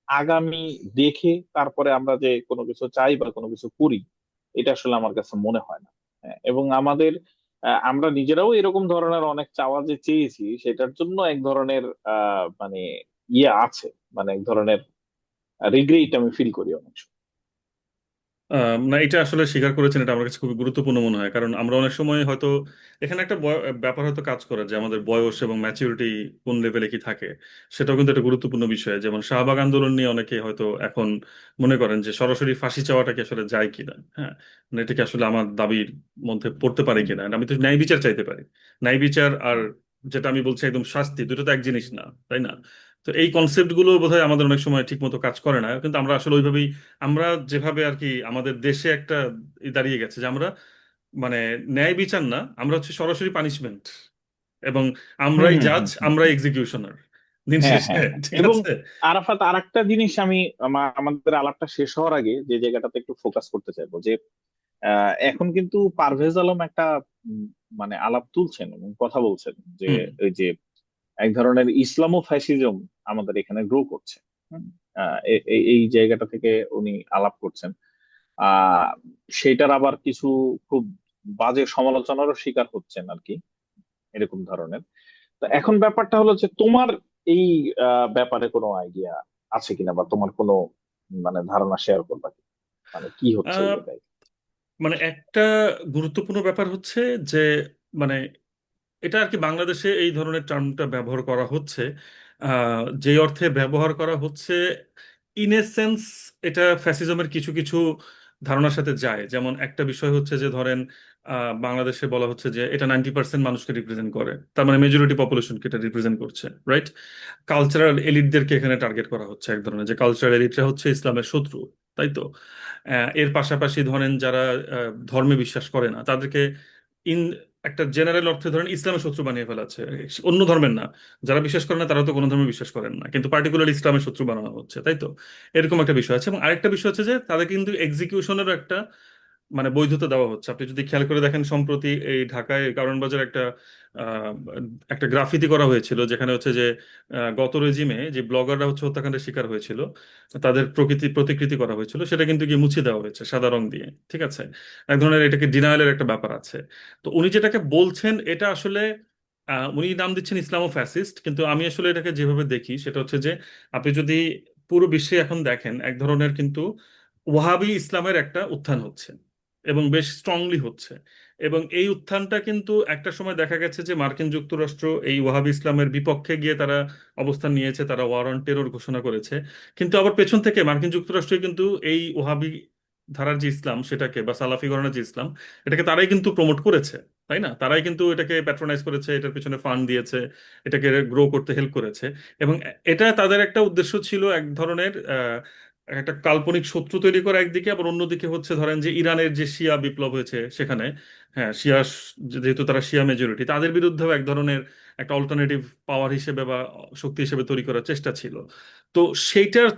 আগামী দেখে তারপরে আমরা যে কোনো কিছু চাই বা কোনো কিছু করি, এটা আসলে আমার কাছে মনে হয় না। হ্যাঁ, এবং আমাদের আমরা নিজেরাও এরকম ধরনের অনেক চাওয়া যে চেয়েছি, সেটার জন্য এক ধরনের মানে ইয়ে আছে, মানে এক ধরনের রিগ্রেট আমি ফিল করি অনেক সময়। না, এটা আসলে স্বীকার করেছেন, এটা আমার কাছে খুবই গুরুত্বপূর্ণ মনে হয়, কারণ আমরা অনেক সময় হয়তো এখানে একটা ব্যাপার হয়তো কাজ করে যে আমাদের বয়স এবং ম্যাচুরিটি কোন লেভেলে কি থাকে, সেটাও কিন্তু একটা গুরুত্বপূর্ণ বিষয়। যেমন শাহবাগ আন্দোলন নিয়ে অনেকে হয়তো এখন মনে করেন যে সরাসরি ফাঁসি চাওয়াটা কি আসলে যায় কিনা, হ্যাঁ, মানে এটা কি আসলে আমার দাবির মধ্যে পড়তে পারে হুম, কিনা। আমি তো ন্যায় বিচার চাইতে পারি। ন্যায় বিচার আর হুম, যেটা আমি বলছি একদম শাস্তি, দুটো তো এক জিনিস না, তাই না? তো এই কনসেপ্ট গুলো বোধহয় আমাদের অনেক সময় ঠিক মতো কাজ করে না, কিন্তু আমরা আসলে ওইভাবেই, আমরা যেভাবে আর কি আমাদের দেশে একটা দাঁড়িয়ে গেছে যে আমরা মানে ন্যায় বিচার না, আমরা হচ্ছে সরাসরি পানিশমেন্ট, এবং হুম, আমরাই হুম, জাজ, হুম, হুম, আমরাই হুম। এক্সিকিউশনার দিন হ্যাঁ, শেষে। হ্যাঁ, হ্যাঁ, ঠিক এবং আছে। আরাফাত, আরেকটা জিনিস আমি আমাদের আলাপটা শেষ হওয়ার আগে যে জায়গাটাতে একটু ফোকাস করতে চাইবো, যে এখন কিন্তু পারভেজ আলম একটা উম, মানে আলাপ তুলছেন এবং কথা বলছেন যে হুম। ওই যে এক ধরনের ইসলামো ফ্যাসিজম আমাদের এখানে গ্রো করছে। হুম। এই জায়গাটা থেকে উনি আলাপ করছেন। আহ সেটার আবার কিছু খুব বাজে সমালোচনারও শিকার হচ্ছেন আর কি, এরকম ধরনের। তো এখন ব্যাপারটা হলো যে তোমার এই ব্যাপারে কোনো আইডিয়া আছে কিনা, বা তোমার কোনো মানে ধারণা শেয়ার করবা কি? মানে কি হচ্ছে এই আহ, জায়গায়? মানে একটা গুরুত্বপূর্ণ ব্যাপার হচ্ছে যে মানে এটা আর কি বাংলাদেশে এই ধরনের টার্মটা ব্যবহার করা হচ্ছে, যে অর্থে ব্যবহার করা হচ্ছে, ইন এ সেন্স এটা ফ্যাসিজমের কিছু কিছু ধারণার সাথে যায়। যেমন একটা বিষয় হচ্ছে যে ধরেন বাংলাদেশে বলা হচ্ছে যে এটা 90% মানুষকে রিপ্রেজেন্ট করে, তার মানে মেজরিটি পপুলেশনকে এটা রিপ্রেজেন্ট করছে, রাইট? কালচারাল এলিটদেরকে এখানে টার্গেট করা হচ্ছে, এক ধরনের যে কালচারাল এলিটরা হচ্ছে ইসলামের শত্রু, তাই তো? এর পাশাপাশি ধরেন যারা ধর্মে বিশ্বাস করে না তাদেরকে ইন একটা জেনারেল অর্থে ধরেন ইসলামের শত্রু বানিয়ে ফেলা আছে, অন্য ধর্মের না। যারা বিশ্বাস করে না তারা তো কোনো ধর্মে বিশ্বাস করেন না, কিন্তু পার্টিকুলার ইসলামের শত্রু বানানো হচ্ছে, তাই তো? এরকম একটা বিষয় আছে। এবং আরেকটা বিষয় হচ্ছে যে তাদের কিন্তু এক্সিকিউশনেরও একটা মানে বৈধতা দেওয়া হচ্ছে। আপনি যদি খেয়াল করে দেখেন, সম্প্রতি এই ঢাকায় কারণ বাজার আহ, একটা গ্রাফিতি করা হয়েছিল, যেখানে হচ্ছে যে গত রেজিমে যে ব্লগাররা হচ্ছে হত্যাকাণ্ডের শিকার হয়েছিল, তাদের প্রতিকৃতি করা হয়েছিল, সেটা কিন্তু গিয়ে মুছে দেওয়া হয়েছে সাদা রং দিয়ে। ঠিক আছে, এক ধরনের এটাকে ডিনায়ালের একটা ব্যাপার আছে। তো উনি যেটাকে বলছেন এটা আসলে উনি নাম দিচ্ছেন ইসলামো ফ্যাসিস্ট, কিন্তু আমি আসলে এটাকে যেভাবে দেখি সেটা হচ্ছে যে আপনি যদি পুরো বিশ্বে এখন দেখেন, এক ধরনের কিন্তু ওয়াহাবি ইসলামের একটা উত্থান হচ্ছে এবং বেশ স্ট্রংলি হচ্ছে। এবং এই উত্থানটা কিন্তু একটা সময় দেখা গেছে যে মার্কিন যুক্তরাষ্ট্র এই ওয়াহাবি ইসলামের বিপক্ষে গিয়ে তারা অবস্থান নিয়েছে, তারা ওয়ার অন টেরর ঘোষণা করেছে। কিন্তু আবার পেছন থেকে মার্কিন যুক্তরাষ্ট্র কিন্তু এই ওয়াহাবি ধারার যে ইসলাম সেটাকে, বা সালাফি ঘরানার যে ইসলাম, এটাকে তারাই কিন্তু প্রমোট করেছে, তাই না? তারাই কিন্তু এটাকে প্যাট্রোনাইজ করেছে, এটার পিছনে ফান্ড দিয়েছে, এটাকে গ্রো করতে হেল্প করেছে। এবং এটা তাদের একটা উদ্দেশ্য ছিল এক ধরনের একটা কাল্পনিক শত্রু তৈরি করা একদিকে, আবার অন্যদিকে হচ্ছে ধরেন যে ইরানের যে শিয়া বিপ্লব হয়েছে সেখানে, হ্যাঁ শিয়া, যেহেতু তারা শিয়া মেজরিটি, তাদের বিরুদ্ধেও এক ধরনের একটা অল্টারনেটিভ পাওয়ার হিসেবে বা শক্তি হিসেবে তৈরি করার চেষ্টা ছিল। তো সেইটার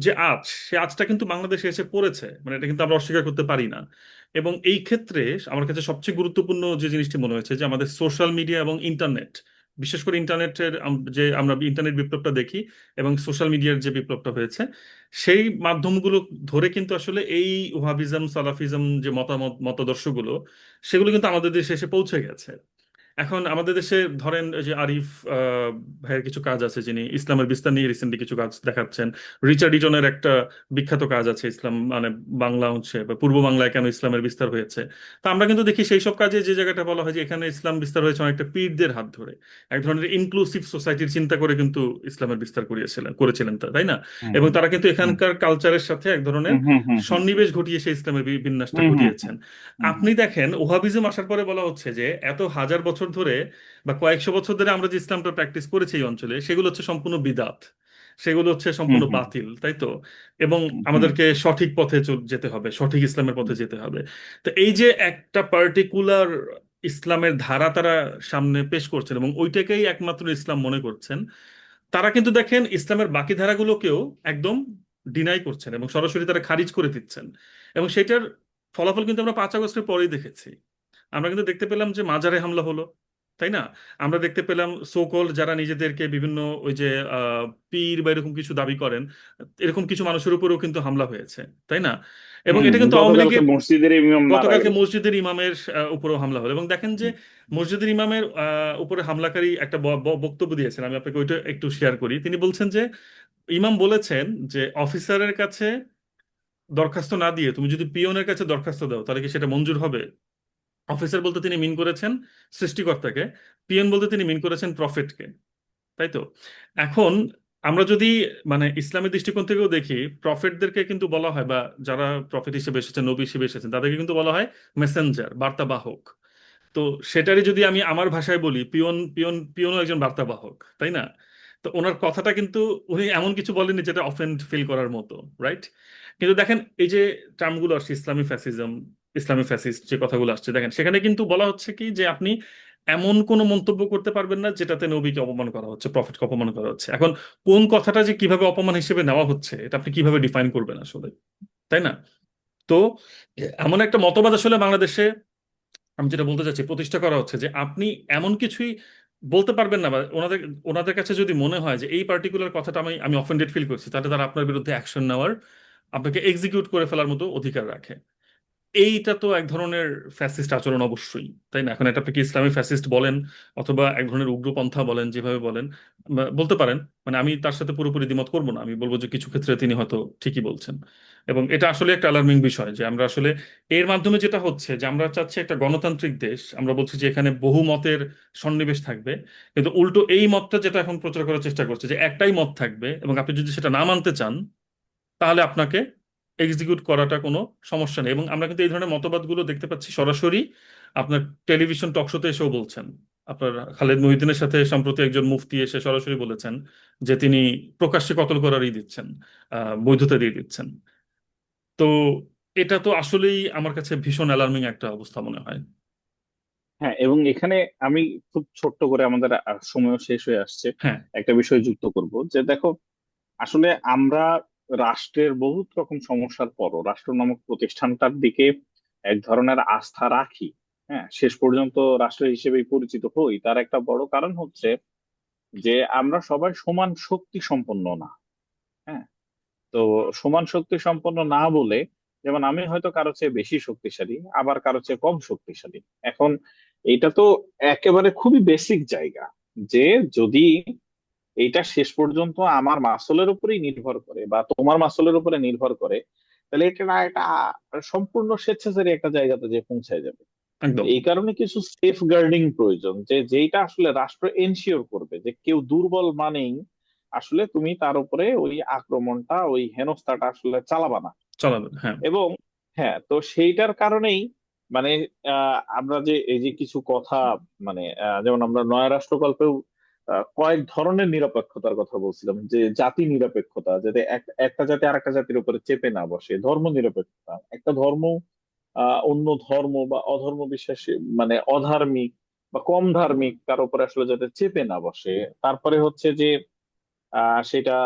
যে আঁচ, সে আঁচটা কিন্তু বাংলাদেশে এসে পড়েছে, মানে এটা কিন্তু আমরা অস্বীকার করতে পারি না। এবং এই ক্ষেত্রে আমার কাছে সবচেয়ে গুরুত্বপূর্ণ যে জিনিসটি মনে হয়েছে যে আমাদের সোশ্যাল মিডিয়া এবং ইন্টারনেট, বিশেষ করে ইন্টারনেটের যে আমরা ইন্টারনেট বিপ্লবটা দেখি এবং সোশ্যাল মিডিয়ার যে বিপ্লবটা হয়েছে, সেই মাধ্যমগুলো ধরে কিন্তু আসলে এই ওহাবিজম সালাফিজম যে মতামত মতাদর্শগুলো, সেগুলো কিন্তু আমাদের দেশে এসে পৌঁছে গেছে। এখন আমাদের দেশে ধরেন ওই যে আরিফ ভাইয়ের কিছু কাজ আছে, যিনি ইসলামের বিস্তার নিয়ে রিসেন্টলি কিছু কাজ দেখাচ্ছেন। রিচার্ড ইটনের একটা বিখ্যাত কাজ আছে, ইসলাম মানে বাংলা হচ্ছে বা পূর্ব বাংলায় কেন ইসলামের বিস্তার হয়েছে। তা আমরা কিন্তু দেখি সেই সব কাজে যে জায়গাটা বলা হয় যে এখানে ইসলাম বিস্তার হয়েছে অনেকটা পীরদের হাত ধরে, এক ধরনের ইনক্লুসিভ সোসাইটির চিন্তা করে কিন্তু ইসলামের বিস্তার করেছিলেন তাই না? হুম এবং হুম তারা কিন্তু হুম এখানকার কালচারের সাথে এক ধরনের হুম হুম হুম হুম সন্নিবেশ ঘটিয়ে সেই ইসলামের বিন্যাসটা হুম হুম ঘটিয়েছেন। হুম হুম আপনি দেখেন ওহাবিজম আসার পরে বলা হচ্ছে যে এত হাজার বছর ধরে বা কয়েকশো বছর ধরে আমরা যে ইসলামটা প্র্যাকটিস করেছি এই অঞ্চলে, সেগুলো হচ্ছে সম্পূর্ণ বিদাত, সেগুলো হচ্ছে হুম সম্পূর্ণ হুম বাতিল, তাই তো? এবং হুম আমাদেরকে সঠিক পথে যেতে হবে, সঠিক ইসলামের পথে যেতে হবে। তো এই যে একটা পার্টিকুলার ইসলামের ধারা তারা সামনে পেশ করছেন এবং ওইটাকেই একমাত্র ইসলাম মনে করছেন, তারা কিন্তু দেখেন ইসলামের বাকি ধারাগুলোকেও একদম ডিনাই করছেন এবং সরাসরি তারা খারিজ করে দিচ্ছেন। এবং সেটার ফলাফল কিন্তু আমরা 5 আগস্টের পরেই দেখেছি। আমরা কিন্তু দেখতে পেলাম যে মাজারে হামলা হলো, তাই না? আমরা দেখতে পেলাম সোকল যারা নিজেদেরকে বিভিন্ন ওই যে পীর বা এরকম কিছু দাবি করেন, এরকম কিছু মানুষের উপরেও কিন্তু হামলা হয়েছে, তাই না? এবং এটা কিন্তু আওয়ামী গতকালকে লীগের মসজিদের ইমাম মারা গতকালকে গেল। মসজিদের ইমামের উপরেও হামলা হলো। এবং দেখেন যে হুম মসজিদের ইমামের উপরে হামলাকারী একটা বক্তব্য দিয়েছেন, আমি আপনাকে ওইটা একটু শেয়ার করি। তিনি বলছেন যে ইমাম বলেছেন যে অফিসারের কাছে দরখাস্ত না দিয়ে তুমি যদি পিয়নের কাছে দরখাস্ত দাও তাহলে কি সেটা মঞ্জুর হবে? অফিসার বলতে তিনি মিন করেছেন সৃষ্টিকর্তাকে, পিয়ন বলতে তিনি মিন করেছেন প্রফেটকে, তাই তো? এখন আমরা যদি মানে ইসলামের দৃষ্টিকোণ থেকেও দেখি, প্রফেটদেরকে কিন্তু বলা হয়, বা যারা প্রফেট হিসেবে এসেছেন, নবী হিসেবে এসেছেন, তাদেরকে কিন্তু বলা হয় মেসেঞ্জার, বার্তাবাহক। তো সেটারই যদি আমি আমার ভাষায় বলি, পিয়নও একজন বার্তাবাহক, তাই না? তো ওনার কথাটা কিন্তু, উনি এমন কিছু বলেননি যেটা অফেন্ড ফিল করার মতো, রাইট? কিন্তু দেখেন এই যে টার্মগুলো আসছে, ইসলামী ফ্যাসিজম, ইসলামী ফ্যাসিস্ট, যে কথাগুলো আসছে, দেখেন সেখানে কিন্তু বলা হচ্ছে কি যে আপনি এমন কোনো মন্তব্য করতে পারবেন না যেটাতে নবীকে অপমান করা হচ্ছে, প্রফেটকে অপমান করা হচ্ছে। এখন কোন কথাটা যে কিভাবে অপমান হিসেবে নেওয়া হচ্ছে, এটা আপনি কিভাবে ডিফাইন করবেন আসলে, তাই না? তো এমন একটা মতবাদ আসলে বাংলাদেশে, আমি যেটা বলতে চাচ্ছি, প্রতিষ্ঠা করা হচ্ছে যে আপনি এমন কিছুই বলতে পারবেন না, বা ওনাদের ওনাদের কাছে যদি মনে হয় যে এই পার্টিকুলার কথাটা আমি আমি অফেন্ডেড ফিল করছি, তাহলে তারা আপনার বিরুদ্ধে অ্যাকশন নেওয়ার, আপনাকে এক্সিকিউট করে ফেলার মতো অধিকার রাখে। এইটা তো এক ধরনের ফ্যাসিস্ট আচরণ অবশ্যই, তাই না? এখন এটা আপনি কি ইসলামী ফ্যাসিস্ট বলেন অথবা এক ধরনের উগ্রপন্থা বলেন, যেভাবে বলেন বলতে পারেন, মানে আমি তার সাথে পুরোপুরি দ্বিমত করবো না, আমি বলবো যে কিছু ক্ষেত্রে তিনি হয়তো ঠিকই বলছেন। এবং এটা আসলে একটা অ্যালার্মিং বিষয় যে আমরা আসলে এর মাধ্যমে যেটা হচ্ছে যে আমরা চাচ্ছি একটা গণতান্ত্রিক দেশ, আমরা বলছি যে এখানে বহু মতের সন্নিবেশ থাকবে, কিন্তু উল্টো এই মতটা যেটা এখন প্রচার করার চেষ্টা করছে যে একটাই মত থাকবে এবং আপনি যদি সেটা না মানতে চান তাহলে আপনাকে এক্সিকিউট করাটা কোনো সমস্যা নেই। এবং আমরা কিন্তু এই ধরনের মতবাদগুলো দেখতে পাচ্ছি সরাসরি আপনার টেলিভিশন টক শোতে এসেও বলছেন। আপনার খালেদ মহিউদ্দিনের সাথে সম্প্রতি একজন মুফতি এসে সরাসরি বলেছেন যে তিনি প্রকাশ্যে কতল করারই দিচ্ছেন, বৈধতা দিয়ে দিচ্ছেন। তো এটা তো আসলেই আমার কাছে ভীষণ অ্যালার্মিং একটা অবস্থা মনে হয়। হ্যাঁ, এবং এখানে আমি খুব ছোট্ট করে, আমাদের সময়ও শেষ হয়ে আসছে, হ্যাঁ, একটা বিষয় যুক্ত করব যে দেখো, আসলে আমরা রাষ্ট্রের বহুত রকম সমস্যার পরও রাষ্ট্র নামক প্রতিষ্ঠানটার দিকে এক ধরনের আস্থা রাখি। হ্যাঁ, শেষ পর্যন্ত রাষ্ট্র হিসেবেই পরিচিত হই, তার একটা বড় কারণ হচ্ছে যে আমরা সবাই সমান শক্তি সম্পন্ন না। হ্যাঁ, তো সমান শক্তি সম্পন্ন না বলে, যেমন আমি হয়তো কারো চেয়ে বেশি শক্তিশালী, আবার কারো চেয়ে কম শক্তিশালী। এখন এটা তো একেবারে খুবই বেসিক জায়গা, যে যদি এইটা শেষ পর্যন্ত আমার মাসলের উপরেই নির্ভর করে বা তোমার মাসলের উপরে নির্ভর করে, তাহলে এটা না, এটা সম্পূর্ণ স্বেচ্ছাচারী একটা জায়গাতে যে পৌঁছায় যাবে। একদম। এই কারণে কিছু সেফ গার্ডিং প্রয়োজন, যে যেটা আসলে রাষ্ট্র এনশিওর করবে যে কেউ দুর্বল মানেই আসলে তুমি তার উপরে ওই আক্রমণটা, ওই হেনস্থাটা আসলে চালাবা না। চালাবেন, হ্যাঁ। এবং হ্যাঁ, তো সেইটার কারণেই মানে আমরা যে এই যে কিছু কথা, মানে যেমন আমরা নয়া রাষ্ট্রকল্পেও কয়েক ধরনের নিরপেক্ষতার কথা বলছিলাম, যে জাতি নিরপেক্ষতা, যাতে একটা জাতি আরেকটা জাতির উপরে চেপে না বসে, ধর্ম নিরপেক্ষতা, একটা ধর্ম অন্য ধর্ম বা অধর্ম বিশ্বাসী মানে অধার্মিক বা কম ধার্মিক কার উপরে আসলে যাতে চেপে না বসে। তারপরে হচ্ছে যে সেটা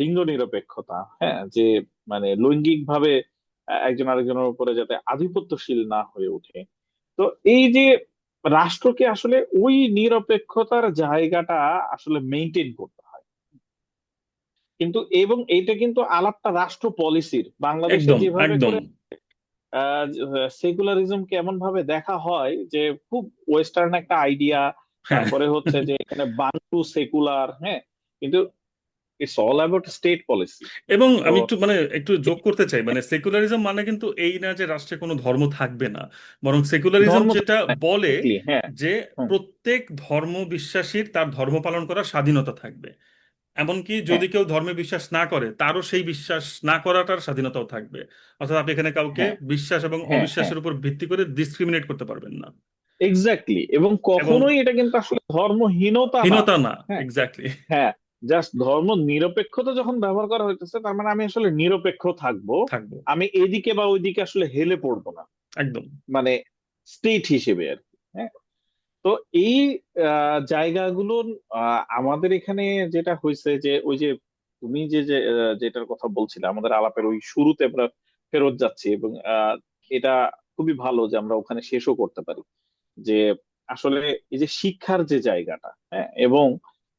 লিঙ্গ নিরপেক্ষতা, হ্যাঁ, যে মানে লৈঙ্গিক ভাবে একজন আরেকজনের উপরে যাতে আধিপত্যশীল না হয়ে ওঠে। তো এই যে রাষ্ট্রকে আসলে ওই নিরপেক্ষতার জায়গাটা আসলে মেনটেন করতে হয়। কিন্তু এবং এইটা কিন্তু আলাপটা রাষ্ট্র পলিসির, বাংলাদেশে একদম, যেভাবে একদম। করে সেকুলারিজমকে এমন ভাবে দেখা হয় যে খুব ওয়েস্টার্ন একটা আইডিয়া। হ্যাঁ। তারপরে হচ্ছে যে এখানে বান্টু সেকুলার, হ্যাঁ, কিন্তু it's all about state policy. এবং তো আমি একটু মানে একটু যোগ করতে চাই, মানে সেকুলারিজম মানে কিন্তু এই না যে রাষ্ট্রে কোনো ধর্ম থাকবে না, বরং সেকুলারিজম ধর্ম যেটা বলে exactly, হ্যাঁ। যে হুম, প্রত্যেক ধর্ম বিশ্বাসীর তার ধর্ম পালন করার স্বাধীনতা থাকবে। এমনকি হ্যাঁ, যদি কেউ ধর্মে বিশ্বাস না করে, তারও সেই বিশ্বাস না করাটার স্বাধীনতাও থাকবে। অর্থাৎ আপনি এখানে কাউকে হ্যাঁ, বিশ্বাস এবং হ্যাঁ, হ্যাঁ, অবিশ্বাসের উপর ভিত্তি করে ডিসক্রিমিনেট করতে পারবেন না। এক্স্যাক্টলি। এবং এবং কখনোই এটা কিন্তু আসলে ধর্মহীনতা না। হীনতা না, হ্যাঁ, এক্স্যাক্টলি। হ্যাঁ, জাস্ট ধর্ম নিরপেক্ষতা যখন ব্যবহার করা হইতেছে, তার মানে আমি আসলে নিরপেক্ষ থাকবো, থাকবো। আমি এদিকে বা ওইদিকে আসলে হেলে পড়বো না, একদম। মানে স্টেট হিসেবে আর কি। হ্যাঁ, তো এই জায়গাগুলো আমাদের এখানে যেটা হয়েছে যে ওই যে তুমি যেটার কথা বলছিলে, আমাদের আলাপের ওই শুরুতে আমরা ফেরত যাচ্ছি, এবং এটা খুবই ভালো যে আমরা ওখানে শেষও করতে পারি, যে আসলে এই যে শিক্ষার যে জায়গাটা, হ্যাঁ, এবং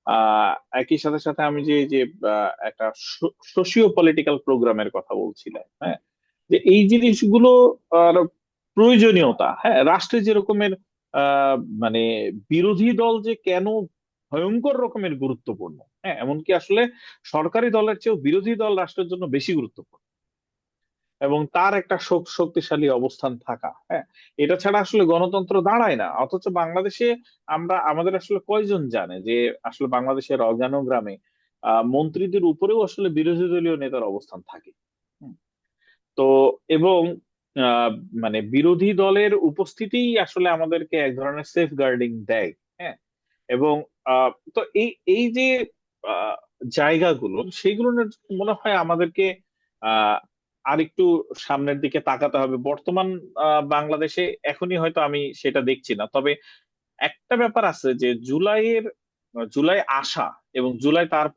আহ একই সাথে সাথে আমি যে এই যে একটা সোশিও পলিটিক্যাল প্রোগ্রামের কথা বলছিলাম, হ্যাঁ, যে এই জিনিসগুলো আর প্রয়োজনীয়তা, হ্যাঁ, রাষ্ট্রে যে রকমের আহ মানে বিরোধী দল যে কেন ভয়ঙ্কর রকমের গুরুত্বপূর্ণ, হ্যাঁ, এমনকি আসলে সরকারি দলের চেয়েও বিরোধী দল রাষ্ট্রের জন্য বেশি গুরুত্বপূর্ণ, এবং তার একটা শক্তিশালী অবস্থান থাকা, হ্যাঁ, এটা ছাড়া আসলে গণতন্ত্র দাঁড়ায় না। অথচ বাংলাদেশে আমাদের আসলে কয়জন জানে যে আসলে বাংলাদেশের অর্গানোগ্রামে মন্ত্রীদের উপরেও আসলে বিরোধী দলীয় নেতার অবস্থান থাকে। হুম। তো এবং আহ, মানে বিরোধী দলের উপস্থিতিই আসলে আমাদেরকে এক ধরনের সেফ গার্ডিং দেয়। হ্যাঁ, এবং তো এই এই যে আহ, জায়গাগুলো, সেইগুলো নিয়ে মনে হয় আমাদেরকে আহ আরেকটু সামনের দিকে তাকাতে হবে। বর্তমান বাংলাদেশে এখনই হয়তো আমি সেটা দেখছি না, তবে একটা ব্যাপার আছে যে জুলাই আসা এবং জুলাই তার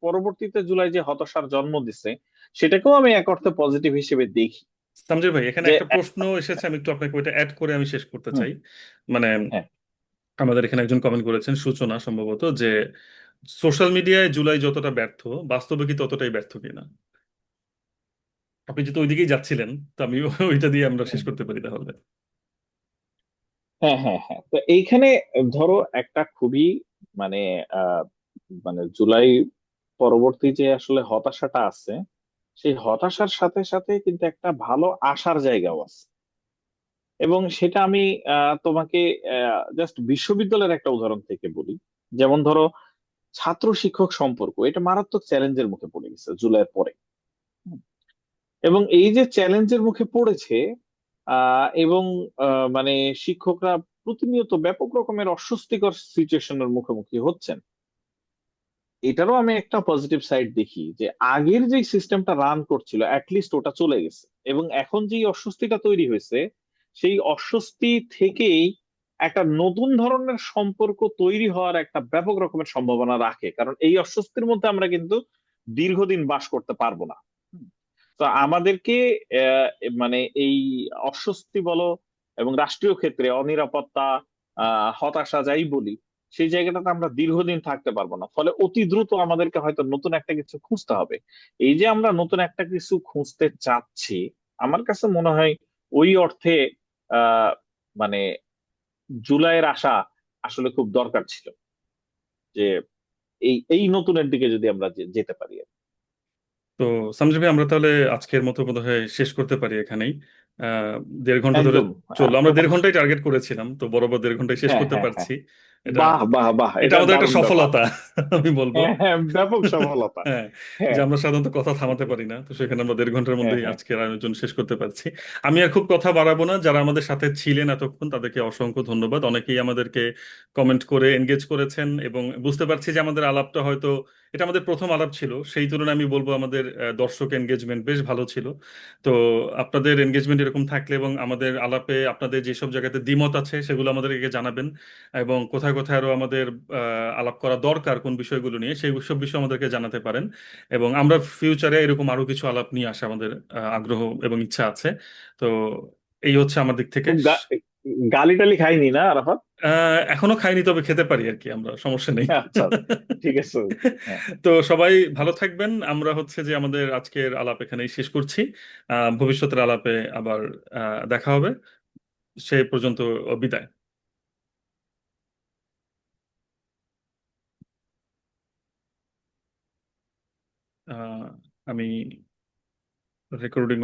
পরবর্তীতে জুলাই যে হতাশার জন্ম দিছে, সেটাকেও আমি এক অর্থে পজিটিভ হিসেবে দেখি। সামজের ভাই, এখানে যে একটা প্রশ্ন এসেছে, আমি একটু আপনাকে ওইটা অ্যাড করে আমি শেষ করতে হুম, চাই। মানে হ্যাঁ, আমাদের এখানে একজন কমেন্ট করেছেন, সূচনা সম্ভবত, যে সোশ্যাল মিডিয়ায় জুলাই যতটা ব্যর্থ, বাস্তবে কি ততটাই ব্যর্থ কিনা। আপনি যেহেতু ওইদিকেই যাচ্ছিলেন, তো আমি ওইটা দিয়ে আমরা শেষ হুম, করতে পারি তাহলে। হ্যাঁ, হ্যাঁ, হ্যাঁ, তো এইখানে ধরো একটা খুবই মানে আহ মানে জুলাই পরবর্তী যে আসলে হতাশাটা আছে, সেই হতাশার সাথে সাথে কিন্তু একটা ভালো আশার জায়গাও আছে। এবং সেটা আমি তোমাকে জাস্ট বিশ্ববিদ্যালয়ের একটা উদাহরণ থেকে বলি। যেমন ধরো ছাত্র শিক্ষক সম্পর্ক, এটা মারাত্মক চ্যালেঞ্জের মুখে পড়ে গেছে জুলাইয়ের পরে। হুম। এবং এই যে চ্যালেঞ্জের মুখে পড়েছে, এবং মানে শিক্ষকরা প্রতিনিয়ত ব্যাপক রকমের অস্বস্তিকর সিচুয়েশনের মুখোমুখি হচ্ছেন, এটারও আমি একটা পজিটিভ সাইড দেখি, যে আগের যে সিস্টেমটা রান করছিল অ্যাটলিস্ট ওটা চলে গেছে, এবং এখন যে অস্বস্তিটা তৈরি হয়েছে, সেই অস্বস্তি থেকেই একটা নতুন ধরনের সম্পর্ক তৈরি হওয়ার একটা ব্যাপক রকমের সম্ভাবনা রাখে, কারণ এই অস্বস্তির মধ্যে আমরা কিন্তু দীর্ঘদিন বাস করতে পারবো না। হুম। তো আমাদেরকে আহ, মানে এই অস্বস্তি বলো এবং রাষ্ট্রীয় ক্ষেত্রে অনিরাপত্তা, হতাশা যাই বলি, সেই জায়গাটাতে আমরা দীর্ঘদিন থাকতে পারবো না, ফলে অতি দ্রুত আমাদেরকে হয়তো নতুন একটা কিছু খুঁজতে হবে। এই যে আমরা নতুন একটা কিছু খুঁজতে চাচ্ছি, আমার কাছে মনে হয় ওই অর্থে আহ মানে জুলাইয়ের আশা আসলে খুব দরকার ছিল, যে এই এই নতুনের দিকে যদি আমরা যেতে পারি। তো সামজে ভাই, আমরা তাহলে আজকের মতো বোধহয় শেষ করতে পারি এখানেই। আহ 1.5 ঘন্টা ধরে একদম। চললো। আমরা 1.5 ঘন্টায় টার্গেট করেছিলাম, তো বরাবর 1.5 ঘন্টায় শেষ হ্যাঁ করতে হ্যাঁ হ্যাঁ। পারছি। এটা বাহ বাহ বাহ, এটা এটা আমাদের একটা দারুণ ব্যাপার। সফলতা আমি বলবো। হ্যাঁ হ্যাঁ, ব্যাপক সফলতা। হ্যাঁ, যে হ্যাঁ আমরা সাধারণত কথা থামাতে পারি না, তো সেখানে আমরা 1.5 ঘন্টার হ্যাঁ মধ্যেই হ্যাঁ আজকের আয়োজন শেষ করতে পারছি। আমি আর খুব কথা বাড়াবো না, যারা আমাদের সাথে ছিলেন এতক্ষণ তাদেরকে অসংখ্য ধন্যবাদ। অনেকেই আমাদেরকে কমেন্ট করে এনগেজ করেছেন, এবং বুঝতে পারছি যে আমাদের আলাপটা হয়তো, এটা আমাদের প্রথম আলাপ ছিল, সেই তুলনায় আমি বলবো আমাদের দর্শক এনগেজমেন্ট বেশ ভালো ছিল। তো আপনাদের এনগেজমেন্ট এরকম থাকলে এবং আমাদের আলাপে আপনাদের যেসব জায়গাতে দ্বিমত আছে সেগুলো আমাদেরকে জানাবেন, এবং কোথায় কোথায় আরো আমাদের আলাপ করা দরকার কোন বিষয়গুলো নিয়ে, সেই সব বিষয় আমাদেরকে জানাতে পারেন। এবং আমরা ফিউচারে এরকম আরো কিছু আলাপ নিয়ে আসা আমাদের আগ্রহ এবং ইচ্ছা আছে। তো এই হচ্ছে আমার দিক থেকে। খুব গালি টালি খাইনি না আরাফাত? এখনো খাইনি, তবে খেতে পারি আর কি, আমরা সমস্যা নেই। আচ্ছা, ঠিক আছে। হ্যাঁ। তো সবাই ভালো থাকবেন। আমরা হচ্ছে যে আমাদের আজকের আলাপ এখানেই শেষ করছি। ভবিষ্যতের আলাপে আবার দেখা হবে। সেই পর্যন্ত বিদায়। আহ, আমি রেকর্ডিং